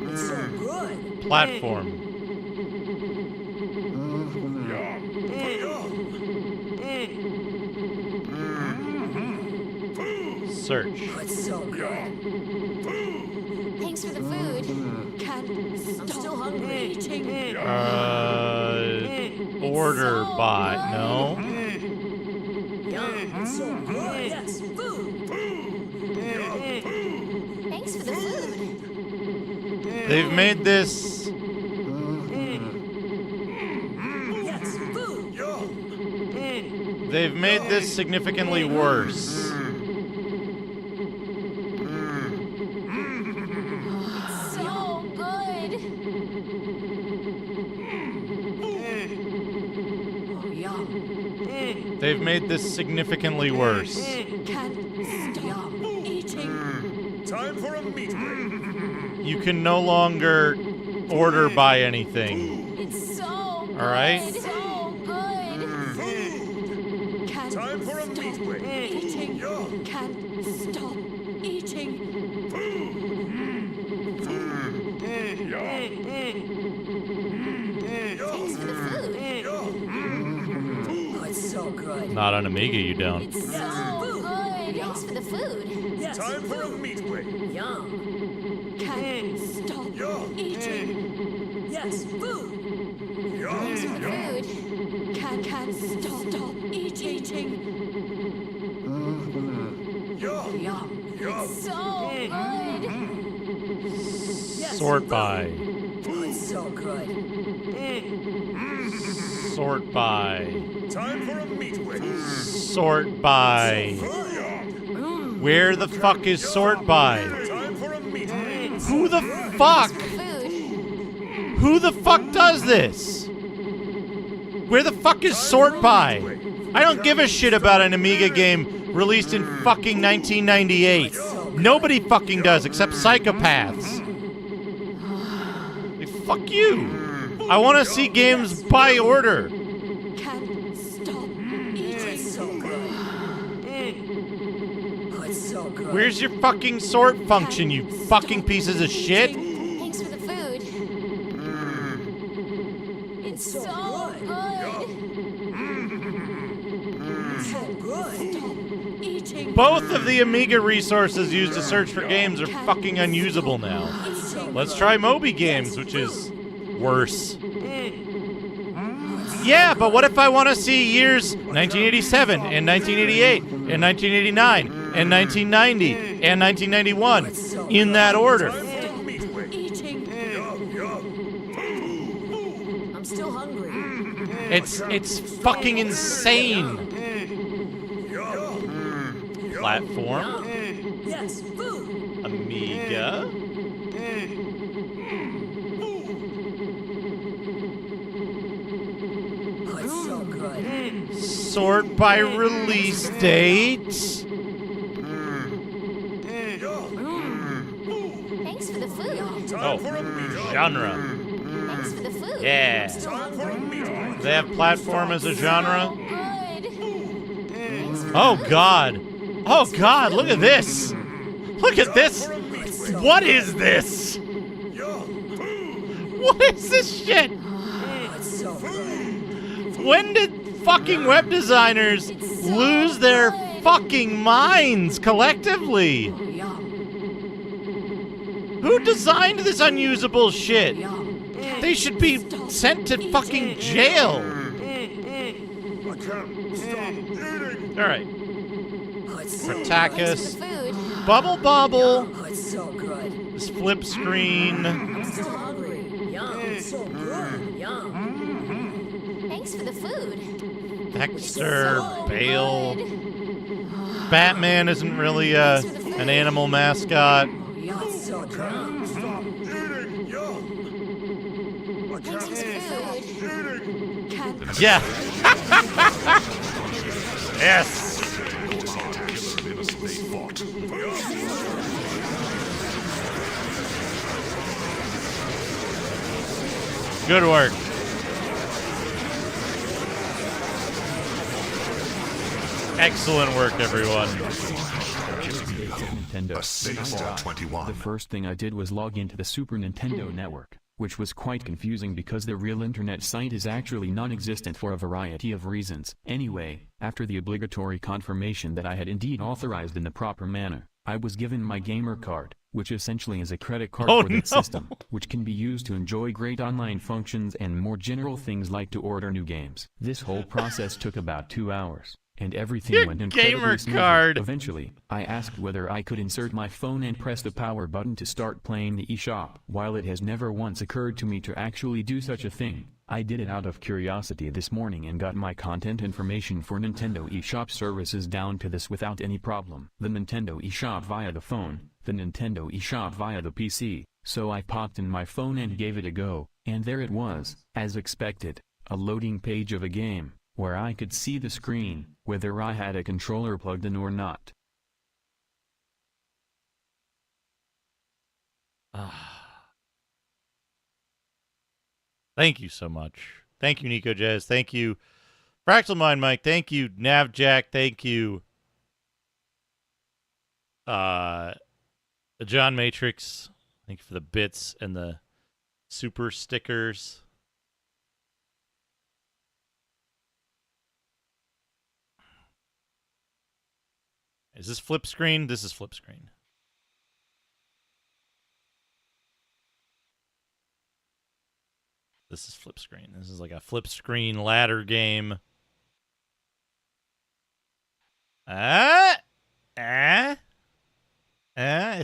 It's so good. Platform. Search. Oh, it's so good. Thanks for the food. I'm still hungry. Order by. No. Yum, it's so good. Yes, food. Thanks for the food. They've made this. Yes, food. They've made this significantly worse. So good. Oh, yum. They've made this significantly worse. Yum. Time for a meat wing. You can no longer order by anything. It's so good. All right. So good. Time for a meat wing. Can't stop eating. Thanks for for the food. Oh, it's so good. Not on Amiga, you don't. It's so good. Thanks for the food. Yes. Time for a meat wing. Yum. Can't stop eating. Yes, food. Thanks for the food. Can't stop eating. Yum. It's so good. Yes, Sort food. by. Oh, it's so good. Sort by. Time for a meat wing. Sort by. Where the fuck is sort by? Time for a meat wing. Who the fuck? Food. Who the fuck does this? Where the fuck is sort by? I don't give a shit about an Amiga game released in fucking 1998. Nobody fucking does except psychopaths. Like, fuck you. I want to see games by order. Can't stop eating. So good. Oh, it's so good. Where's your fucking sort function, you fucking pieces of shit? Thanks for the food. It's so good. So good. Eating. Both of the Amiga resources used to search for games are fucking unusable now. Let's try Moby Games, which is worse. Yeah, but what if I want to see years 1987 and 1988 and 1989 and 1990 and 1991 in that order? Eating. I'm still hungry. It's fucking insane. Platform, Yes, food. Amiga. Oh, it's so good. Sort by release date. Thanks for the food. Oh, genre. Thanks for the food. Yeah. They have platform as a genre. Good. Oh god. Oh god, look at this. Look at this. What is this? What is this shit? Oh, it's so good. When did fucking web designers lose their fucking minds collectively? Oh, yum. Who designed this unusable shit? Yum. They should be sent to fucking jail. I can't stop eating. Alright. Oh, it's so good. Protakus. Food. Bubble Bobble. Oh, it's so good. This flip screen. I'm still hungry. Yum. It's so good. Yum. Thanks for the food. Dexter. Bale. Batman isn't really an animal mascot. Oh, yum. It's so good. Stop eating. I Thanks for the can't food. eating. Can't. Yeah. Yes. Good work. Excellent work, everyone. Nintendo. Sega 21. The first thing I did was log into the Super Nintendo network, which was quite confusing because the real internet site is actually non-existent for a variety of reasons. Anyway, after the obligatory confirmation that I had indeed authorized in the proper manner, I was given my gamer card, which essentially is a credit card for that system, which can be used to enjoy great online functions and more general things like to order new games. This whole process took about 2 hours. And everything went incredibly gamer smoothly. card. Eventually, I asked whether I could insert my phone and press the power button to start playing the eShop. While it has never once occurred to me to actually do such a thing, I did it out of curiosity this morning and got my content information for Nintendo eShop services down to this without any problem. The Nintendo eShop via the phone, the Nintendo eShop via the PC. So I popped in my phone and gave it a go, and there it was, as expected, a loading page of a game, where I could see the screen, whether I had a controller plugged in or not. Thank you so much. Thank you, Nico Jazz. Thank you, Fractal Mind Mike. Thank you, Navjack. Thank you, John Matrix. Thank you for the bits and the super stickers. Is this flip screen? This is flip screen. This is flip screen. This is like a flip screen ladder game. It's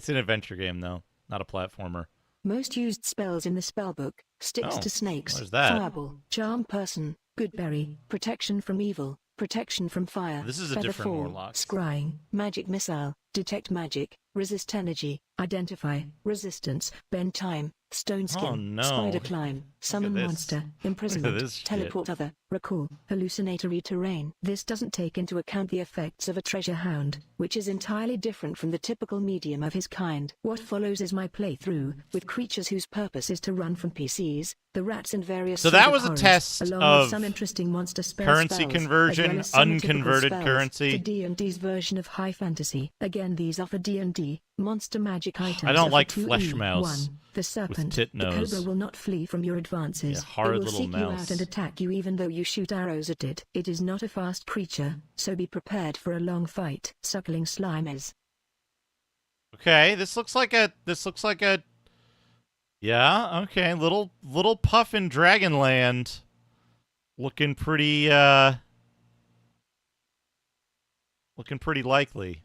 an adventure game, though. Not a platformer. Most used spells in the spellbook: sticks to snakes, where's that? fireball, charm person, good berry, protection from evil, protection from fire, This is a feather different fall, warlock. scrying, magic missile, detect magic, resist energy, identify, resistance, bend time, stone skin, Oh, no. spider climb, summon this. monster, Look at imprisonment, this shit. teleport other, recall, hallucinatory terrain. This doesn't take into account the effects of a treasure hound, which is entirely different from the typical medium of his kind. What follows is my playthrough, with creatures whose purpose is to run from PCs, the rats and various So sort that of was a horrors, test along of with some interesting monster spell currency spells, conversion, as well as some typical unconverted spells currency. for D&D's version of high fantasy. Again, these are for D&D, monster magic items. I don't are for like 2E. flesh mouse 1. The serpent, tit the nose. cobra will not flee from your advances. Yeah, hard it will little seek you mouse. out and attack you even though you shoot arrows at it. It is not a fast creature, so be prepared for a long fight. Suckling slime is. Okay, this looks like a yeah, okay, little puff in Dragonland. Looking pretty likely.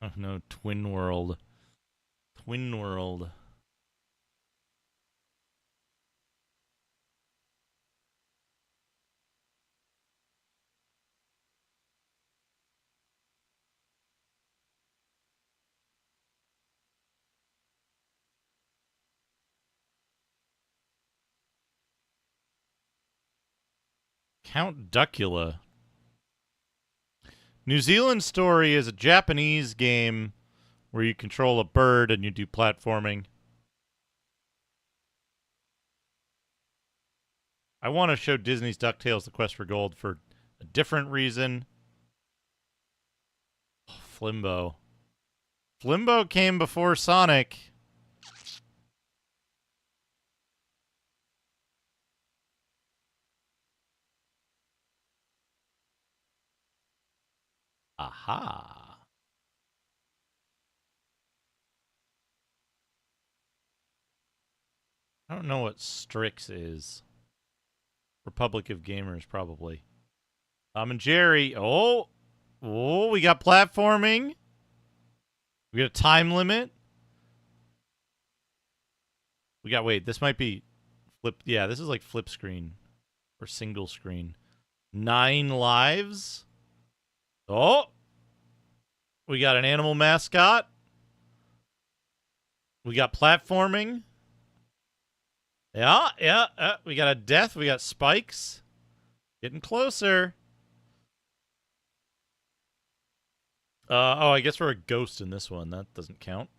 Oh no, Twin World. Twin World. Count Duckula. New Zealand Story is a Japanese game where you control a bird and you do platforming. I want to show Disney's DuckTales: The Quest for Gold for a different reason. Oh, Flimbo. Flimbo came before Sonic. Aha. I don't know what Strix is. Republic of Gamers, probably. Tom and Jerry. Oh, we got platforming. We got a time limit. We got, wait, this might be flip. Yeah, this is like flip screen or single screen. 9 lives. Oh, we got an animal mascot. We got platforming. Yeah. We got a death. We got spikes. Getting closer. Oh, I guess we're a ghost in this one. That doesn't count.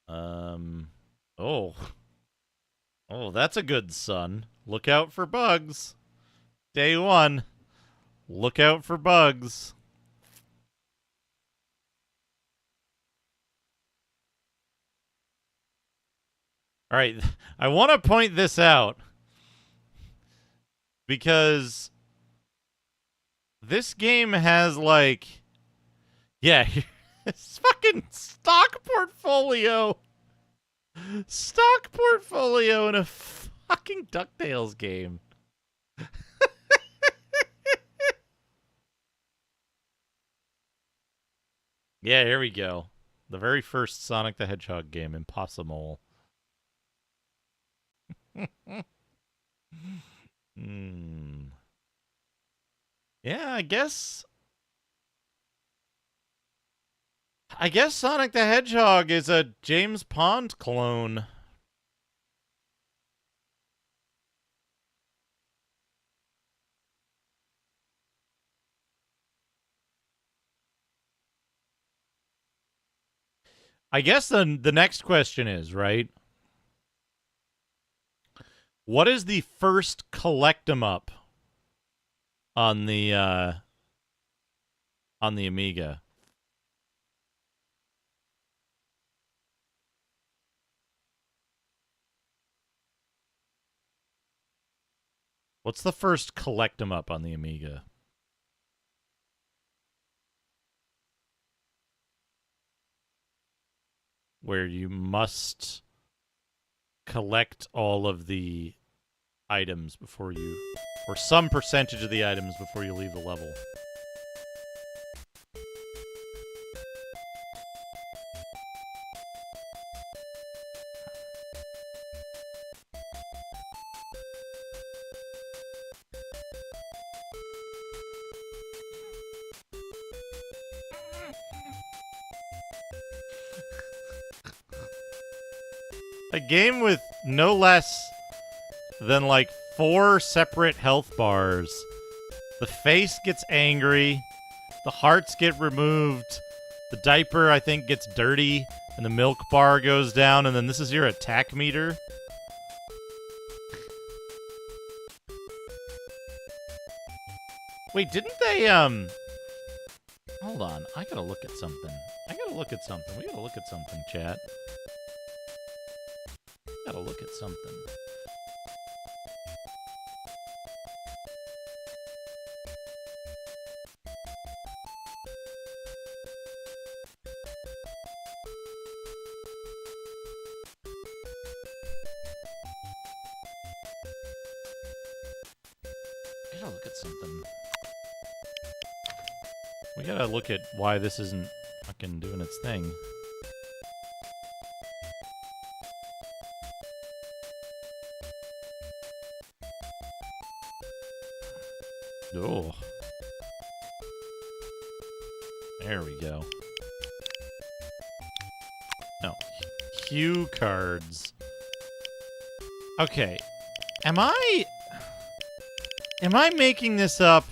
Oh, that's a good son. Look out for bugs. Day 1. Look out for bugs. All right, I want to point this out because this game has like, yeah, it's fucking stock portfolio in a fucking DuckTales game. Yeah, here we go. The very first Sonic the Hedgehog game, Impossible. Yeah, I guess Sonic the Hedgehog is a James Pond clone. I guess the next question is, right? What is the first collect 'em up on the Amiga? What's the first collect 'em up on the Amiga? Where you must collect all of the items before you, or some percentage of the items before you leave the level. A game with no less than like 4 separate health bars. The face gets angry, the hearts get removed, the diaper, I think, gets dirty, and the milk bar goes down, and then this is your attack meter. Wait, didn't they, hold on, I gotta look at something. We gotta look at something, chat. Gotta look at something. Gotta look at something. We gotta look at why this isn't fucking doing its thing. Oh. There we go. No. Cue cards. Okay. Am I making this up?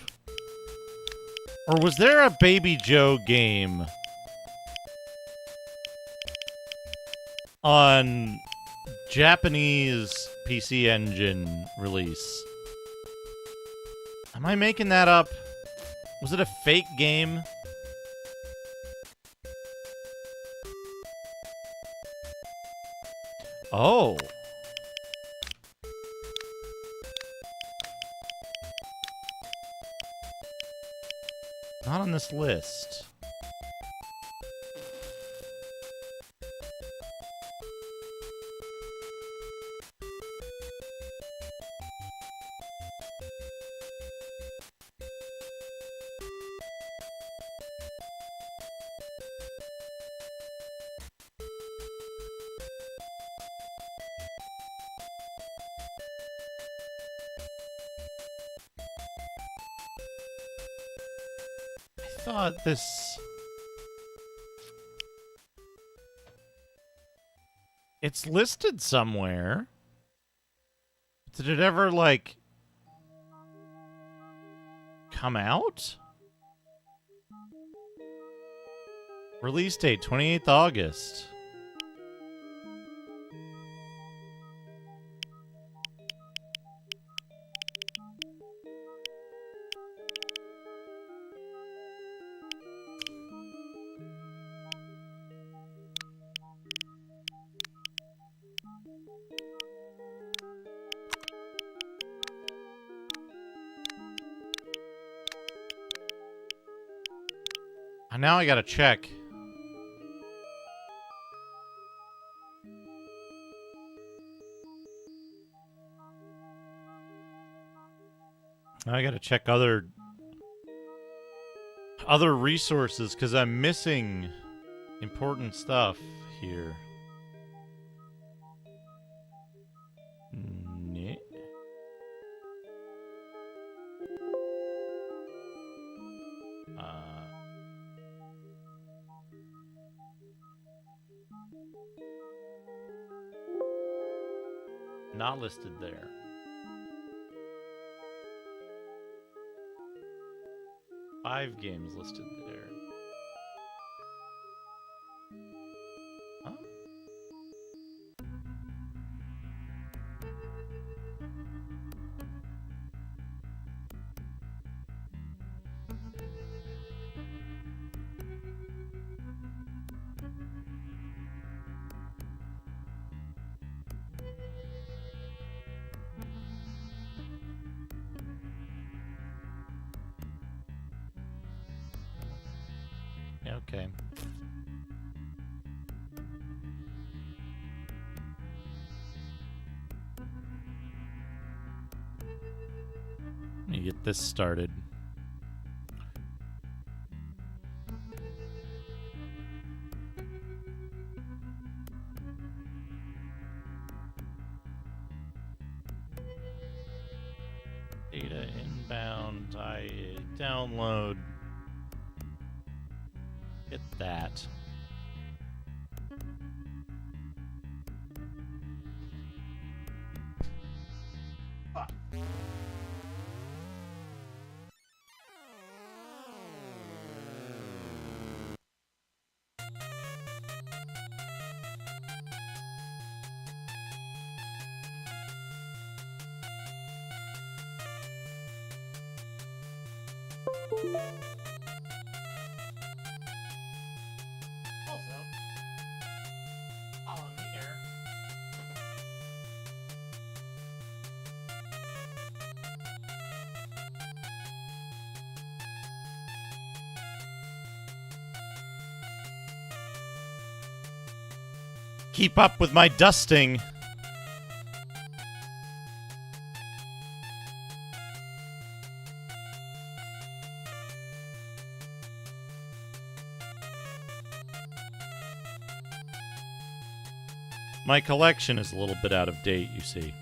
Or was there a Baby Joe game on Japanese PC Engine release? Am I making that up? Was it a fake game? Oh. Not on this list. I thought this... It's listed somewhere. Did it ever, like, come out? Release date, 28th August. Now I gotta check. Now I gotta check other resources because I'm missing important stuff here. Not listed there. Five games listed there. Okay. Let me get this started. Data inbound, I download. Get that. Keep up with my dusting. My collection is a little bit out of date, you see.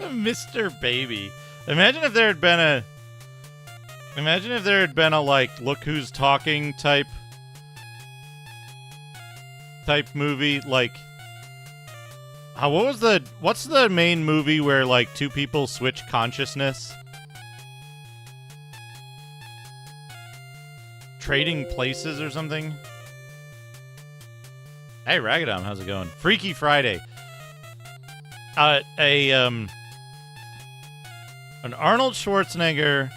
Mr. Baby. Imagine if there had been a like look who's talking type movie, like what's the main movie where like two people switch consciousness? Trading Places or something? Hey Ragadom, how's it going? Freaky Friday. An Arnold Schwarzenegger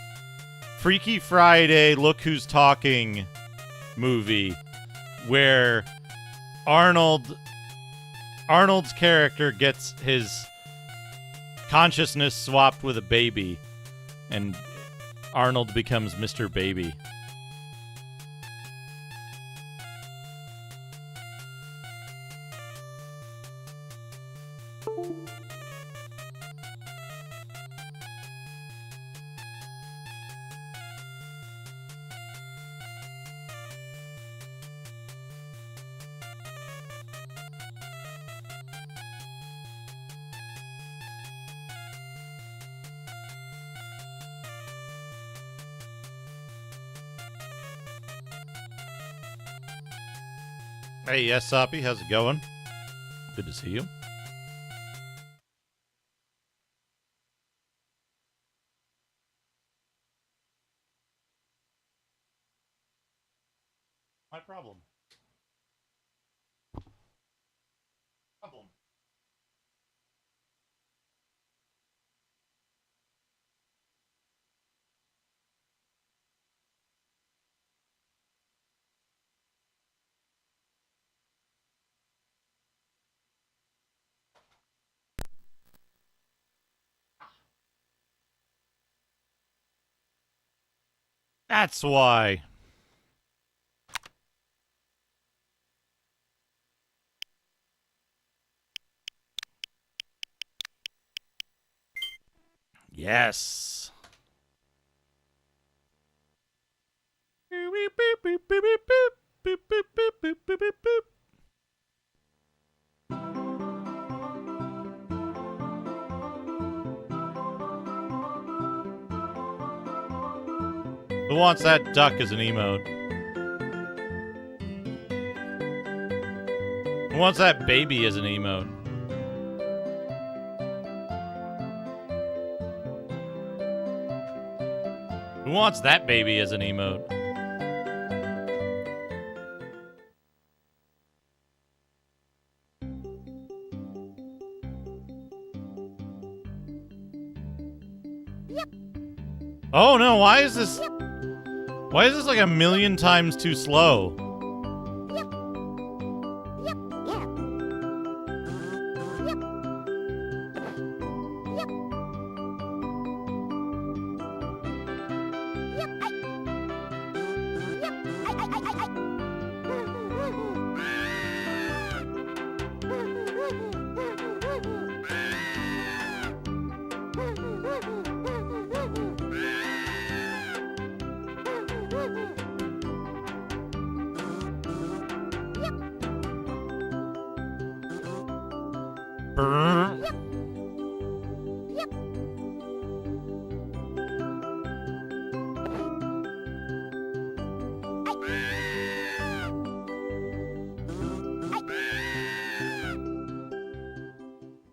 Freaky Friday Look Who's Talking movie where Arnold's character gets his consciousness swapped with a baby and Arnold becomes Mr. Baby. Hey, yes, Soppy, how's it going? Good to see you. My problem. That's why. Yes. Who wants that duck as an emote? Who wants that baby as an emote? Who wants that baby as an emote? Oh no, why is this like a million times too slow?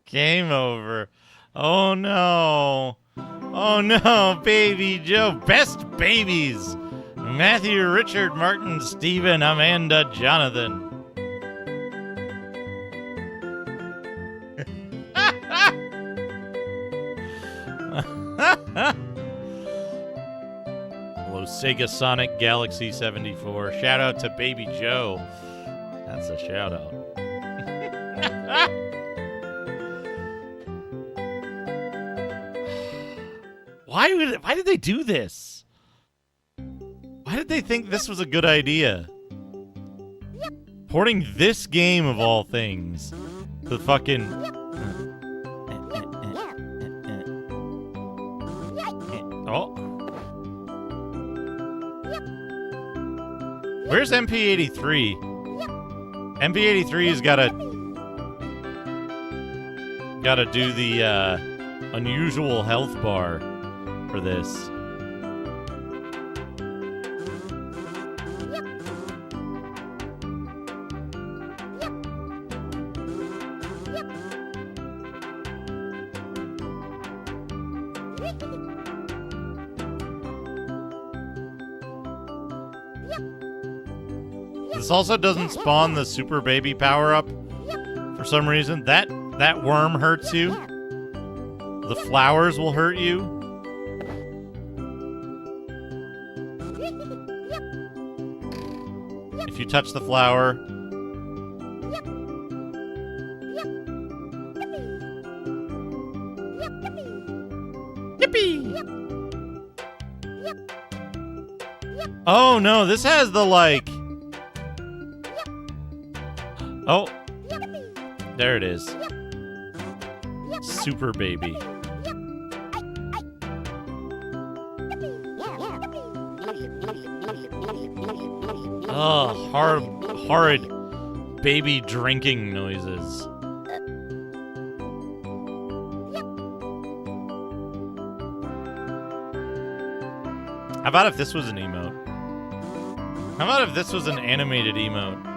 Game over. Oh no. Oh no, Baby Joe. Best babies. Matthew, Richard, Martin, Stephen, Amanda, Jonathan. Hello, Sega Sonic Galaxy 74. Shout out to Baby Joe. That's a shout out. Why did they do this? Why did they think this was a good idea? Porting this game of all things to fucking oh. Where's MP83? MP83's gotta do the unusual health bar for this. This also doesn't spawn the super baby power up for some reason. That worm hurts you. The flowers will hurt you. If you touch the flower. Yippee! Oh no, this has the like. Oh, there it is. Super baby. Oh, horrid baby drinking noises. How about if this was an emote? How about if this was an animated emote?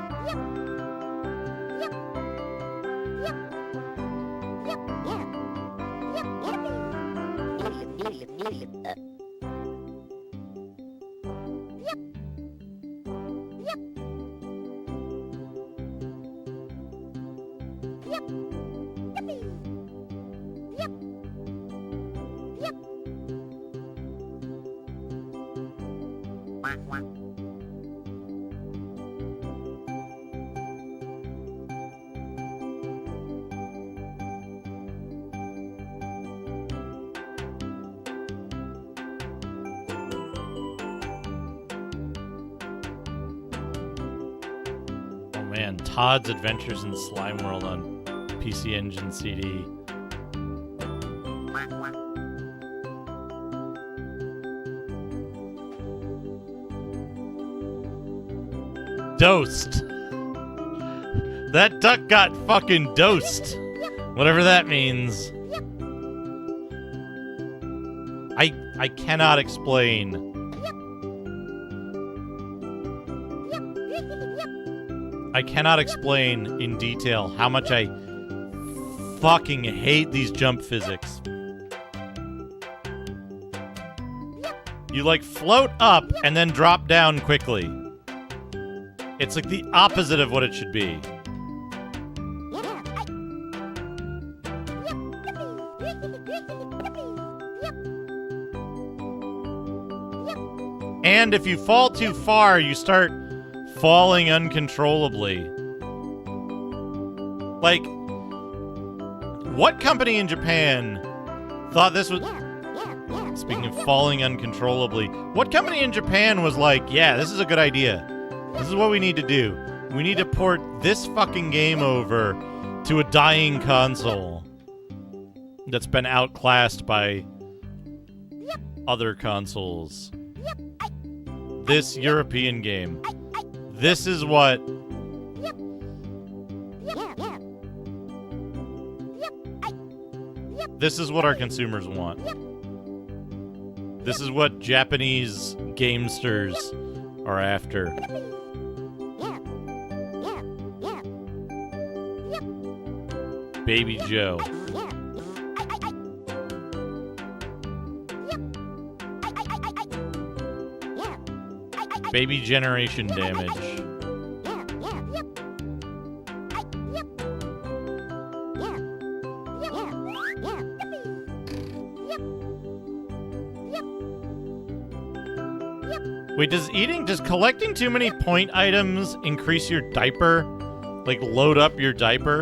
Man, Todd's Adventures in Slime World on PC Engine CD. Dosed. That duck got fucking dosed. Whatever that means. I cannot explain. I cannot explain in detail how much I fucking hate these jump physics. You like float up and then drop down quickly. It's like the opposite of what it should be. And if you fall too far, you start falling uncontrollably. Like, what company in Japan thought this was... Speaking of falling uncontrollably, what company in Japan was like, yeah, this is a good idea. This is what we need to do. We need to port this fucking game over to a dying console that's been outclassed by other consoles. This European game. This is what... This is what our consumers want. This is what Japanese gamesters are after. Baby Joe. Baby generation damage. Wait, does collecting too many point items increase your diaper? Like, load up your diaper?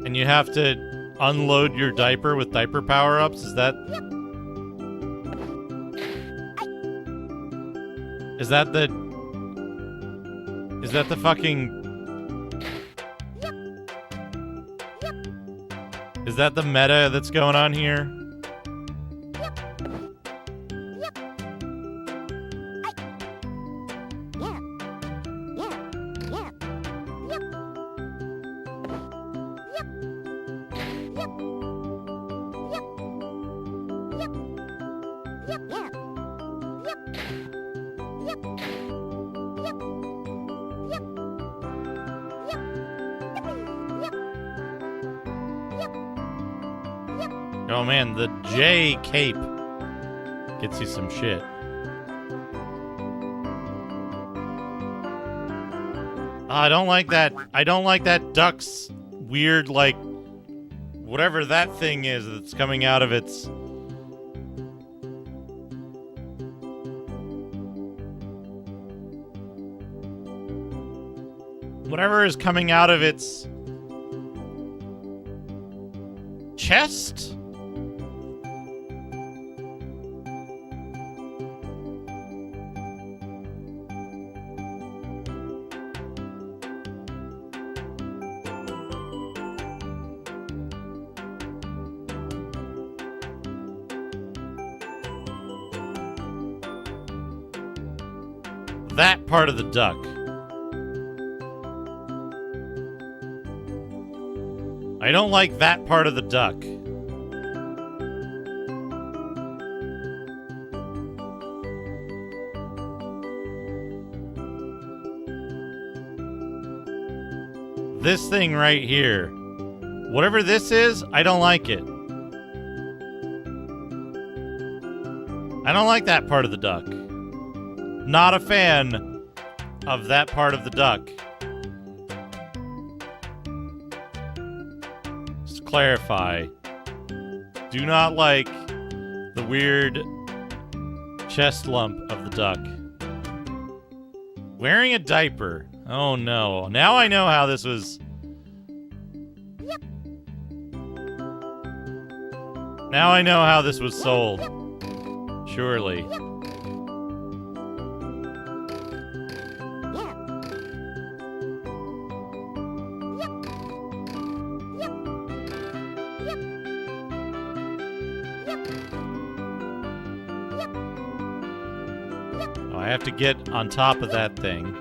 And you have to unload your diaper with diaper power-ups? Is that the fucking... Is that the meta that's going on here? Oh man, the J cape gets you some shit. I don't like that. I don't like that duck's weird, like, whatever that thing is that's coming out of its... Whatever is coming out of its... chest? That part of the duck. I don't like that part of the duck. This thing right here. Whatever this is, I don't like it. I don't like that part of the duck. Not a fan of that part of the duck. Just to clarify. Do not like the weird chest lump of the duck. Wearing a diaper. Oh no. Now I know how this was... Now I know how this was sold. Surely. Oh, I have to get on top of that thing.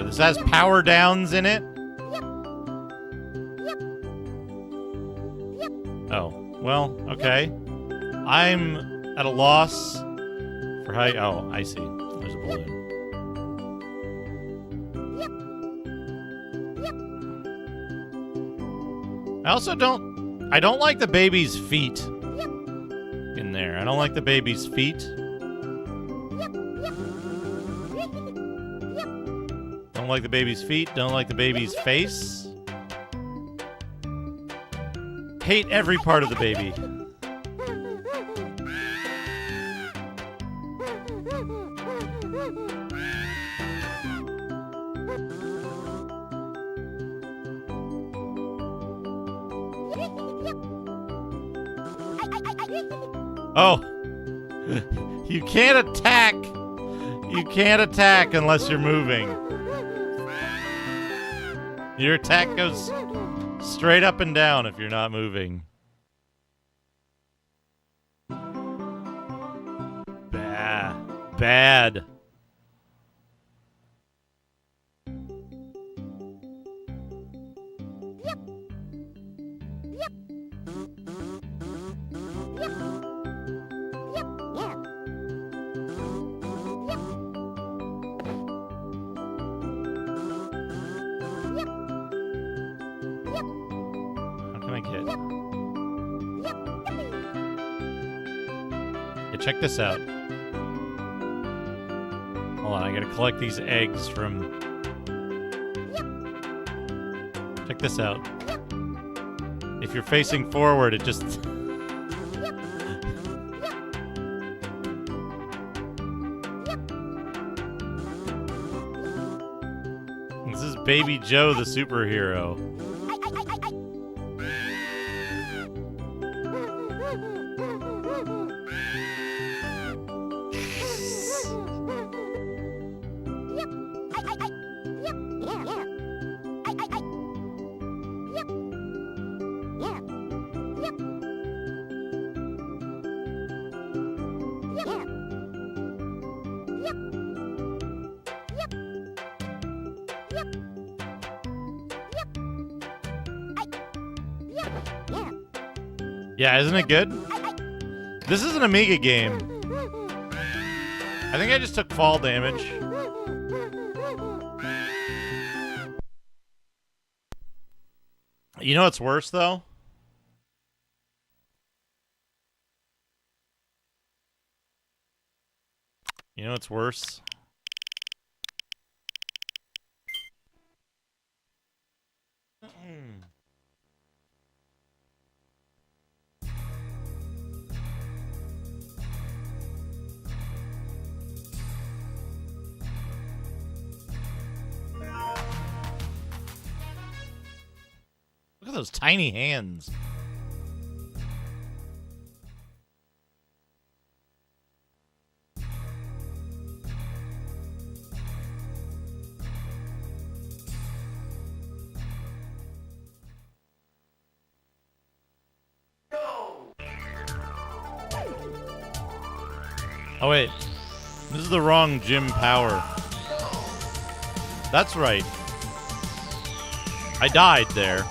This has power downs in it. Oh, well, okay. I'm at a loss for how... Oh, I see. There's a balloon. I don't like the baby's feet in there. I don't like the baby's feet. Don't like the baby's feet. Don't like the baby's face. Hate every part of the baby. Oh. You can't attack. You can't attack unless you're moving. Your attack goes straight up and down if you're not moving. Bad. Check this out. Hold on, I gotta collect these eggs from... Check this out. If you're facing forward, it just... This is Baby Joe, the superhero. Yeah, isn't it good? This is an Amiga game. I think I just took fall damage. You know what's worse, though? You know what's worse? Look at those tiny hands. Oh wait, this is the wrong Jim Power. That's right. I died there.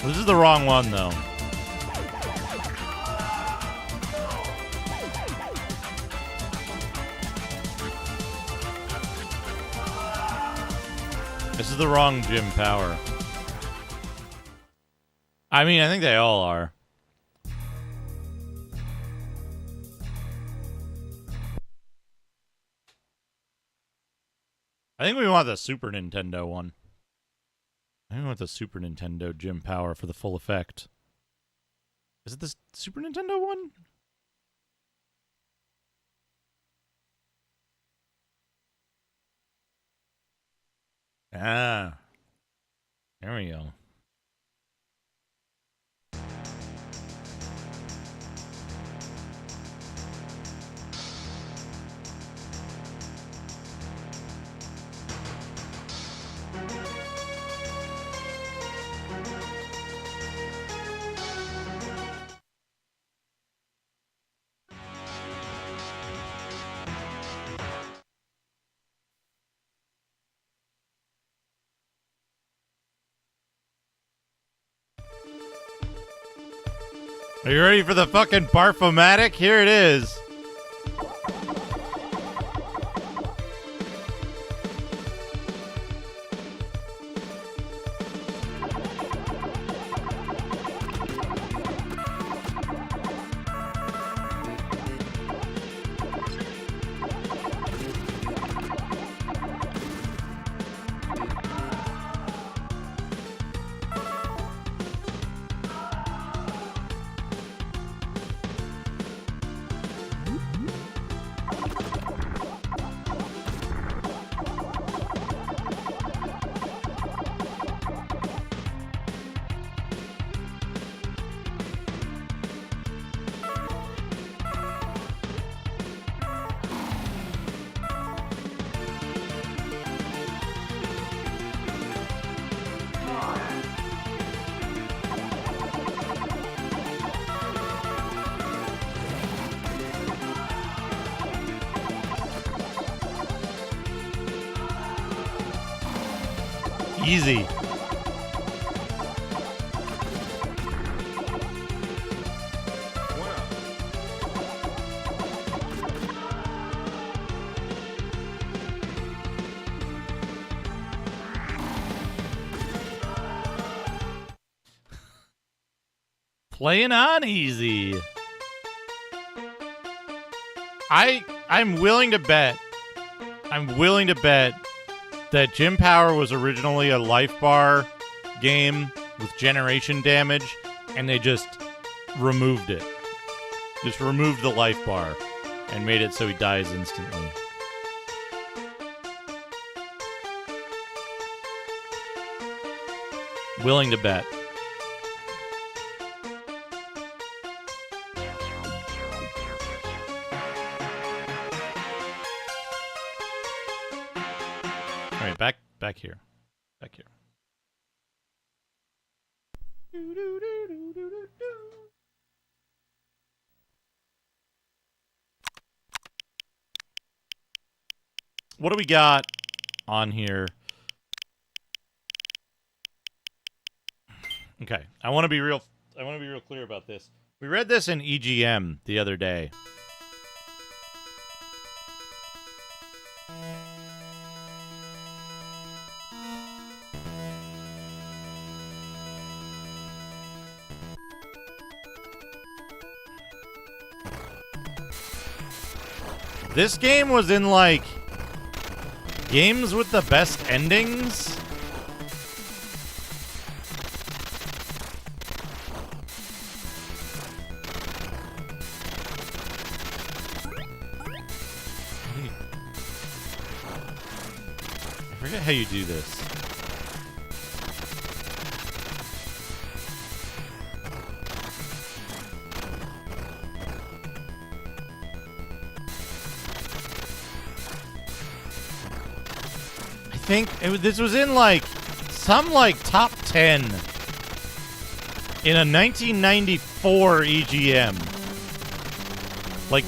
This is the wrong one, though. This is the wrong Jim Power. I mean, I think they all are. I think we want the Super Nintendo one. I want the Super Nintendo Jim Power for the full effect. Is it the Super Nintendo one? Ah. There we go. Are you ready for the fucking Barfomatic? Here it is. Easy. Playing on easy. I'm willing to bet that Jim Power was originally a life bar game with generation damage, and they just removed it. Just removed the life bar and made it so he dies instantly. Willing to bet. All right, back here. Back here. What do we got on here? Okay, I want to be real clear about this. We read this in EGM the other day. This game was in, like, games with the best endings. I forget how you do this. This was in some top 10 in a 1994 EGM, like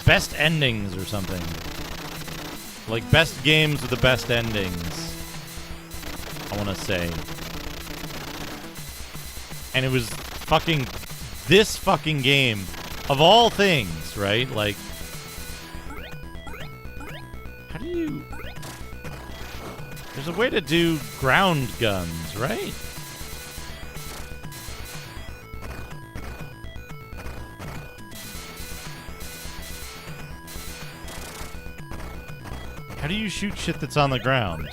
best endings or something, like best games with the best endings, I want to say. And it was fucking this fucking game of all things, right? Like, how do you... There's a way to do ground guns, right? How do you shoot shit that's on the ground?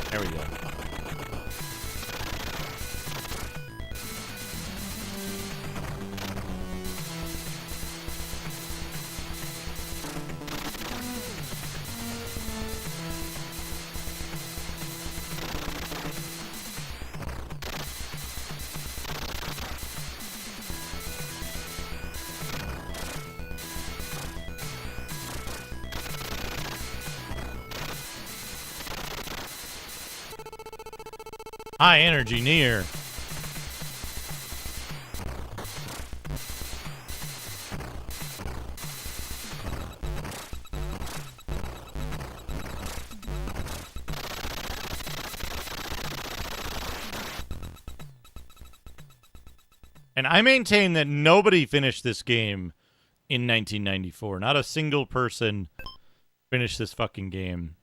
There we go. High energy near. And I maintain that nobody finished this game in 1994. Not a single person finished this fucking game.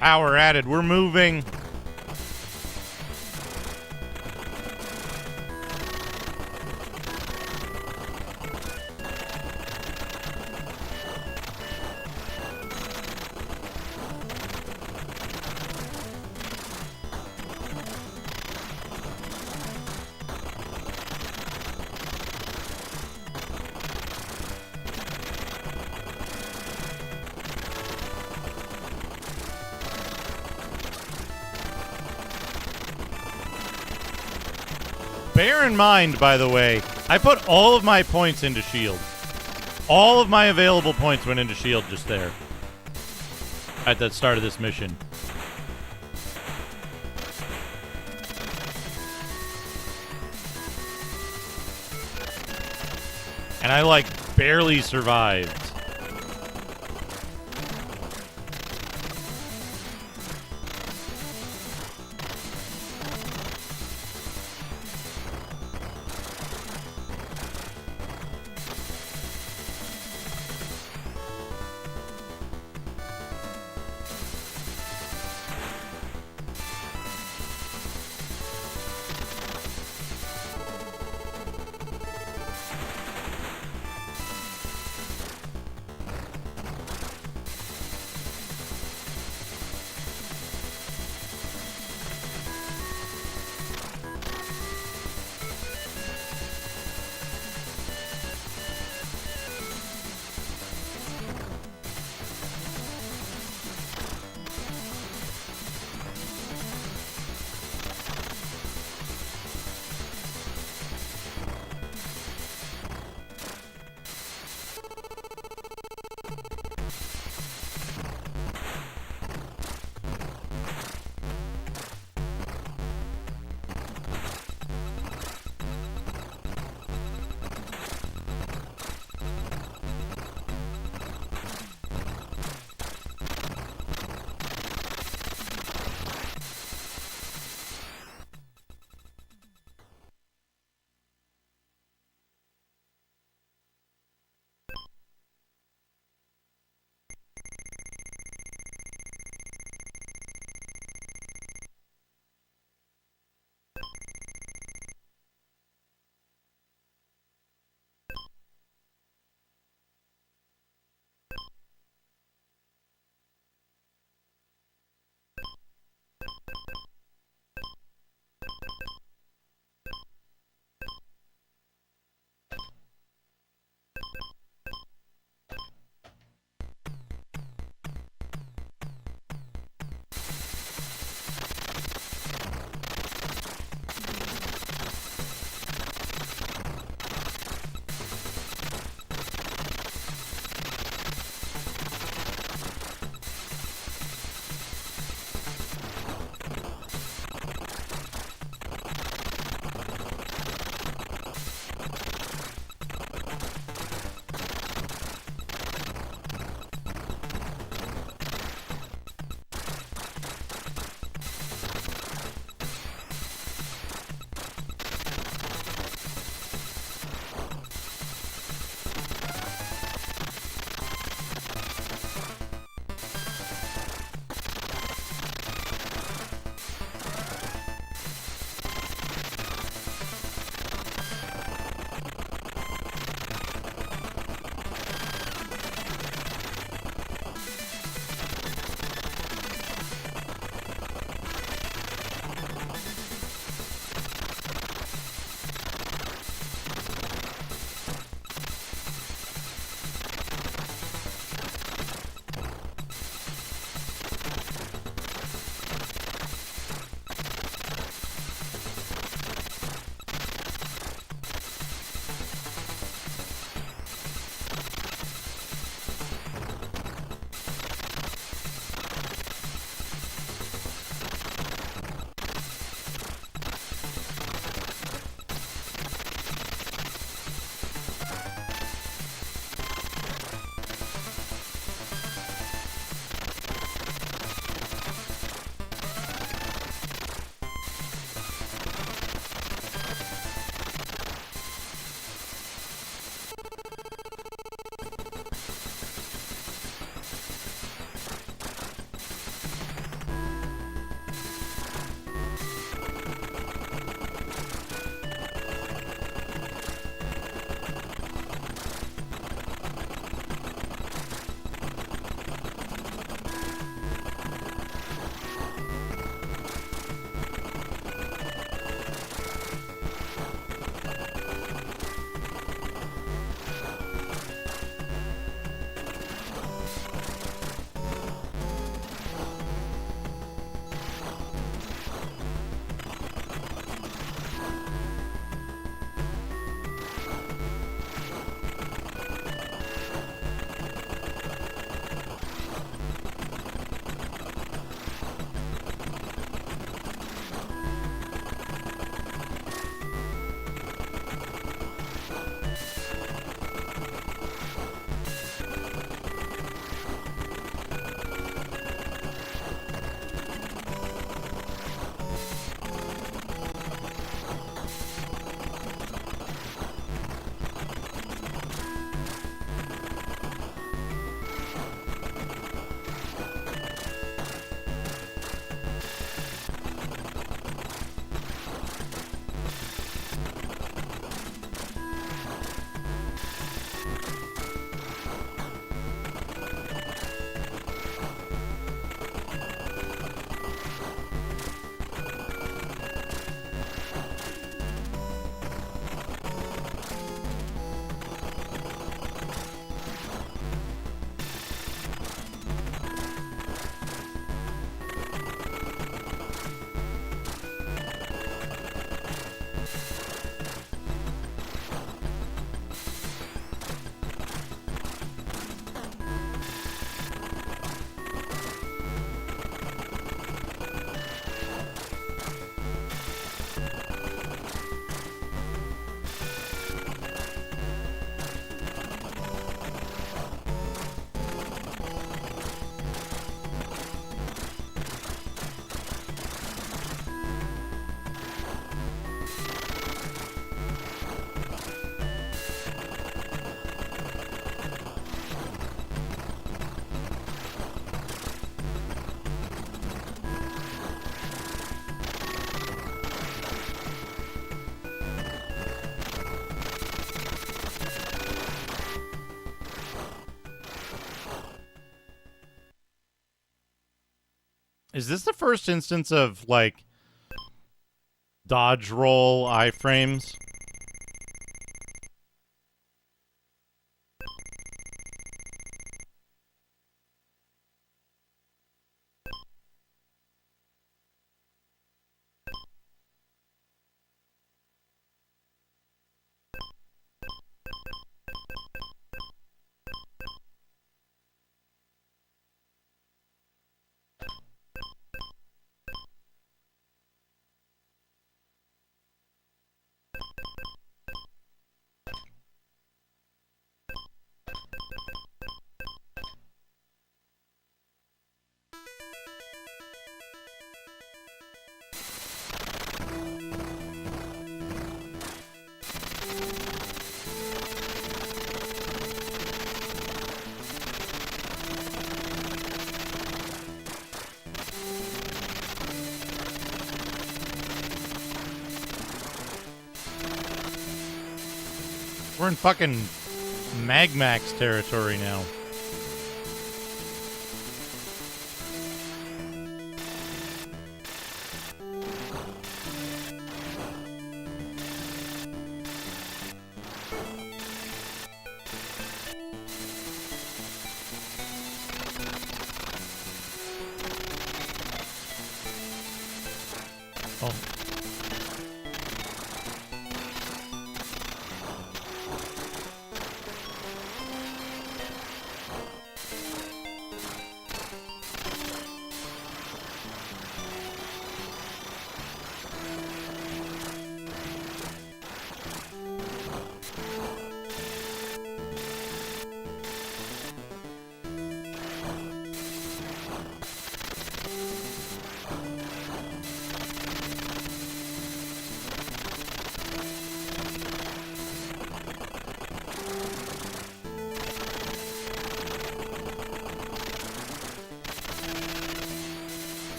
Power added. We're moving. bear in mind, by the way, I put all of my points into shield. All of my available points went into shield just there. At the start of this mission. And I, like, barely survived. Is this the first instance of, like, dodge roll iframes? We're in fucking Magmax territory now. Oh.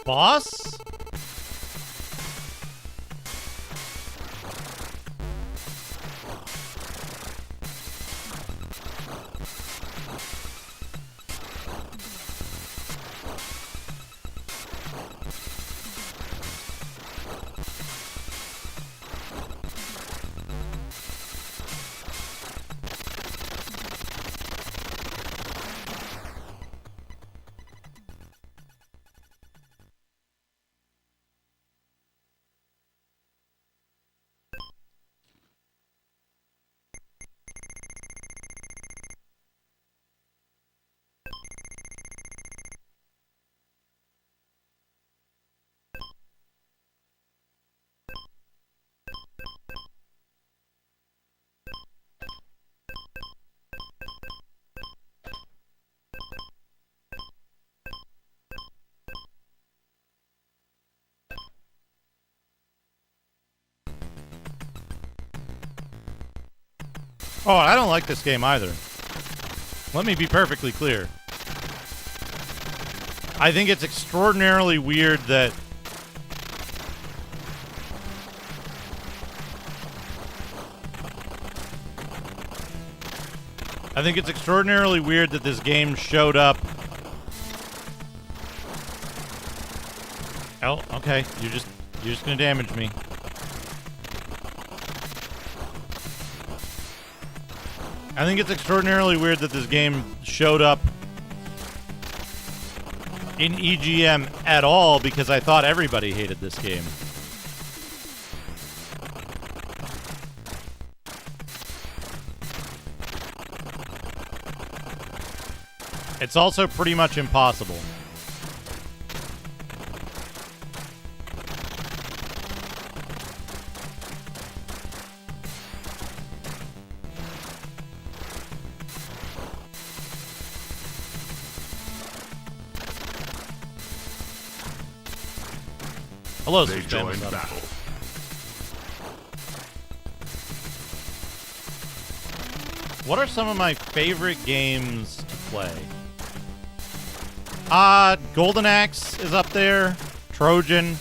Boss? Oh, I don't like this game either. Let me be perfectly clear. I think it's extraordinarily weird that this game showed up. Oh, okay. You're just gonna damage me. I think it's extraordinarily weird that this game showed up in EGM at all because I thought everybody hated this game. It's also pretty much impossible. Hello, they joined battle. What are some of my favorite games to play? Golden Axe is up there. Trojan.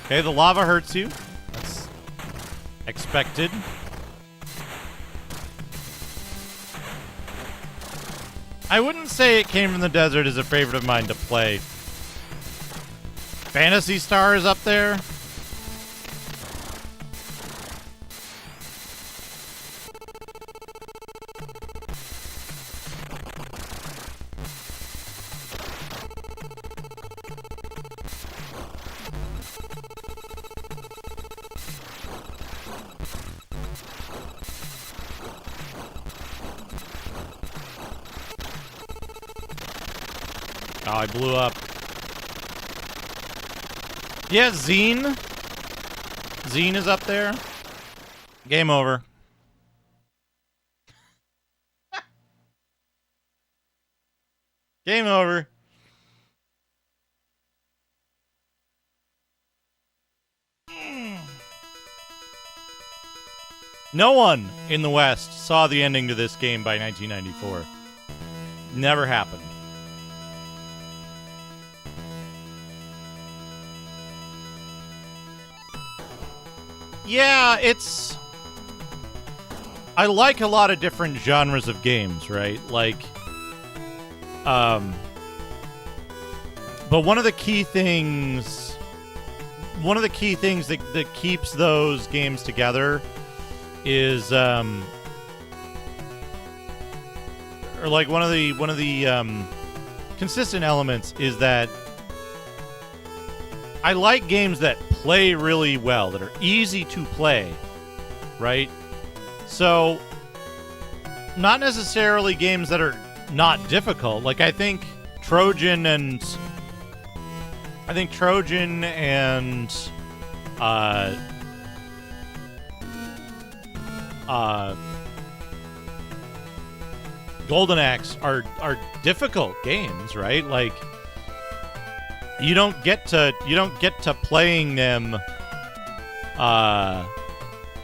Okay, the lava hurts you. That's expected. I wouldn't say It Came from the Desert is a favorite of mine to play. Phantasy Star is up there. Oh, I blew up. Yeah, Zine. Zine is up there. Game over. Game over. No one in the West saw the ending to this game by 1994. Never happened. Yeah, it's... I like a lot of different genres of games, right? Like, but one of the key things that keeps those games together is, or like one of the consistent elements is that I like games that play really well, that are easy to play, right? So, not necessarily games that are not difficult. Like, I think Trojan and Golden Axe are difficult games, right? Like, you don't get to playing them.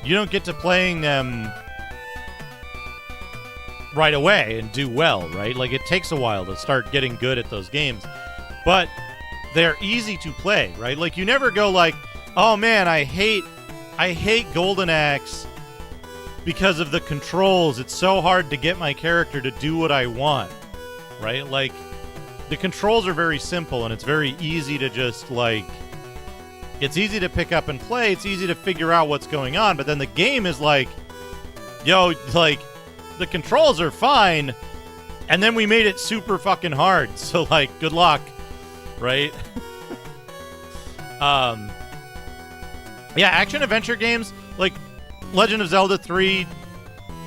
You don't get to playing them right away and do well, right? Like, it takes a while to start getting good at those games, but they're easy to play, right? Like, you never go like, oh man, I hate Golden Axe because of the controls. It's so hard to get my character to do what I want, right? Like, the controls are very simple, and it's very easy to just, like... It's easy to pick up and play, it's easy to figure out what's going on, but then the game is like... Yo, like, the controls are fine, and then we made it super fucking hard, so, like, good luck, right? Yeah, action-adventure games, like Legend of Zelda 3,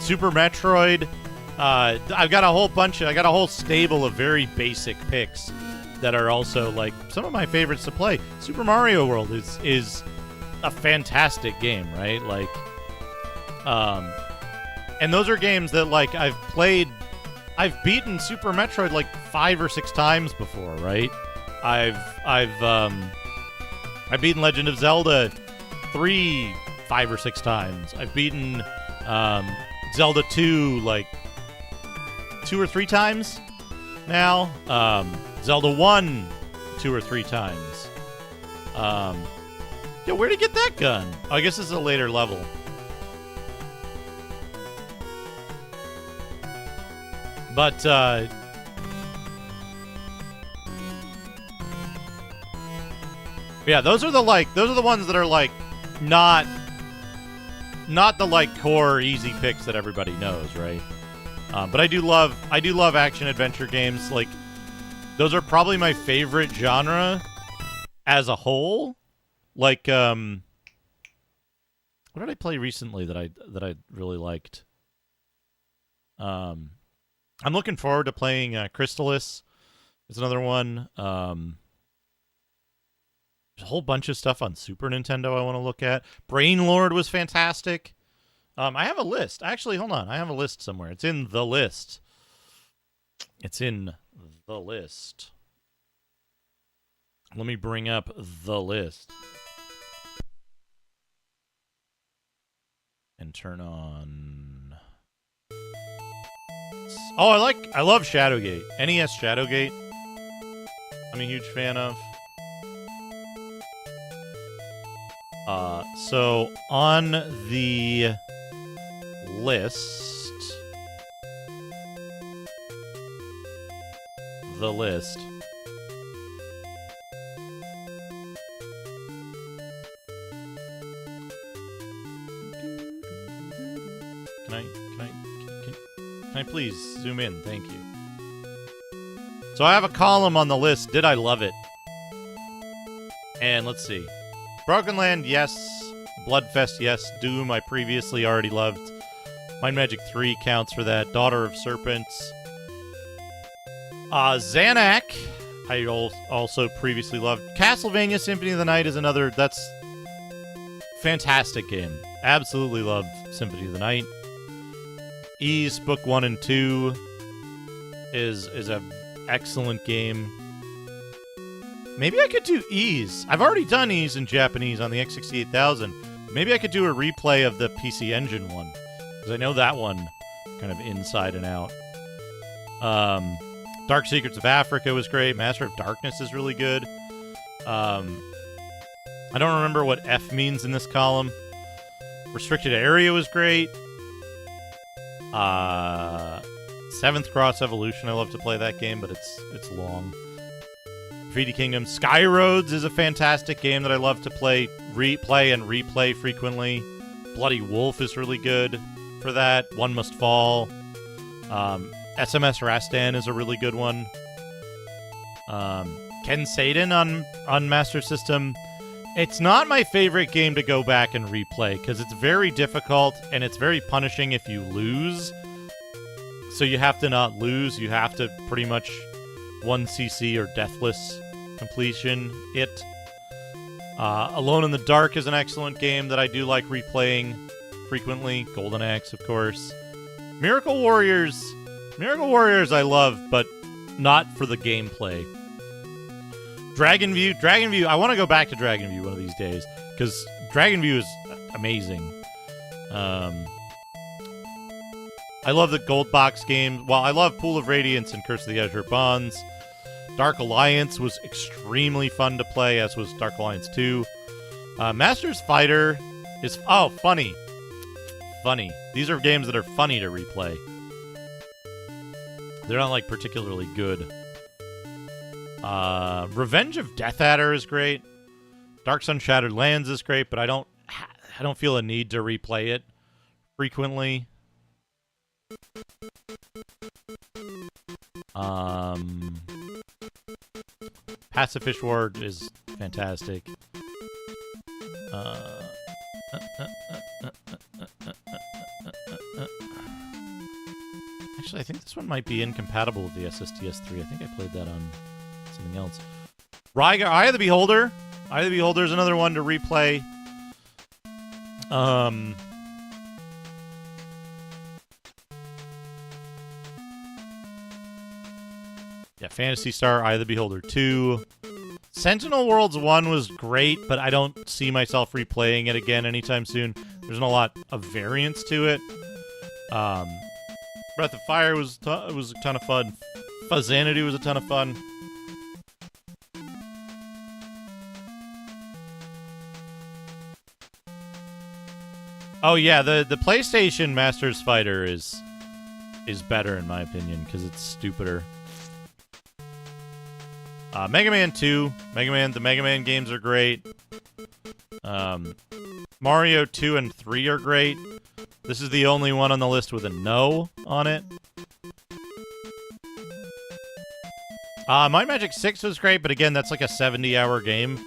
Super Metroid... I've got a whole stable of very basic picks that are also, like, some of my favorites to play. Super Mario World is a fantastic game, right? Like, and those are games that, like, I've beaten Super Metroid like 5 or 6 times before, right? I've beaten Legend of Zelda 3 5 or 6 times. I've beaten Zelda 2 like 2 or 3 times now. Zelda 1 2 or 3 times. Yo, where'd he get that gun? Oh, I guess this is a later level. But, yeah, those are the ones that are, like, not the, like, core easy picks that everybody knows, right? But I do love action-adventure games. Like, those are probably my favorite genre as a whole. Like, what did I play recently that I really liked? I'm looking forward to playing Crystalis. It's another one. There's a whole bunch of stuff on Super Nintendo I want to look at. Brainlord was fantastic. I have a list. Actually, hold on. I have a list somewhere. It's in the list. Let me bring up the list. And turn on... Oh, I love Shadowgate. NES Shadowgate. I'm a huge fan of. So on the list... Can I please zoom in? Thank you. So I have a column on the list. Did I love it? And let's see. Broken Land, yes. Bloodfest, yes. Doom, I previously already loved. Mind Magic 3 counts for that. Daughter of Serpents. Xanac, I also previously loved. Castlevania Symphony of the Night is another. That's fantastic game. Absolutely loved Symphony of the Night. Ys Book 1 and 2 is a excellent game. Maybe I could do Ys. I've already done Ys in Japanese on the X68000. Maybe I could do a replay of the PC Engine one, because I know that one kind of inside and out. Dark Secrets of Africa was great. Master of Darkness is really good. I don't remember what F means in this column. Restricted Area was great. Seventh Cross Evolution, I love to play that game, but it's long. Graffiti Kingdom. Sky Roads is a fantastic game that I love to play, replay frequently. Bloody Wolf is really good for that. One Must Fall. SMS Rastan is a really good one. Ken Satan on Master System. It's not my favorite game to go back and replay, because it's very difficult, and it's very punishing if you lose. So you have to not lose. You have to pretty much 1cc or deathless completion it. Alone in the Dark is an excellent game that I do like replaying frequently. Golden Axe, of course. Miracle Warriors I love, but not for the gameplay. Dragon View, I want to go back to Dragon View one of these days, because Dragon View is amazing. I love the Gold Box games. Well, I love Pool of Radiance and Curse of the Azure Bonds. Dark Alliance was extremely fun to play, as was Dark Alliance 2. Masters Fighter is... Oh, funny. Funny. These are games that are funny to replay. They're not, like, particularly good. Revenge of Death Adder is great. Dark Sun Shattered Lands is great, but I don't feel a need to replay it frequently. Pacifist Ward is fantastic. Actually, I think this one might be incompatible with the SSTS3. I think I played that on something else. Rygar, Eye of the Beholder. Eye of the Beholder is another one to replay. Yeah, Phantasy Star, Eye of the Beholder 2. Sentinel Worlds 1 was great, but I don't see myself replaying it again anytime soon. There's not a lot of variance to it. Breath of Fire was a ton of fun. Fuzzanity was a ton of fun. Oh yeah, the PlayStation Masters Fighter is better in my opinion, because it's stupider. Mega Man 2. The Mega Man games are great. Mario 2 and 3 are great. This is the only one on the list with a no on it. Mind Magic 6 was great, but again, that's like a 70-hour game.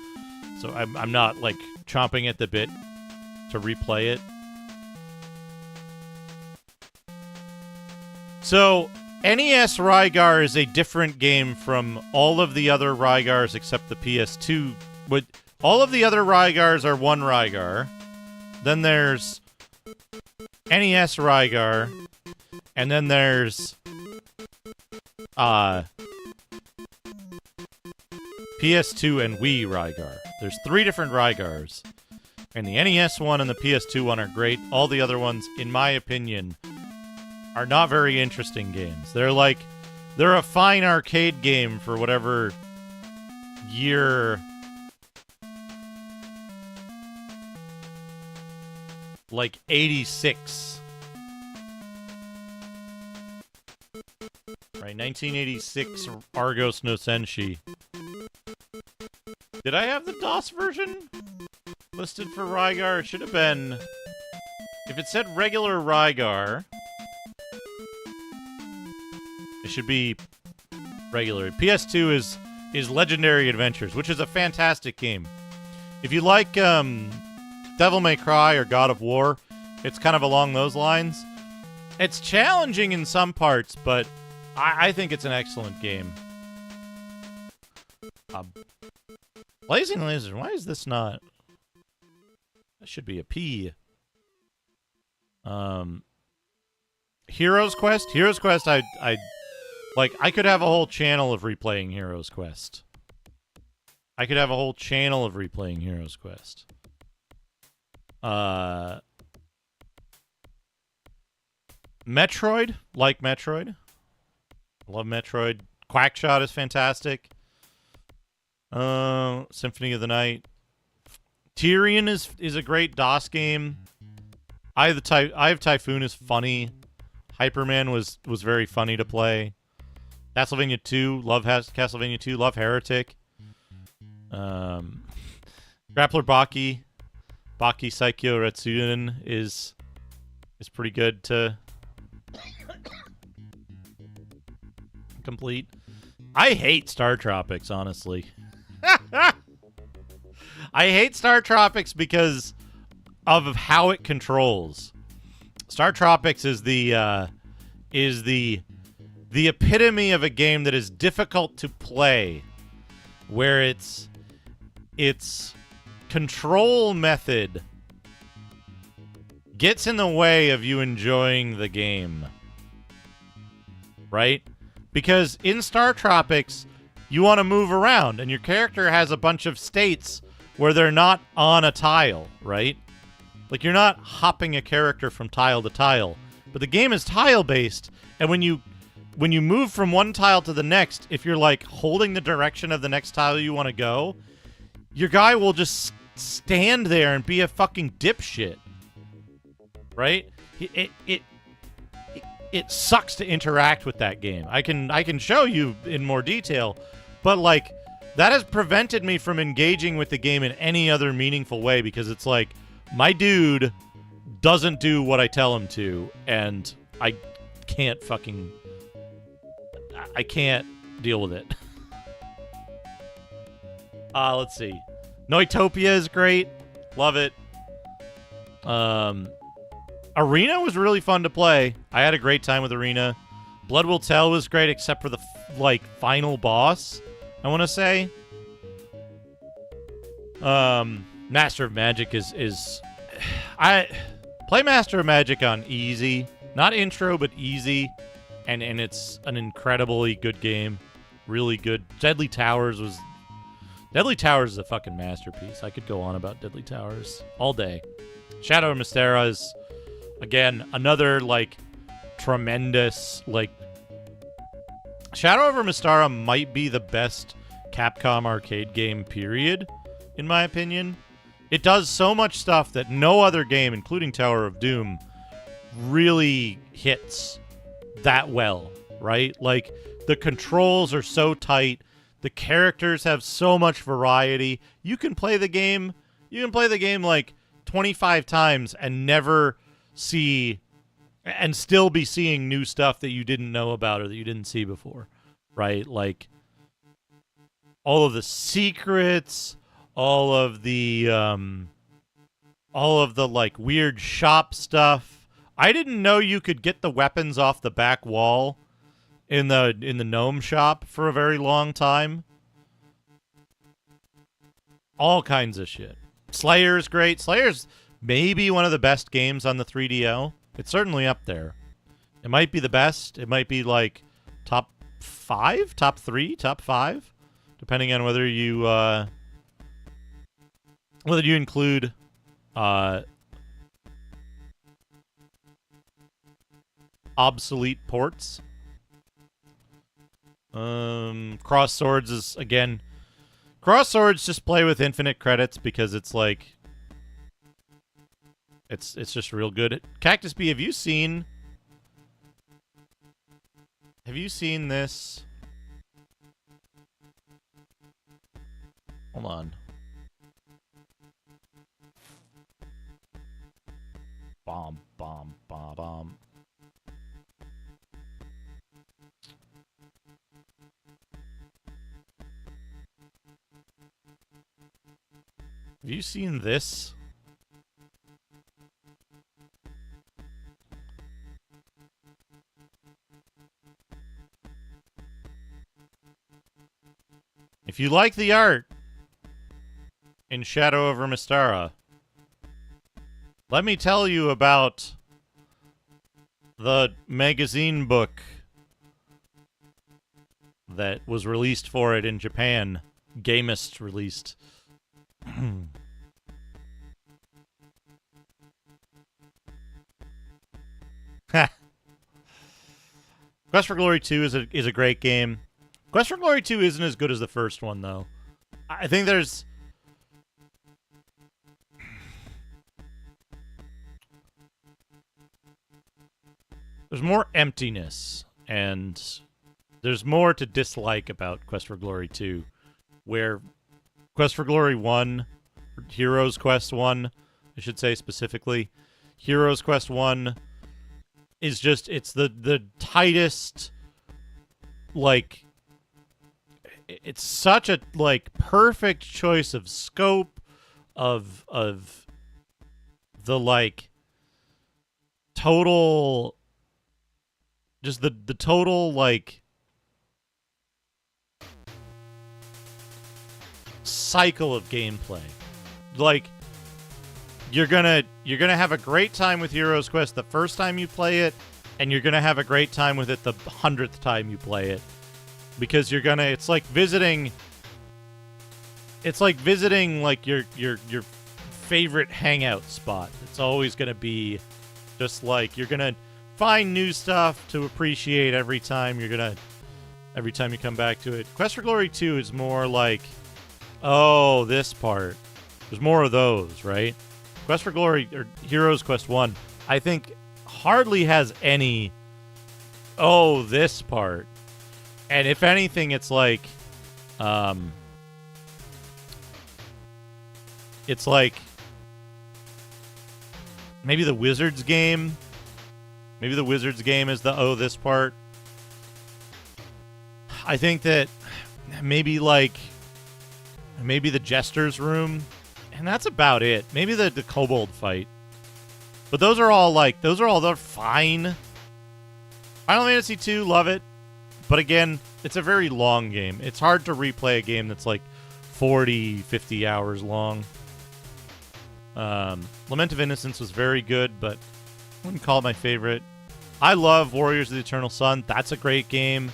So I'm not, like, chomping at the bit to replay it. So, NES Rygar is a different game from all of the other Rygars except the PS2. But all of the other Rygars are one Rygar. Then there's NES Rygar. And then there's PS2 and Wii Rygar. There's 3 different Rygars. And the NES one and the PS2 one are great. All the other ones, in my opinion, are not very interesting games. They're a fine arcade game for whatever year, like 86. Right, 1986 Argos no Senshi. Did I have the DOS version listed for Rygar? It should have been... If it said regular Rygar, it should be regular. PS2 is Legendary Adventures, which is a fantastic game. If you like Devil May Cry or God of War, it's kind of along those lines. It's challenging in some parts, but I think it's an excellent game. Blazing Lasers, why is this not... That should be a P. Heroes Quest? Heroes Quest, I could have a whole channel of replaying Heroes Quest. I could have a whole channel of replaying Heroes Quest. Metroid? Like Metroid. Love Metroid. Quackshot is fantastic. Symphony of the Night. Tyrion is a great DOS game. I have Typhoon is funny. Hyperman was very funny to play. Castlevania 2, love Castlevania 2, love Heretic. Grappler Baki Saikyo Retsuden is pretty good to complete. I hate Star Tropics, honestly. I hate Star Tropics because of how it controls. Star Tropics is the epitome of a game that is difficult to play, where its control method gets in the way of you enjoying the game. Right? Because in Star Tropics, you want to move around, and your character has a bunch of states where they're not on a tile, right? Like, you're not hopping a character from tile to tile, but the game is tile-based, and when you move from one tile to the next, if you're, like, holding the direction of the next tile you want to go, your guy will just stand there and be a fucking dipshit, right? It sucks to interact with that game. I can show you in more detail, but, like, that has prevented me from engaging with the game in any other meaningful way, because it's like, my dude doesn't do what I tell him to, and I can't deal with it. Let's see. Noitopia is great. Love it. Arena was really fun to play. I had a great time with Arena. Blood Will Tell was great, except for the, final boss, I want to say. Master of Magic is... I play Master of Magic on easy. Not intro, but easy. And it's an incredibly good game. Really good. Deadly Towers is a fucking masterpiece. I could go on about Deadly Towers all day. Shadow of Mystera is, again, another, tremendous, Shadow over Mystara might be the best Capcom arcade game, period, in my opinion. It does so much stuff that no other game, including Tower of Doom, really hits that well, right? Like, the controls are so tight. The characters have so much variety. You can play the game 25 times and never see, and still be seeing new stuff that you didn't know about or that you didn't see before, right? Like, all of the secrets, all of the weird shop stuff. I didn't know you could get the weapons off the back wall in the gnome shop for a very long time. All kinds of shit. Slayer's great. Slayer's maybe one of the best games on the 3DO. It's certainly up there. It might be the best. It might be top 5, top 3, top 5. depending on whether you include obsolete ports. Cross Swords is, again, Cross Swords just play with infinite credits because it's like it's just real good. Cactus Bee, have you seen this? Hold on. Bomb, bomb, bomb, bomb. Have you seen this? If you like the art in Shadow over Mystara, let me tell you about the magazine book that was released for it in Japan. Gamist released. Quest for Glory 2 is a great game. Quest for Glory 2 isn't as good as the first one, though. I think there's more emptiness, and there's more to dislike about Quest for Glory 2, where Quest for Glory 1, Heroes Quest 1, I should say specifically, Heroes Quest 1 is just, it's the tightest, like, it's such a, like, perfect choice of scope, of the, like, total, just the total, like, cycle of gameplay. Like, you're gonna have a great time with Heroes Quest the first time you play it, and you're gonna have a great time with it the 100th time you play it, because it's like visiting like your favorite hangout spot. It's always gonna be just like, you're gonna find new stuff to appreciate every time you come back to it. Quest for Glory 2 is more like, oh, this part. There's more of those, right? Quest for Glory, or Heroes Quest 1, I think hardly has any, oh, this part. And if anything, it's like, maybe the Wizards game. Maybe the Wizards game is the, oh, this part. I think that maybe the Jester's Room, and that's about it. Maybe the Kobold fight. But they're fine. Final Fantasy 2, love it. But again, it's a very long game. It's hard to replay a game that's like 40, 50 hours long. Lament of Innocence was very good, but I wouldn't call it my favorite. I love Warriors of the Eternal Sun. That's a great game.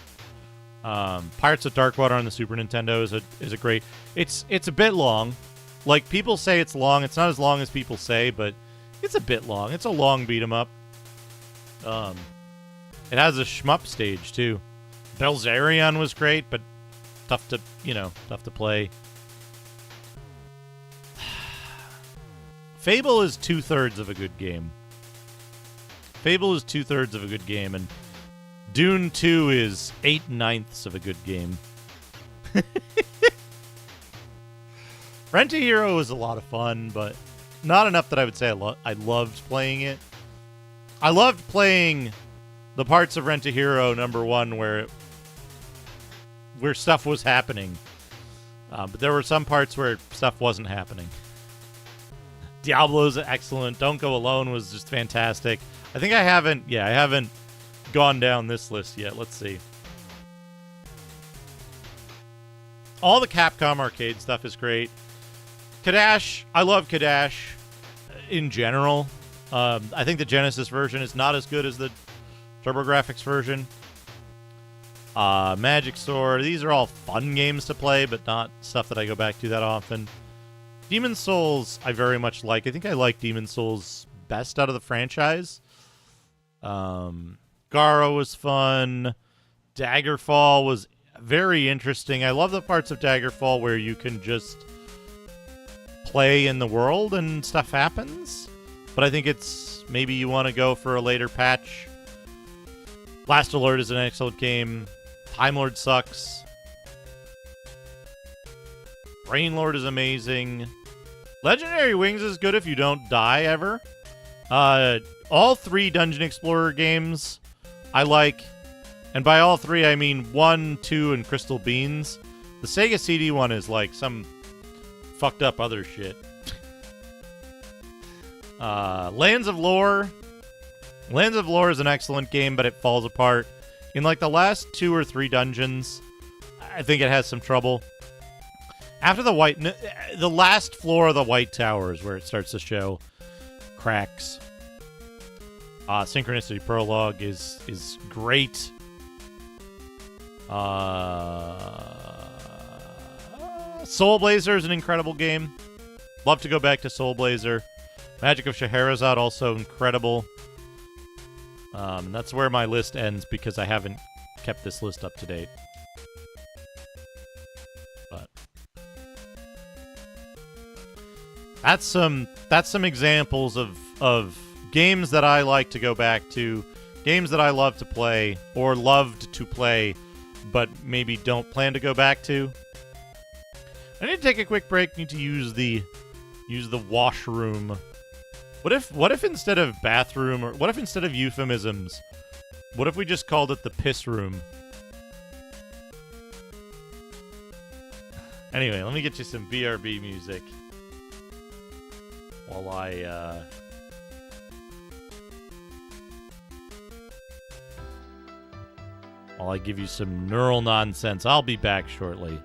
Pirates of Darkwater on the Super Nintendo is a great... It's a bit long. Like, people say it's long. It's not as long as people say, but it's a bit long. It's a long beat-em-up. It has a shmup stage, too. Belzerion was great, but tough to play. Fable is 2/3 of a good game. And Dune 2 is 8/9 of a good game. Rent-A-Hero was a lot of fun, but not enough that I would say I loved playing it. I loved playing the parts of Rent-A-Hero #1 where stuff was happening. But there were some parts where stuff wasn't happening. Diablo's excellent. Don't Go Alone was just fantastic. I think I haven't gone down this list yet. Let's see. All the Capcom arcade stuff is great. Kadash, I love Kadash in general. I think the Genesis version is not as good as the TurboGrafx version. Magic Sword. These are all fun games to play, but not stuff that I go back to that often. Demon Souls, I very much like. I think I like Demon Souls best out of the franchise. Garo was fun. Daggerfall was very interesting. I love the parts of Daggerfall where you can just play in the world and stuff happens. But I think it's maybe you want to go for a later patch. Last Alert is an excellent game. Time Lord sucks. Brain Lord is amazing. Legendary Wings is good if you don't die ever. All 3 Dungeon Explorer games I like. And by all 3, I mean 1, 2, and Crystal Beans. The Sega CD one is like some fucked up other shit. Lands of Lore. Lands of Lore is an excellent game, but it falls apart. In like the last 2 or 3 dungeons, I think it has some trouble. After the last floor of the White Tower is where it starts to show cracks. Synchronicity Prologue is great. Soul Blazer is an incredible game. Love to go back to Soul Blazer. Magic of Scheherazade, also incredible. And that's where my list ends because I haven't kept this list up to date. But that's some examples of games that I like to go back to, games that I love to play or loved to play, but maybe don't plan to go back to. I need to take a quick break. Need to use the washroom. What if instead of bathroom, or what if instead of euphemisms, what if we just called it the piss room? Anyway, let me get you some BRB music while I give you some neural nonsense. I'll be back shortly.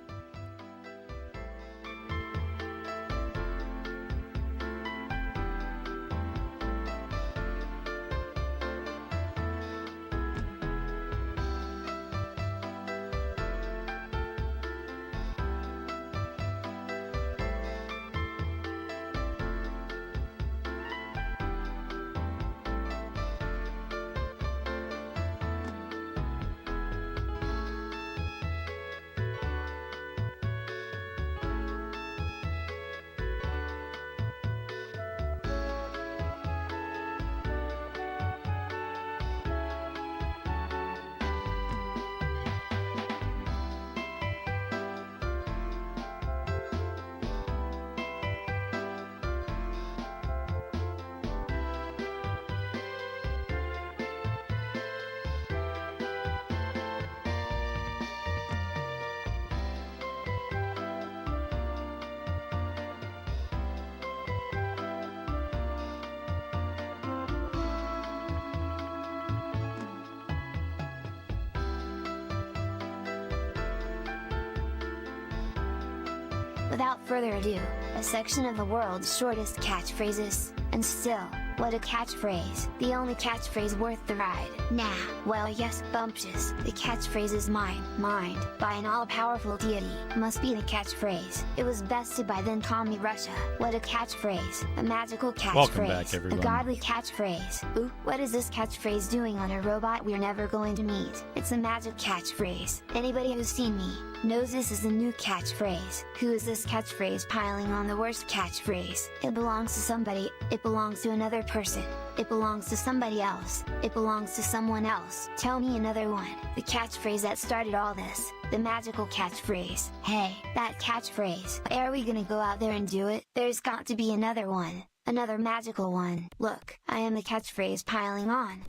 Without further ado, a section of the world's shortest catchphrases, and still, what a catchphrase. The only catchphrase worth the ride. Nah, well yes, bumptious. The catchphrase is mine, mined, by an all-powerful deity. Must be the catchphrase. It was bested by then Tommy Russia. What a catchphrase. A magical catchphrase. Welcome back, everyone. A godly catchphrase. Ooh, what is this catchphrase doing on a robot we're never going to meet? It's a magic catchphrase. Anybody who's seen me knows this is a new catchphrase. Who is this catchphrase piling on the worst catchphrase? It belongs to somebody, it belongs to another person, it belongs to somebody else, it belongs to someone else. Tell me another one. The catchphrase that started all this, the magical catchphrase. Hey, that catchphrase. Are we gonna go out there and do it? There's got to be another one, another magical one. Look, I am the catchphrase piling on.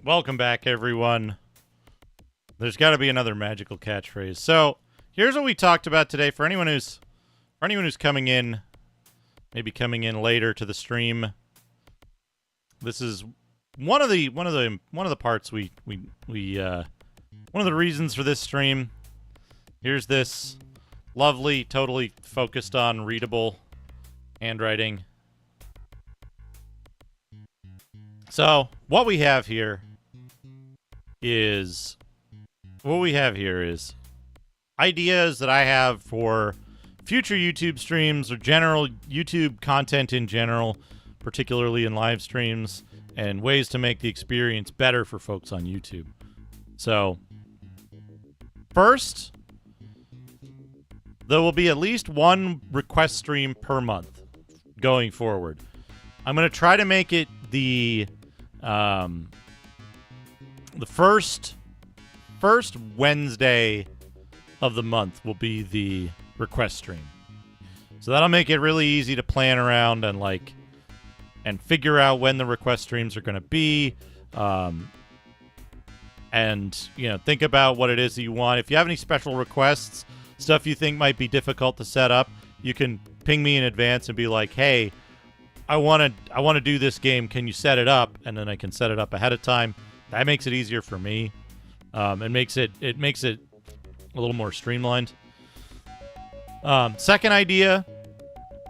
Welcome back, everyone. There's got to be another magical catchphrase. So here's what we talked about today. For anyone who's coming in, maybe coming in later to the stream, this is one of the parts one of the reasons for this stream. Here's this lovely, totally focused on readable handwriting. So what we have here is what we have here is ideas that I have for future YouTube streams or general YouTube content in general, particularly in live streams, and ways to make the experience better for folks on YouTube. So, first, there will be at least one request stream per month going forward. I'm going to try to make it the first Wednesday of the month will be the request stream. So that'll make it really easy to plan around and figure out when the request streams are going to be. And, think about what it is that you want. If you have any special requests, stuff you think might be difficult to set up, you can ping me in advance and be like, hey, I want to do this game. Can you set it up? And then I can set it up ahead of time. That makes it easier for me. It makes it a little more streamlined. Second idea,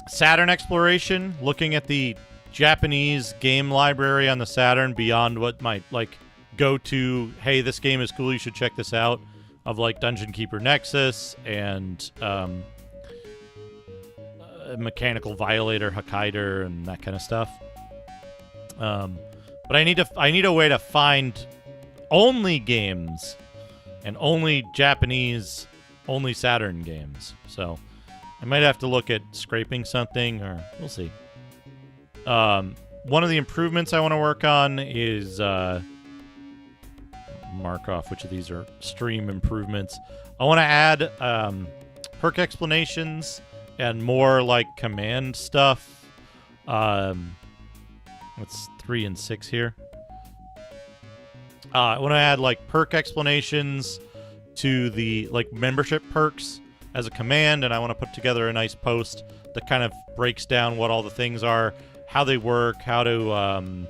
Saturn exploration, looking at the Japanese game library on the Saturn beyond what might go to, hey, this game is cool, you should check this out, of Dungeon Keeper Nexus and Mechanical Violator Hokkaido and that kind of stuff. But I need a way to find only games and only Japanese, only Saturn games. So I might have to look at scraping something, or we'll see. One of the improvements I want to work on is mark off which of these are stream improvements. I want to add perk explanations and more command stuff. What's 3 and 6 here? I want to add perk explanations to the membership perks as a command, and I want to put together a nice post that kind of breaks down what all the things are, how they work, how to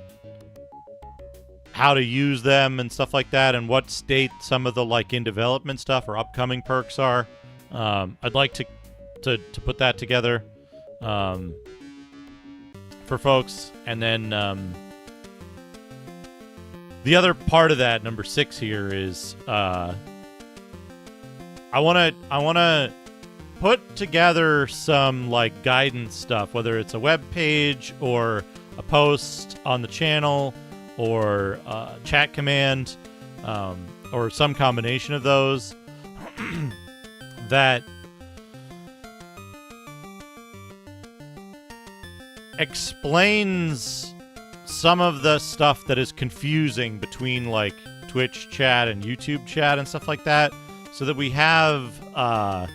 use them and stuff like that, and what state some of the in development stuff or upcoming perks are. I'd like to put that together for folks, and then the other part of that, number 6 here, is I want to put together some guidance stuff, whether it's a web page or a post on the channel or a chat command, or some combination of those that explains some of the stuff that is confusing between Twitch chat and YouTube chat and stuff like that, so that we have a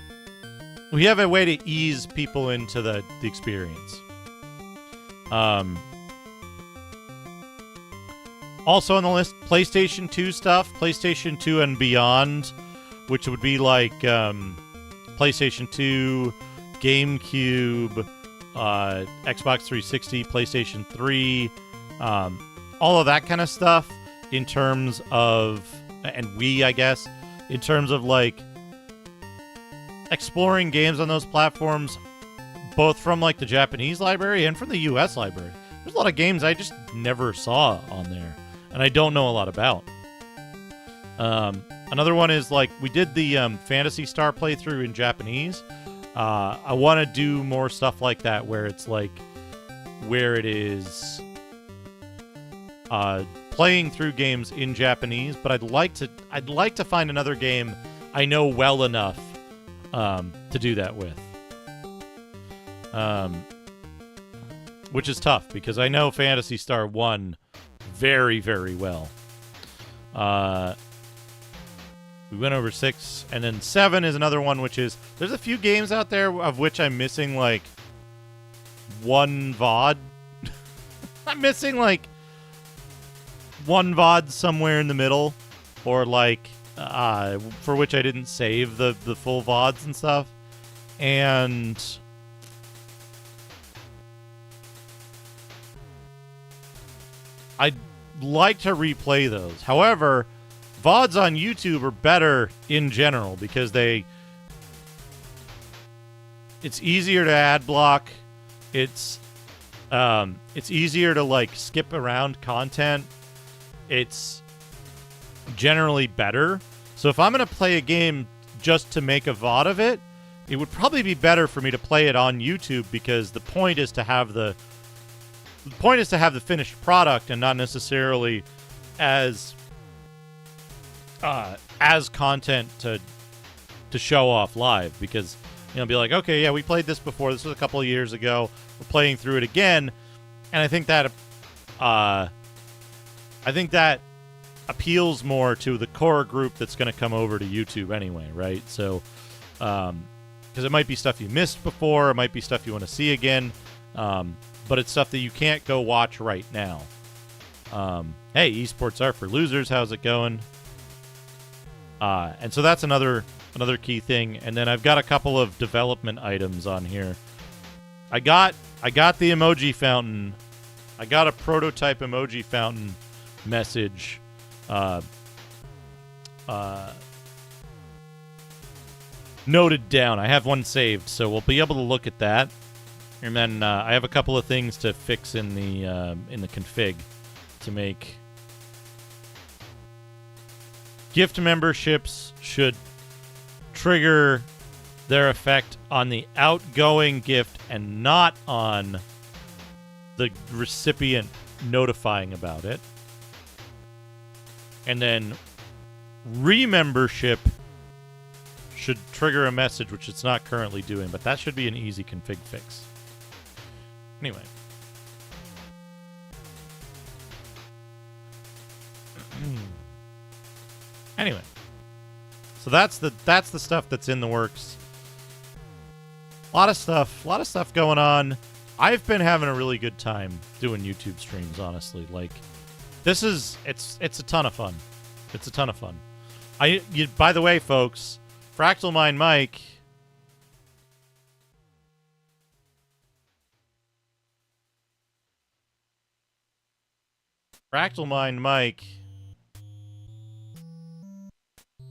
way to ease people into the experience. Also on the list, PlayStation 2 stuff, PlayStation 2 and beyond, which would be PlayStation 2, GameCube, Xbox 360, PlayStation 3, all of that kind of stuff in terms of, and Wii, I guess, in terms of exploring games on those platforms, both from the Japanese library and from the US library. There's a lot of games I just never saw on there, and I don't know a lot about. Another one is we did the Phantasy Star playthrough in Japanese. I want to do more stuff like that, where it's where it is playing through games in Japanese, but I'd like to find another game I know well enough to do that with. Which is tough, because I know Phantasy Star 1 very, very well. We went over 6, and then 7 is another one, which is, there's a few games out there of which I'm missing one VOD. I'm missing one VOD somewhere in the middle, or for which I didn't save the full VODs and stuff. And I'd like to replay those. However, VODs on YouTube are better in general because it's easier to ad block. It's easier to skip around content. It's generally better, So if I'm going to play a game just to make a VOD of it, it would probably be better for me to play it on YouTube, because the point is to have the finished product and not necessarily as content to show off live, because be like, okay, yeah, we played this before. This was a couple of years ago. We're playing through it again, and I think that appeals more to the core group that's going to come over to YouTube anyway, right? So, because it might be stuff you missed before, it might be stuff you want to see again, but it's stuff that you can't go watch right now. Hey, esports are for losers. How's it going? And so that's another key thing. And then I've got a couple of development items on here. I got the emoji fountain. I got a prototype emoji fountain message. Noted down. I have one saved, so we'll be able to look at that. And then I have a couple of things to fix in the config to make gift memberships should trigger their effect on the outgoing gift and not on the recipient notifying about it. And then remembership should trigger a message, which it's not currently doing, but that should be an easy config fix. Anyway. Anyway. So that's the stuff that's in the works. A lot of stuff going on. I've been having a really good time doing YouTube streams, honestly. Like, it's a ton of fun. It's a ton of fun. By the way, folks, Fractal Mind Mike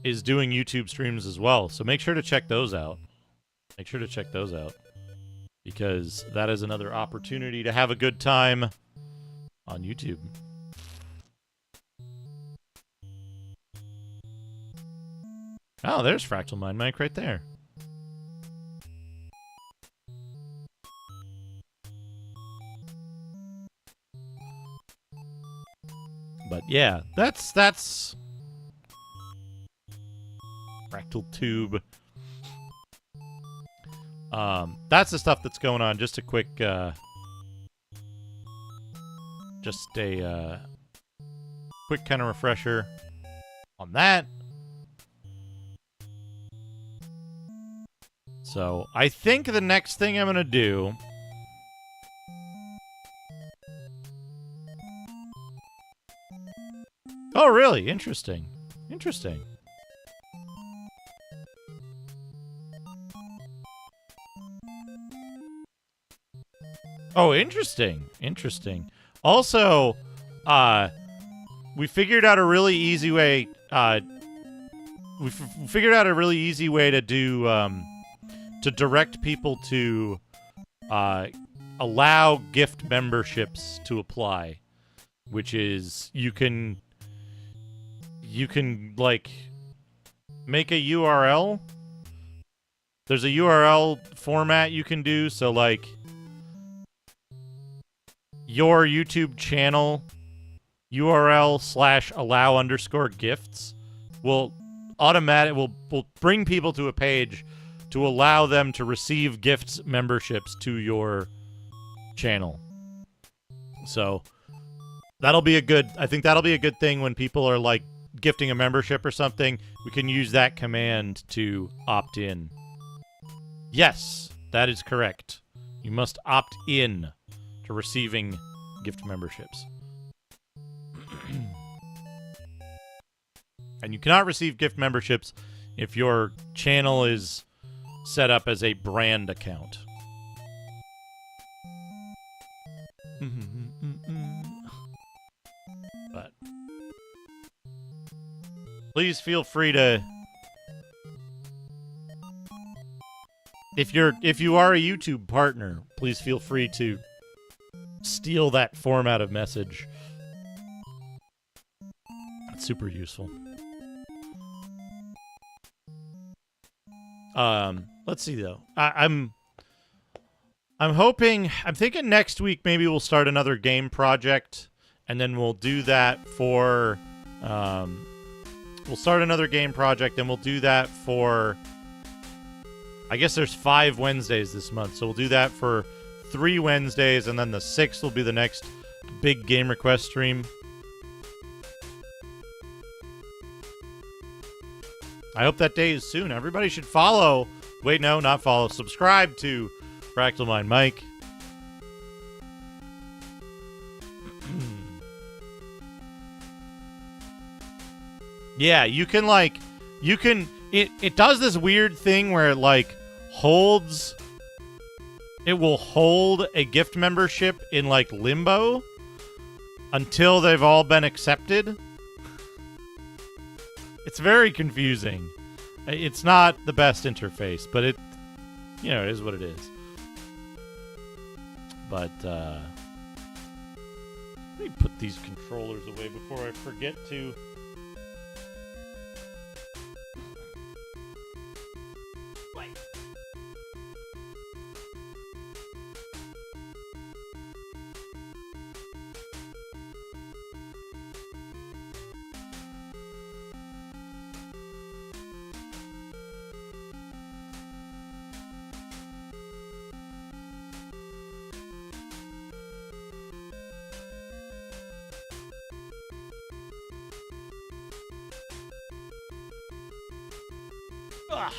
is doing YouTube streams as well, so make sure to check those out. Because that is another opportunity to have a good time on YouTube. Oh, there's Fractal Mind Mike right there. But yeah, that's Fractal Tube. That's the stuff that's going on. Just a quick, quick kind of refresher on that. So I think the next thing I'm gonna do Oh, really? Interesting. Interesting. Oh, interesting. Interesting. Also, we figured out a really easy way, we figured out a really easy way to do, to direct people to, allow gift memberships to apply, which is you can like make a URL. There's a URL format you can do, so like your YouTube channel URL/allow_gifts will will bring people to a page to allow them to receive gifts memberships to your channel. So that'll be a good, I think that'll be a good thing when people are like gifting a membership or something. We can use that command to opt in. Yes, that is correct. You must opt in to receiving gift memberships. And you cannot receive gift memberships if your channel is set up as a brand account. But please feel free to, if you are a YouTube partner, please feel free to steal that format of message. It's super useful. Let's see though. I'm thinking next week maybe we'll start another game project, and then we'll do that for we'll start another game project, and we'll do that for, I guess there's 5 Wednesdays this month, so we'll do that for 3 Wednesdays, and then the 6th will be the next big game request stream. I hope that day is soon. Everybody should follow. Wait, no, not follow. Subscribe to Fractal Mind Mike. Yeah, it does this weird thing where it like it will hold a gift membership in like limbo until they've all been accepted. It's very confusing. It's not the best interface, but it is what it is. But let me put these controllers away before I forget to. Ugh.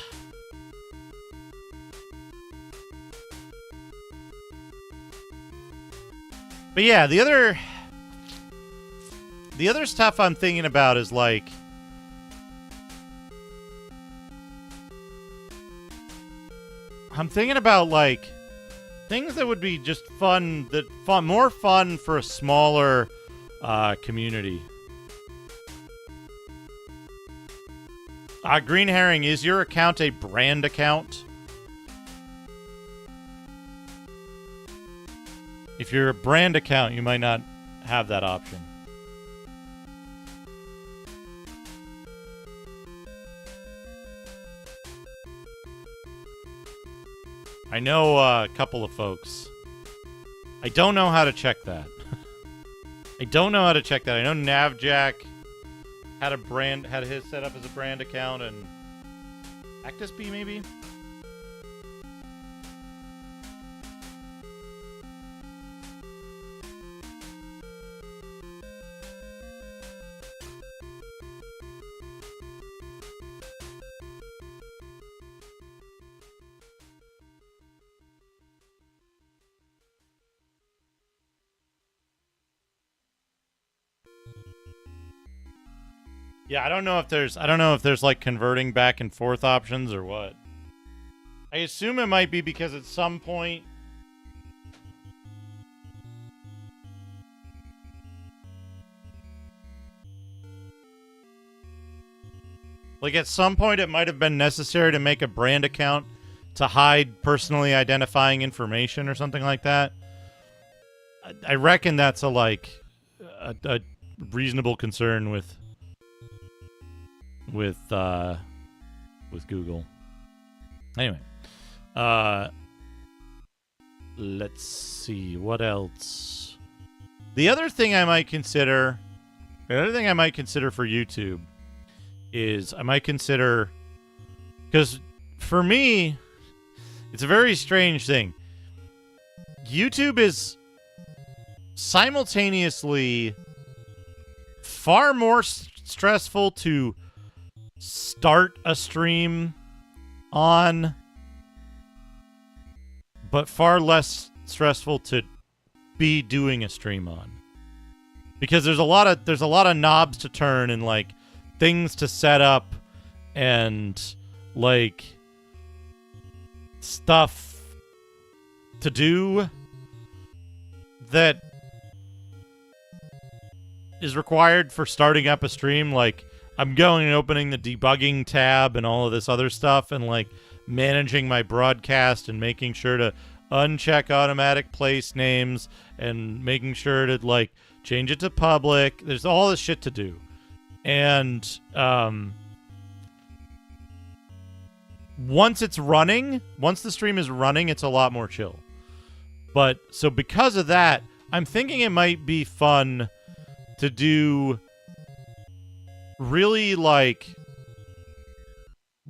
But yeah, the other stuff I'm thinking about is like I'm thinking about like things that would be just more fun for a smaller community. Green Herring, is your account a brand account? If you're a brand account, you might not have that option. I know a couple of folks. I don't know how to check that. I don't know how to check that. I know Navjack had his set up as a brand account, and ActusB maybe? Yeah, I don't know if there's like converting back and forth options or what. I assume it might be because at some point it might have been necessary to make a brand account to hide personally identifying information or something like that. I reckon that's a reasonable concern with Google. Anyway, let's see what else. The other thing I might consider for YouTube is because for me, it's a very strange thing. YouTube is simultaneously far more stressful to start a stream on, but far less stressful to be doing a stream on, because there's a lot of knobs to turn and like things to set up and like stuff to do that is required for starting up a stream. Like I'm going and opening the debugging tab and all of this other stuff, and like managing my broadcast and making sure to uncheck automatic place names and making sure to like change it to public. There's all this shit to do. And once it's running, once the stream is running, it's a lot more chill. But so because of that, I'm thinking it might be fun to do really like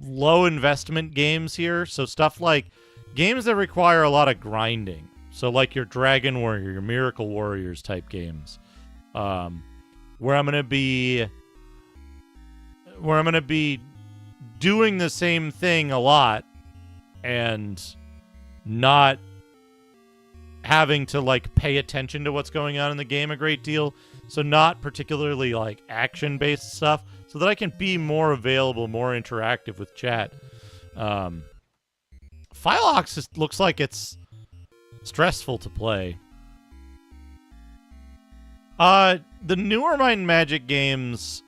low investment games here. So stuff like games that require a lot of grinding. So like your Dragon Warrior, your Miracle Warriors type games. Where I'm gonna be doing the same thing a lot and not having to like pay attention to what's going on in the game a great deal. So not particularly like action-based stuff, so that I can be more available, more interactive with chat. Filox looks like it's stressful to play. The newer Might and Magic games,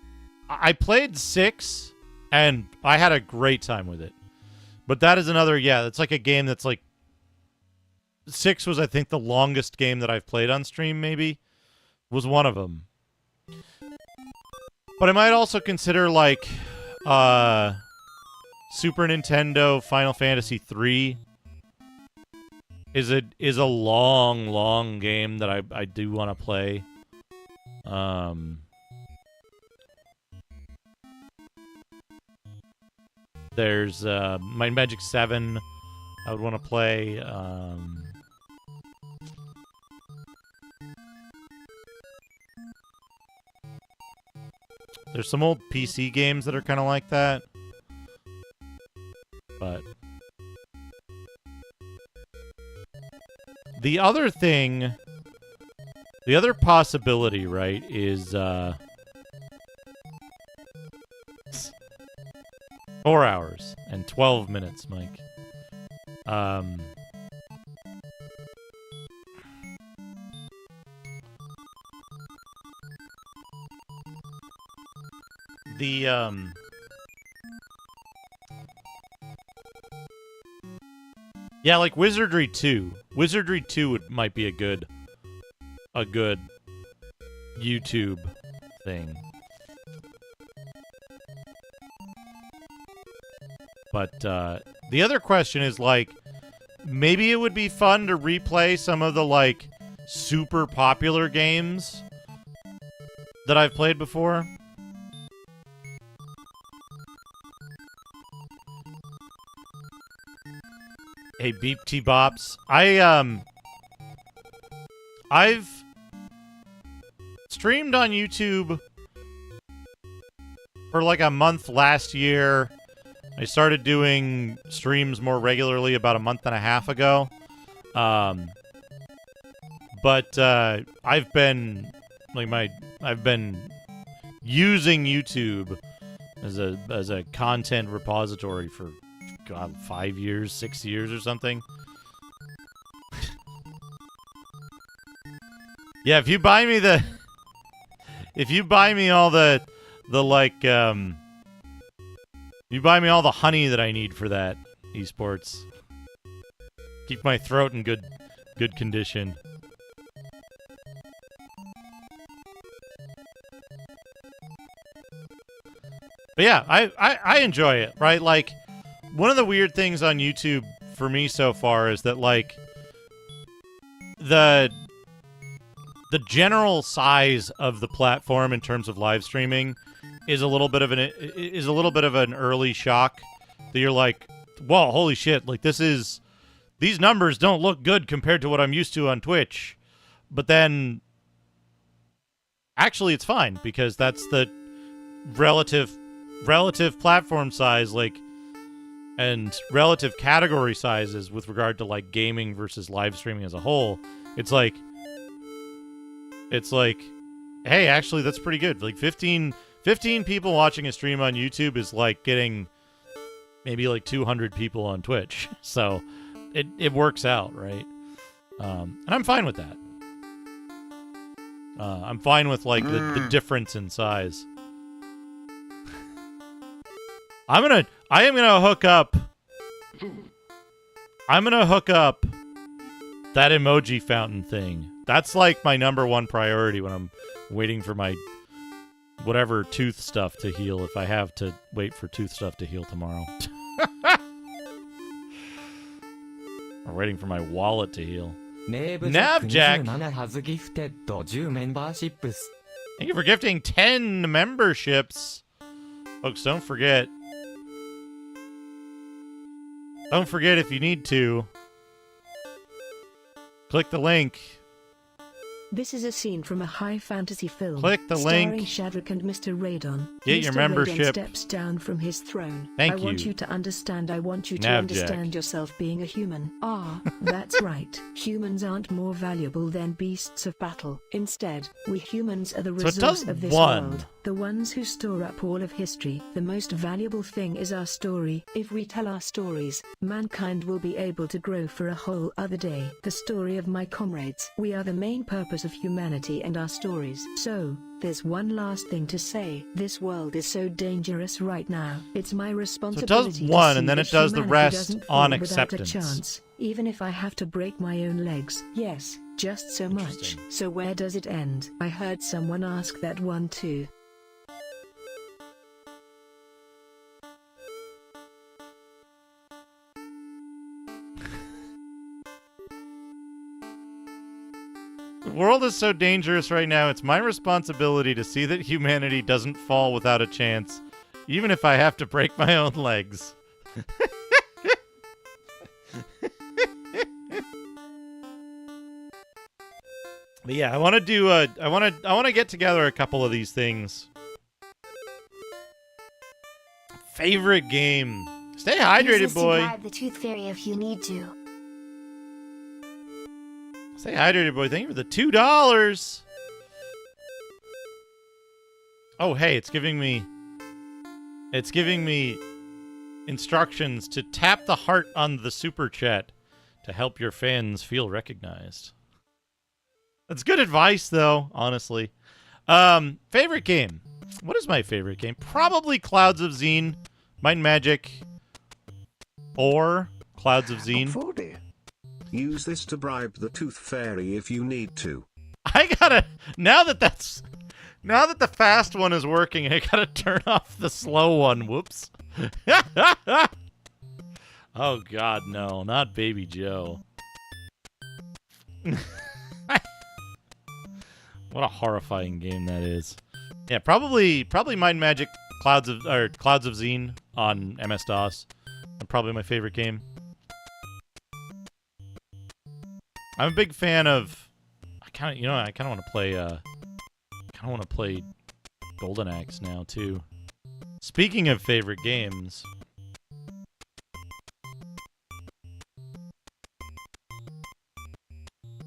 I played 6, and I had a great time with it. But that is another, yeah, it's like a game that's like... 6 was, I think, the longest game that I've played on stream, maybe. Was one of them. But I might also consider, like, Super Nintendo Final Fantasy III is a long, long game that I do want to play. There's Might and Magic 7 I would want to play. There's some old PC games that are kind of like that. But the other thing, the other possibility, right, is 4 hours and 12 minutes, Mike. Yeah, like Wizardry 2. Wizardry 2 might be a good YouTube thing. But the other question is, like, maybe it would be fun to replay some of the, like, super popular games that I've played before. Hey, Beep T Bops. I've streamed on YouTube for like a month last year. I started doing streams more regularly about a month and a half ago. But I've been using YouTube as a content repository for, God, 5 years, 6 years or something. Yeah, if you buy me all the like, you buy me all the honey that I need for that, esports. Keep my throat in good condition. But yeah, I enjoy it, right? Like, one of the weird things on YouTube for me so far is that, like, the general size of the platform in terms of live streaming is a little bit of an early shock that you're like, whoa, holy shit, like these numbers don't look good compared to what I'm used to on Twitch. But then actually it's fine because that's the relative platform size, like, and relative category sizes with regard to, like, gaming versus live streaming as a whole. It's like, hey, actually, that's pretty good. Like, 15 people watching a stream on YouTube is like getting maybe like 200 people on Twitch. So it works out, right? And I'm fine with that. I'm fine with, like, the difference in size. I'm gonna hook up that emoji fountain thing. That's like my #1 priority when I'm waiting for my whatever tooth stuff to heal, if I have to wait for tooth stuff to heal tomorrow. I'm waiting for my wallet to heal. Navjack! Thank you for gifting 10 memberships. Folks, don't forget. Don't forget if you need to. Click the link. This is a scene from a high fantasy film. Click the starring link. Shadrach and Mr. Radon. Get Mr. your membership. Radon steps down from his throne. Thank I want you. you to understand. I want you to Navjack. understand yourself being a human. Ah, that's right. Humans aren't more valuable than beasts of battle. Instead, we humans are the So it resource does of this one. world. The ones who store up all of history. The most valuable thing is our story. If we tell our stories, mankind will be able to grow for a whole other day. The story of my comrades. We are the main purpose of humanity and our stories. So, there's one last thing to say. This world is so dangerous right now. It's my responsibility to one, see and then that it does the humanity rest doesn't on fall without acceptance. a chance, even if I have to break my own legs. Yes, just so much. So where does it end? I heard someone ask that one too. The world is so dangerous right now, it's my responsibility to see that humanity doesn't fall without a chance, even if I have to break my own legs. But yeah, I want to do I want to get together a couple of these things. Favorite game. Stay hydrated, Use this boy. to bribe the tooth fairy if you need to. Stay hydrated, boy. Thank you for the $2. Oh, hey, it's giving me instructions to tap the heart on the super chat to help your fans feel recognized. That's good advice, though, honestly. Favorite game. What is my favorite game? Probably Clouds of Xene, Might and Magic, or Clouds of Xene. Use this to bribe the tooth fairy if you need to. I gotta now that the fast one is working, I gotta turn off the slow one. Whoops. Oh God, no, not Baby Joe. What a horrifying game that is. Yeah, probably Might and Magic Clouds of Xene on MS-DOS. Probably my favorite game. I'm a big fan of. I kind of want to play Golden Axe now too. Speaking of favorite games,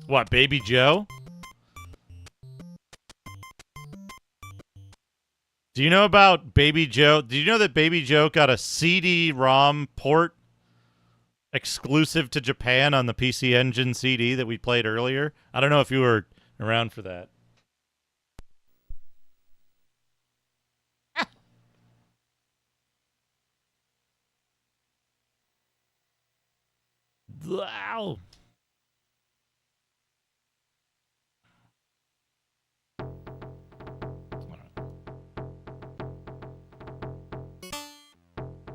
what, Baby Joe? Do you know about Baby Joe? Do you know that Baby Joe got a CD-ROM port exclusive to Japan on the PC Engine CD that we played earlier? I don't know if you were around for that. Wow.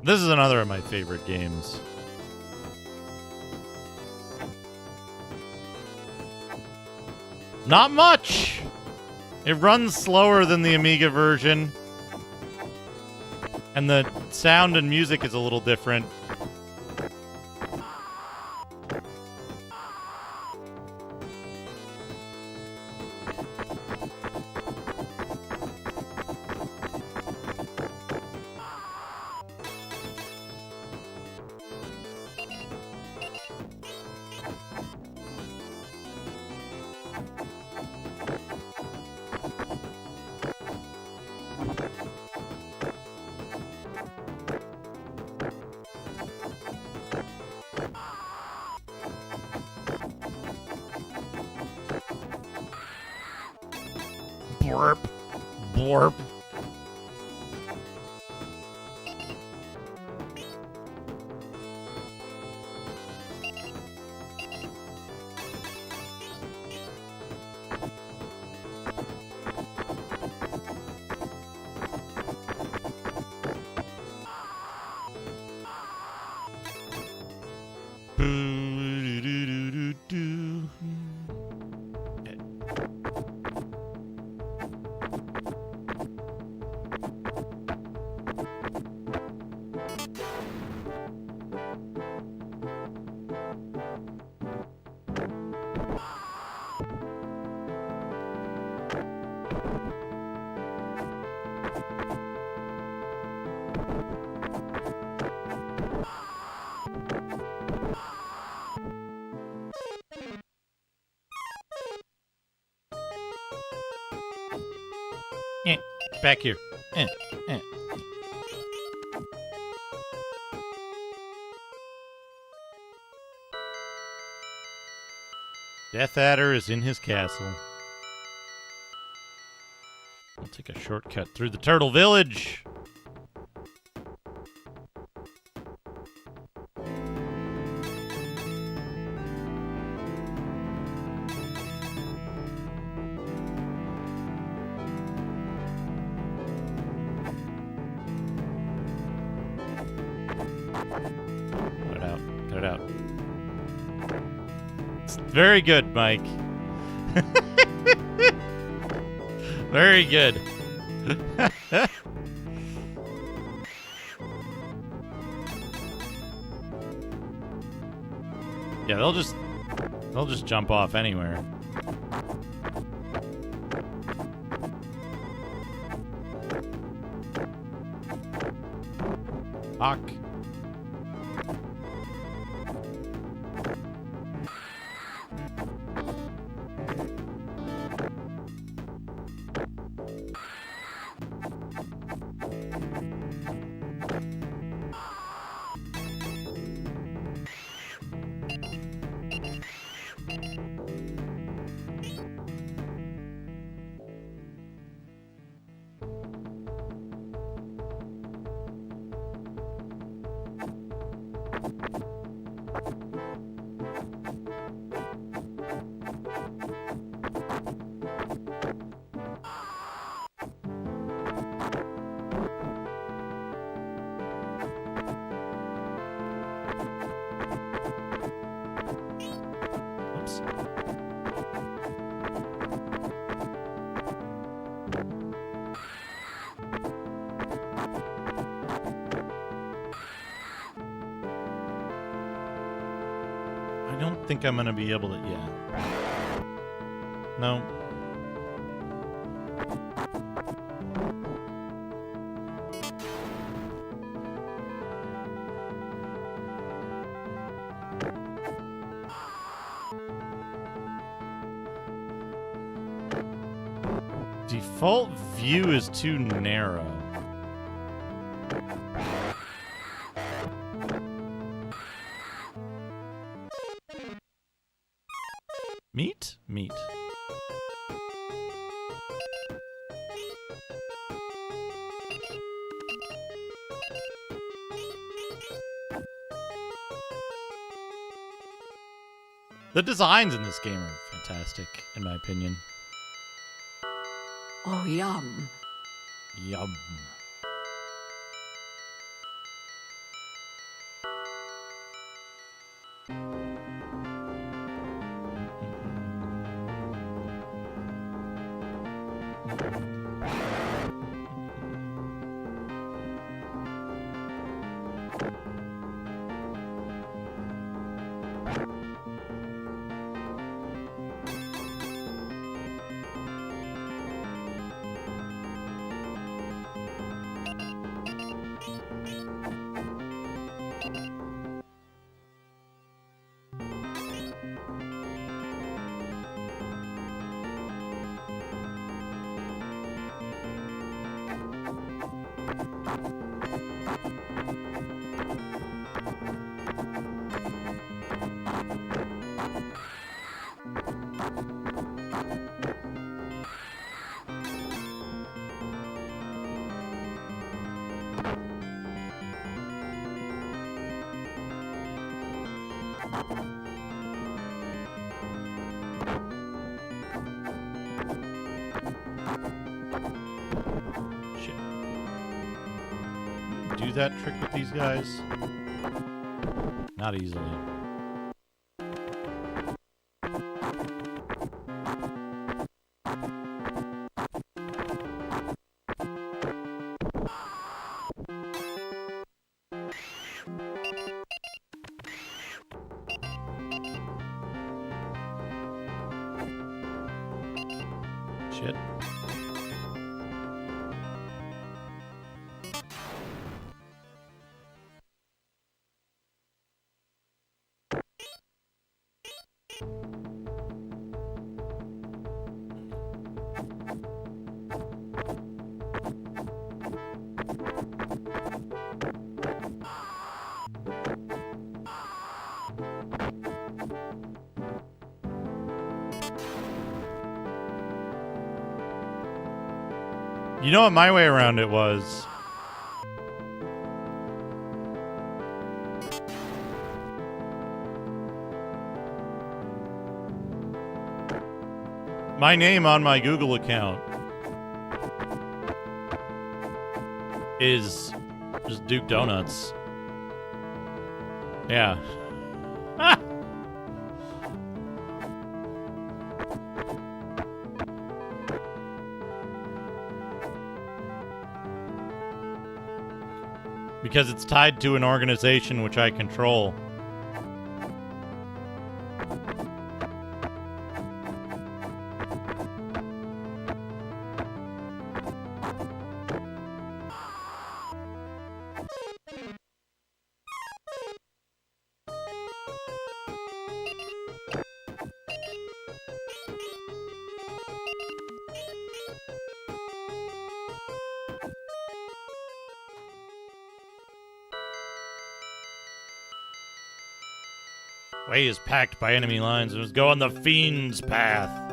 This is another of my favorite games. Not much! It runs slower than the Amiga version. And the sound and music is a little different. Blurp. Blurp. Back here. Death Adder is in his castle. I'll take a shortcut through the Turtle Village. Cut it out. Very good, Mike. Very good. Yeah, they'll just jump off anywhere. Hawk. I don't think I'm gonna be able to. Yeah. No. Default view is too narrow. Meat. The designs in this game are fantastic, in my opinion. Oh, yum. Yum. Do that trick with these guys? Not easily. Shit. You know what my way around it was? My name on my Google account is just Duke Donuts. Yeah. Because it's tied to an organization which I control. Way is packed by enemy lines and was going the Fiend's path.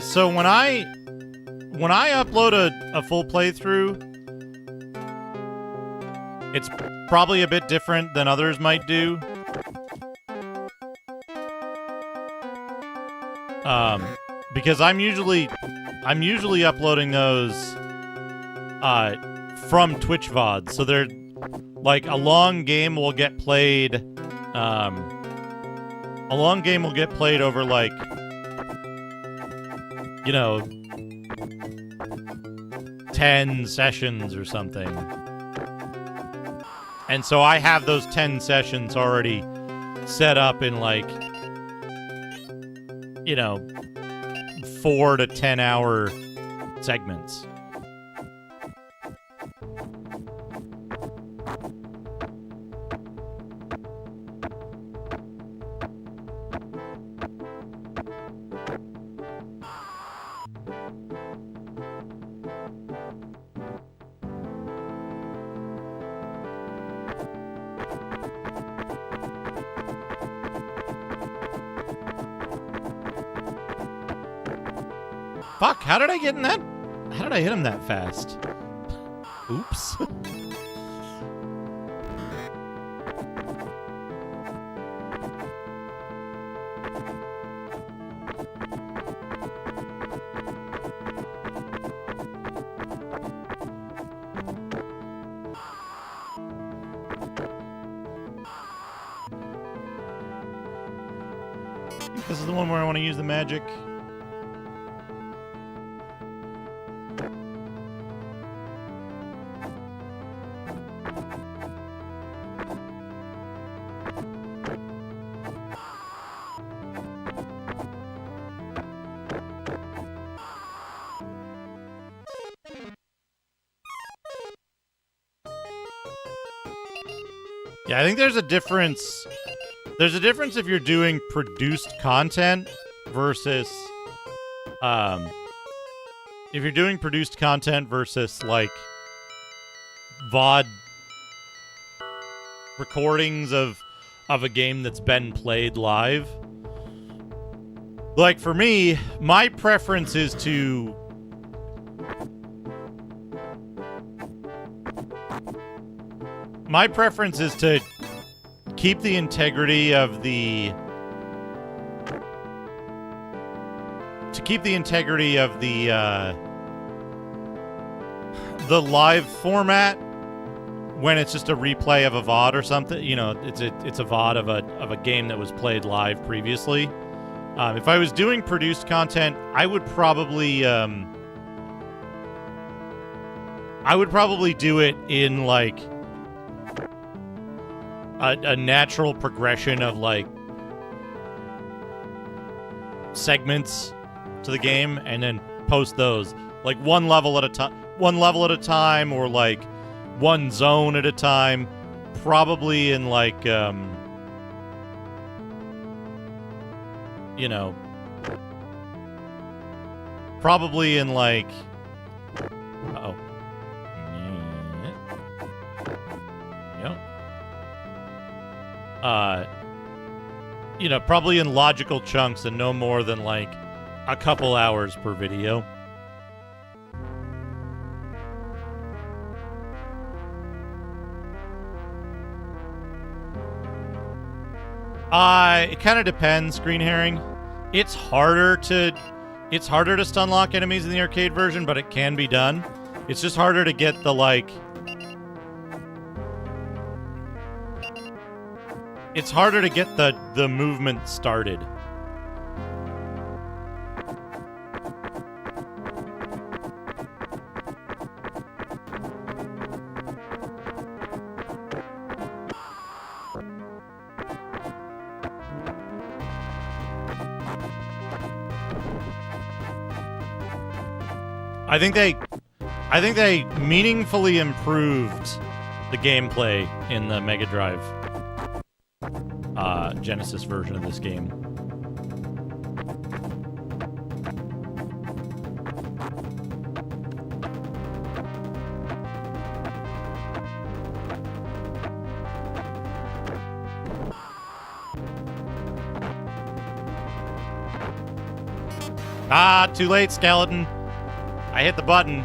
So when I upload a full playthrough, it's probably a bit different than others might do. Because I'm usually uploading those from Twitch VOD. So they're like a long game will get played over like, you know, 10 sessions or something. And so I have those 10 sessions already set up in like, you know, 4 to 10 hour segments. Fuck, how did I get in that? How did I hit him that fast? Oops. This is the one where I want to use the magic. Yeah, I think there's a difference. There's a difference if you're doing produced content versus, if you're doing produced content versus, like, VOD recordings of a game that's been played live. Like, for me, my preference is to... My preference is to keep the integrity of the... the live format when it's just a replay of a VOD or something. You know, it's a VOD of a game that was played live previously. If I was doing produced content, I would probably I would probably do it in, like, a natural progression of, like, segments to the game, and then post those. Like, one level at a time, or, like, one zone at a time. Probably in, like, you know... Probably in, like... Uh-oh. Yep. You know, probably in logical chunks and no more than, like, a couple hours per video. It kind of depends, Green Herring. It's harder to stun lock enemies in the arcade version, but it can be done. It's just harder to get the, like... It's harder to get the movement started. I think they meaningfully improved the gameplay in the Mega Drive Genesis version of this game. Ah, too late, skeleton. I hit the button.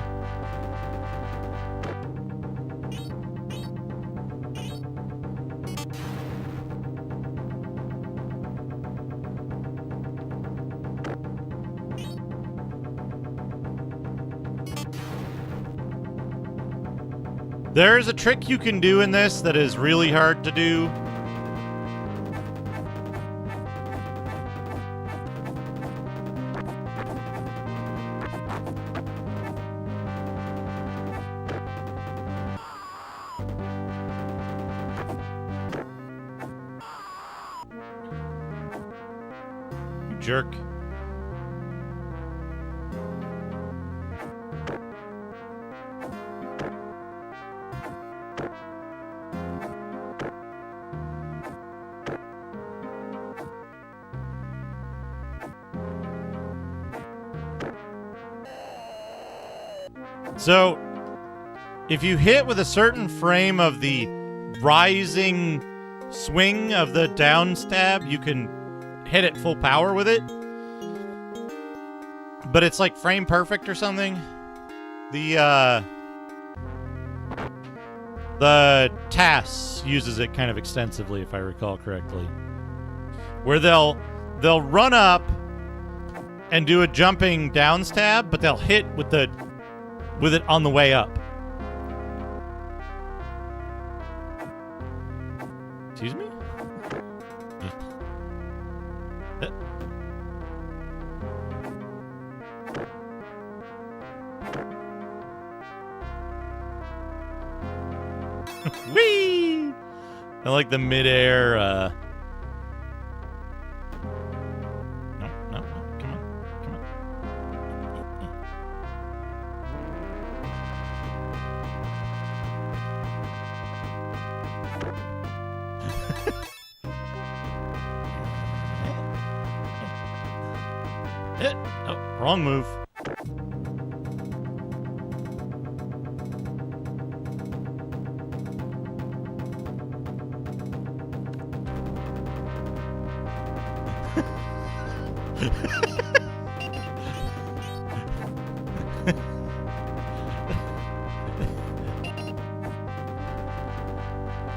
There's a trick you can do in this that is really hard to do. You jerk. So, if you hit with a certain frame of the rising swing of the down stab, you can hit it full power with it. But it's like frame perfect or something. The TAS uses it kind of extensively, if I recall correctly. Where they'll run up and do a jumping down stab, but they'll hit with it on the way up. Excuse me? Whee! I like the midair, No, come on. Oh, wrong move.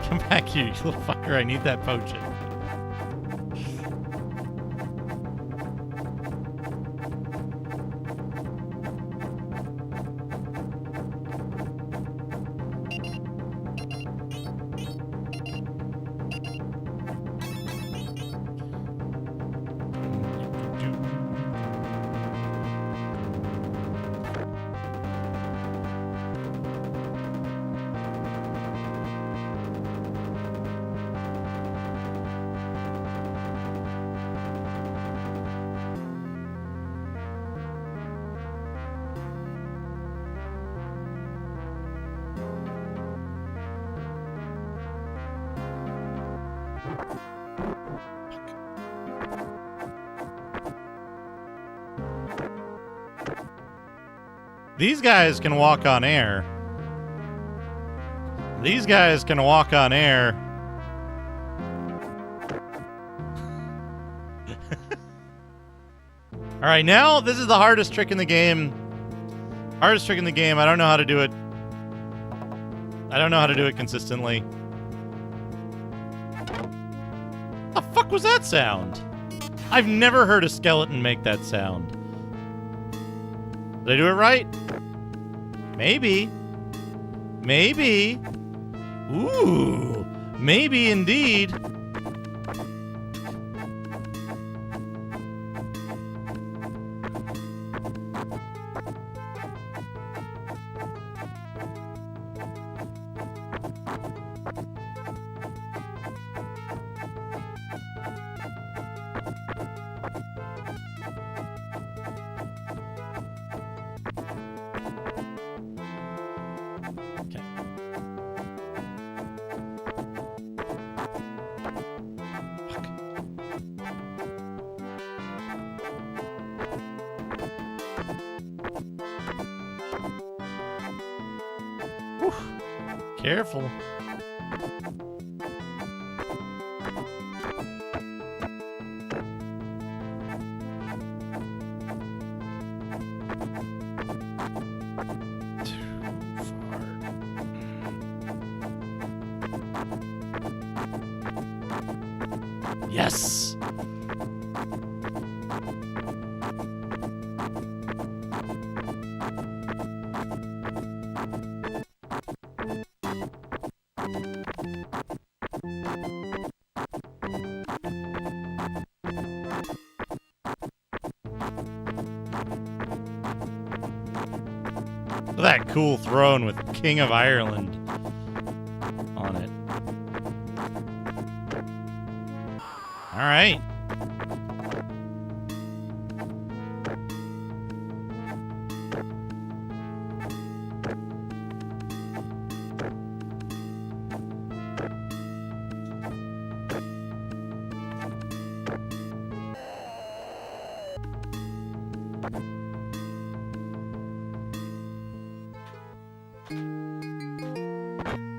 Come back here, you little fucker. I need that potion. These guys can walk on air. These guys can walk on air. All right, now this is the hardest trick in the game. Hardest trick in the game. I don't know how to do it. I don't know how to do it consistently. The fuck was that sound? I've never heard a skeleton make that sound. Did I do it right? Maybe. Maybe. Ooh. Maybe indeed. Careful. Yes. Look at that cool throne with King of Ireland on it. All right.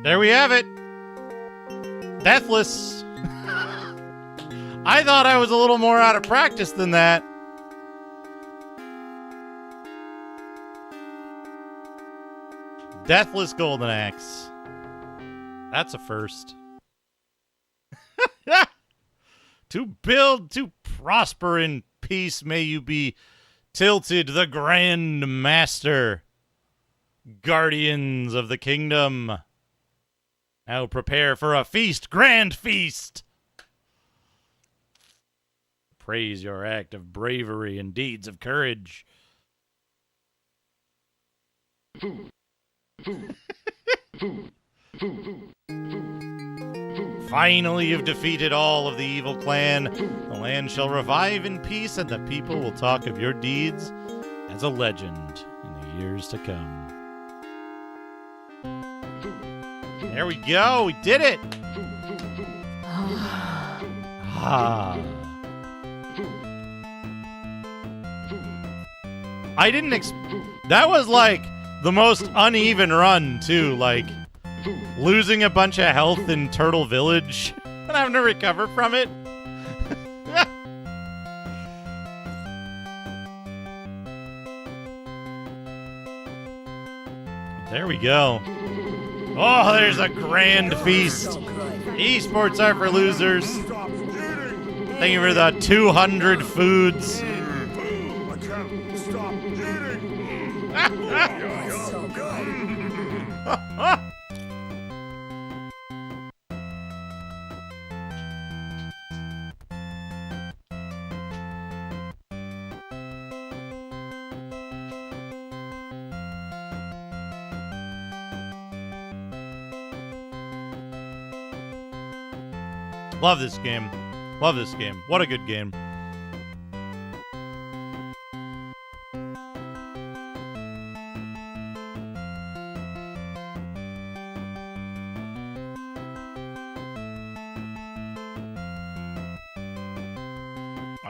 There we have it. Deathless. I thought I was a little more out of practice than that. Deathless Golden Axe. That's a first. To build, to prosper in peace, may you be tilted, the Grand Master. Guardians of the Kingdom. Now prepare for a feast, grand feast. Praise your act of bravery and deeds of courage. Finally, you've defeated all of the evil clan. The land shall revive in peace, and the people will talk of your deeds as a legend in the years to come. There we go. We did it. I didn't that was like the most uneven run too, like losing a bunch of health in Turtle Village and having to recover from it. There we go. Oh, there's a grand feast. Esports are for losers. Thank you for the 200 foods. So good. Love this game. Love this game. What a good game.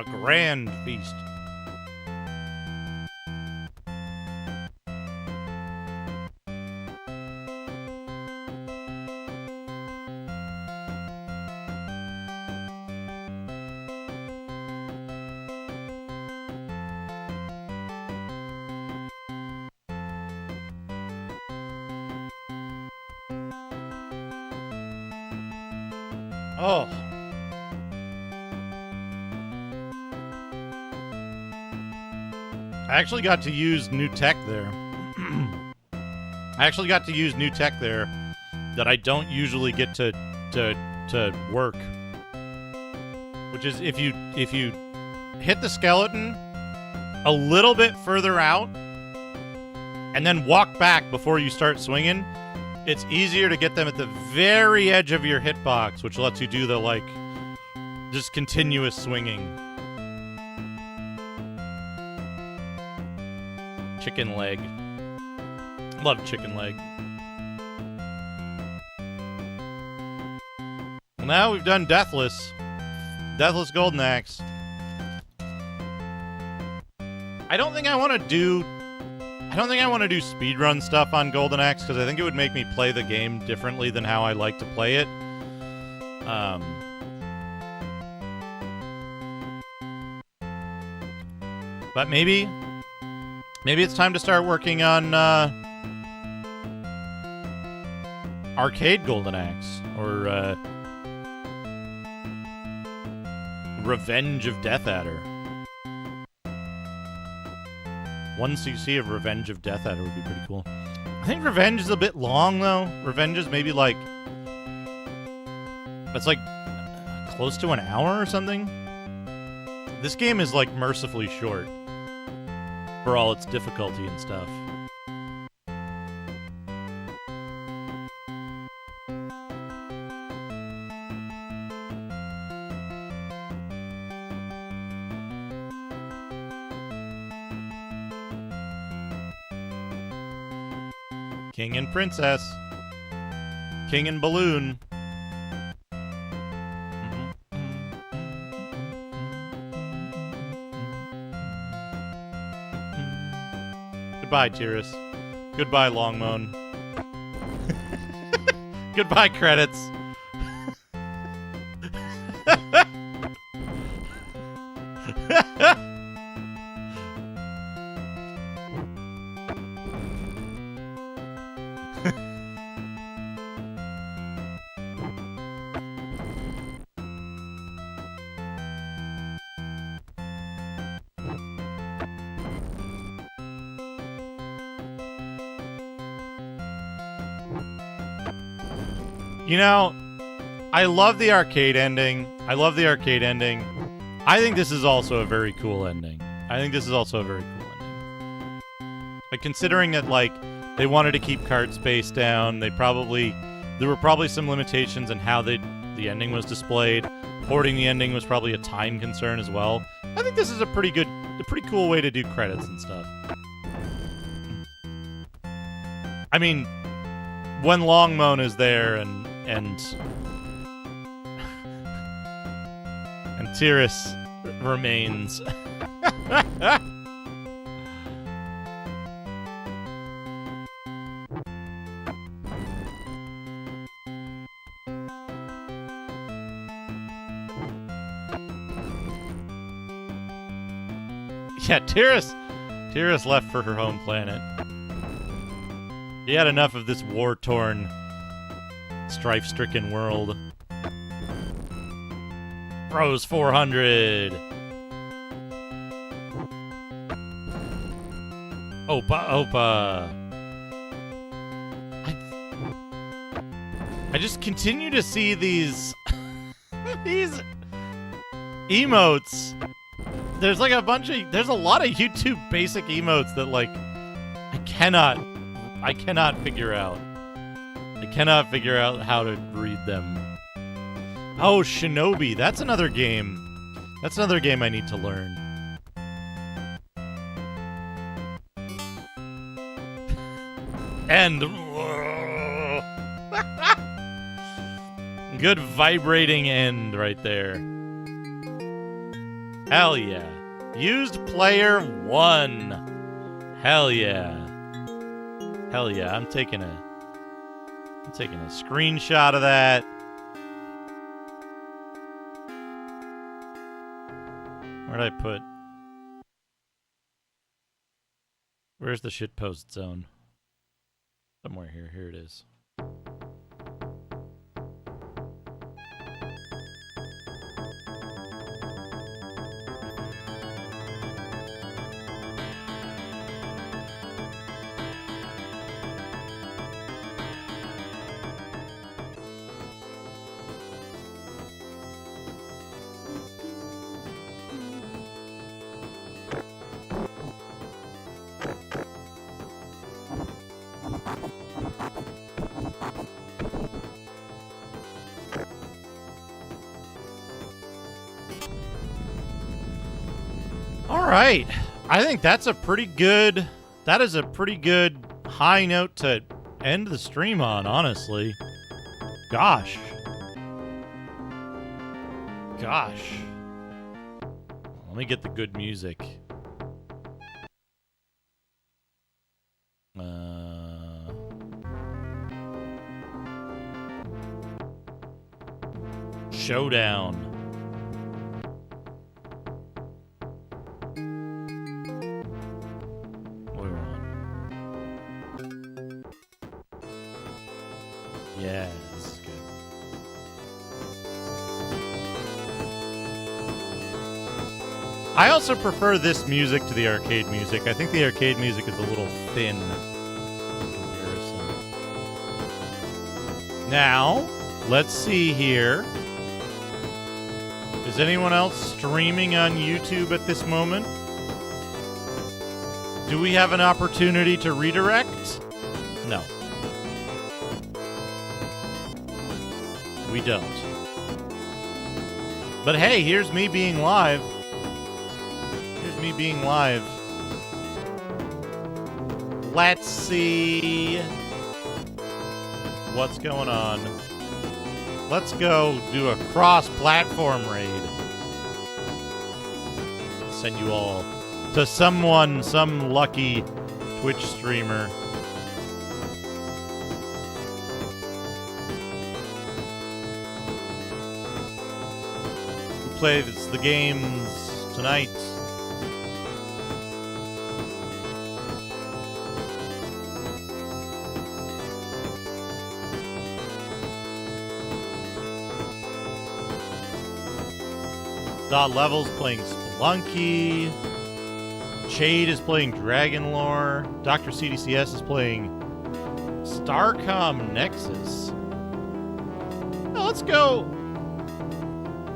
A grand feast. Oh. I actually got to use new tech there. That I don't usually get to work. Which is if you hit the skeleton a little bit further out and then walk back before you start swinging, it's easier to get them at the very edge of your hitbox, which lets you do the, like, just continuous swinging. Chicken leg. Love chicken leg. Well, now we've done Deathless. Deathless Golden Axe. I don't think I want to do speedrun stuff on Golden Axe because I think it would make me play the game differently than how I like to play it. But maybe it's time to start working on arcade Golden Axe or Revenge of Death Adder. 1 CC of Revenge of Death Adder would be pretty cool. I think Revenge is a bit long, though. Revenge is maybe like... It's like close to an hour or something. This game is like mercifully short for all its difficulty and stuff. King and Princess. King and Balloon. Goodbye, Tyrus. Goodbye, Longmoan. Goodbye, credits. You know, I love the arcade ending. I think this is also a very cool ending. Like, considering that, like, they wanted to keep card space down, there were probably some limitations in how the ending was displayed. Porting the ending was probably a time concern as well. I think this is a pretty cool way to do credits and stuff. I mean, when Longmoan is there and Tyrus remains. Yeah, Tyrus left for her home planet. He had enough of this war-torn, strife-stricken world. Rose 400. Opa. I just continue to see these these emotes. There's like there's a lot of YouTube basic emotes that, like, I cannot figure out. I cannot figure out how to read them. Oh, Shinobi. That's another game. I need to learn. And good vibrating end right there. Hell yeah. Used player 1. Hell yeah. Hell yeah. I'm taking a screenshot of that. Where'd I put? Where's the shitpost zone? Somewhere here. Here it is. All right. I think that's a pretty good... That is a pretty good high note to end the stream on, honestly. Gosh. Let me get the good music. Showdown. What are we on? Yeah, this is good. I also prefer this music to the arcade music. I think the arcade music is a little thin in comparison. Now, let's see here. Is anyone else streaming on YouTube at this moment? Do we have an opportunity to redirect? No. We don't. But hey, here's me being live. Let's see what's going on. Let's go do a cross-platform raid. Send you all to some lucky Twitch streamer. Who plays the games tonight? Dot Levels playing Spelunky. Chade is playing Dragon Lore. Dr. CDCS is playing Starcom Nexus. Oh, let's go.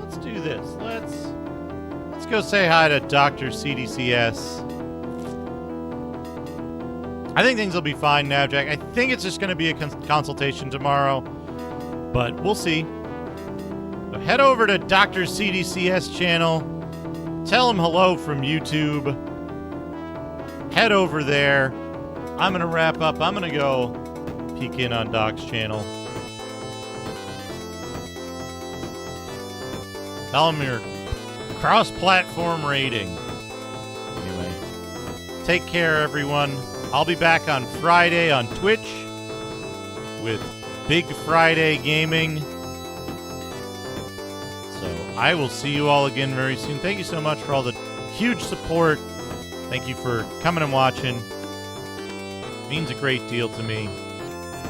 Let's do this. Let's go say hi to Dr. CDCS. I think things will be fine now, Jack. I think it's just going to be a consultation tomorrow, but we'll see. So head over to Dr. CDCS channel. Tell him hello from YouTube. Head over there. I'm going to wrap up. I'm going to go peek in on Doc's channel. Tell him your cross-platform rating. Anyway, take care, everyone. I'll be back on Friday on Twitch with Big Friday Gaming. So I will see you all again very soon. Thank you so much for all the huge support. Thank you for coming and watching. It means a great deal to me.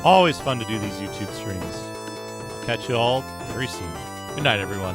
Always fun to do these YouTube streams. I'll catch you all very soon. Good night, everyone.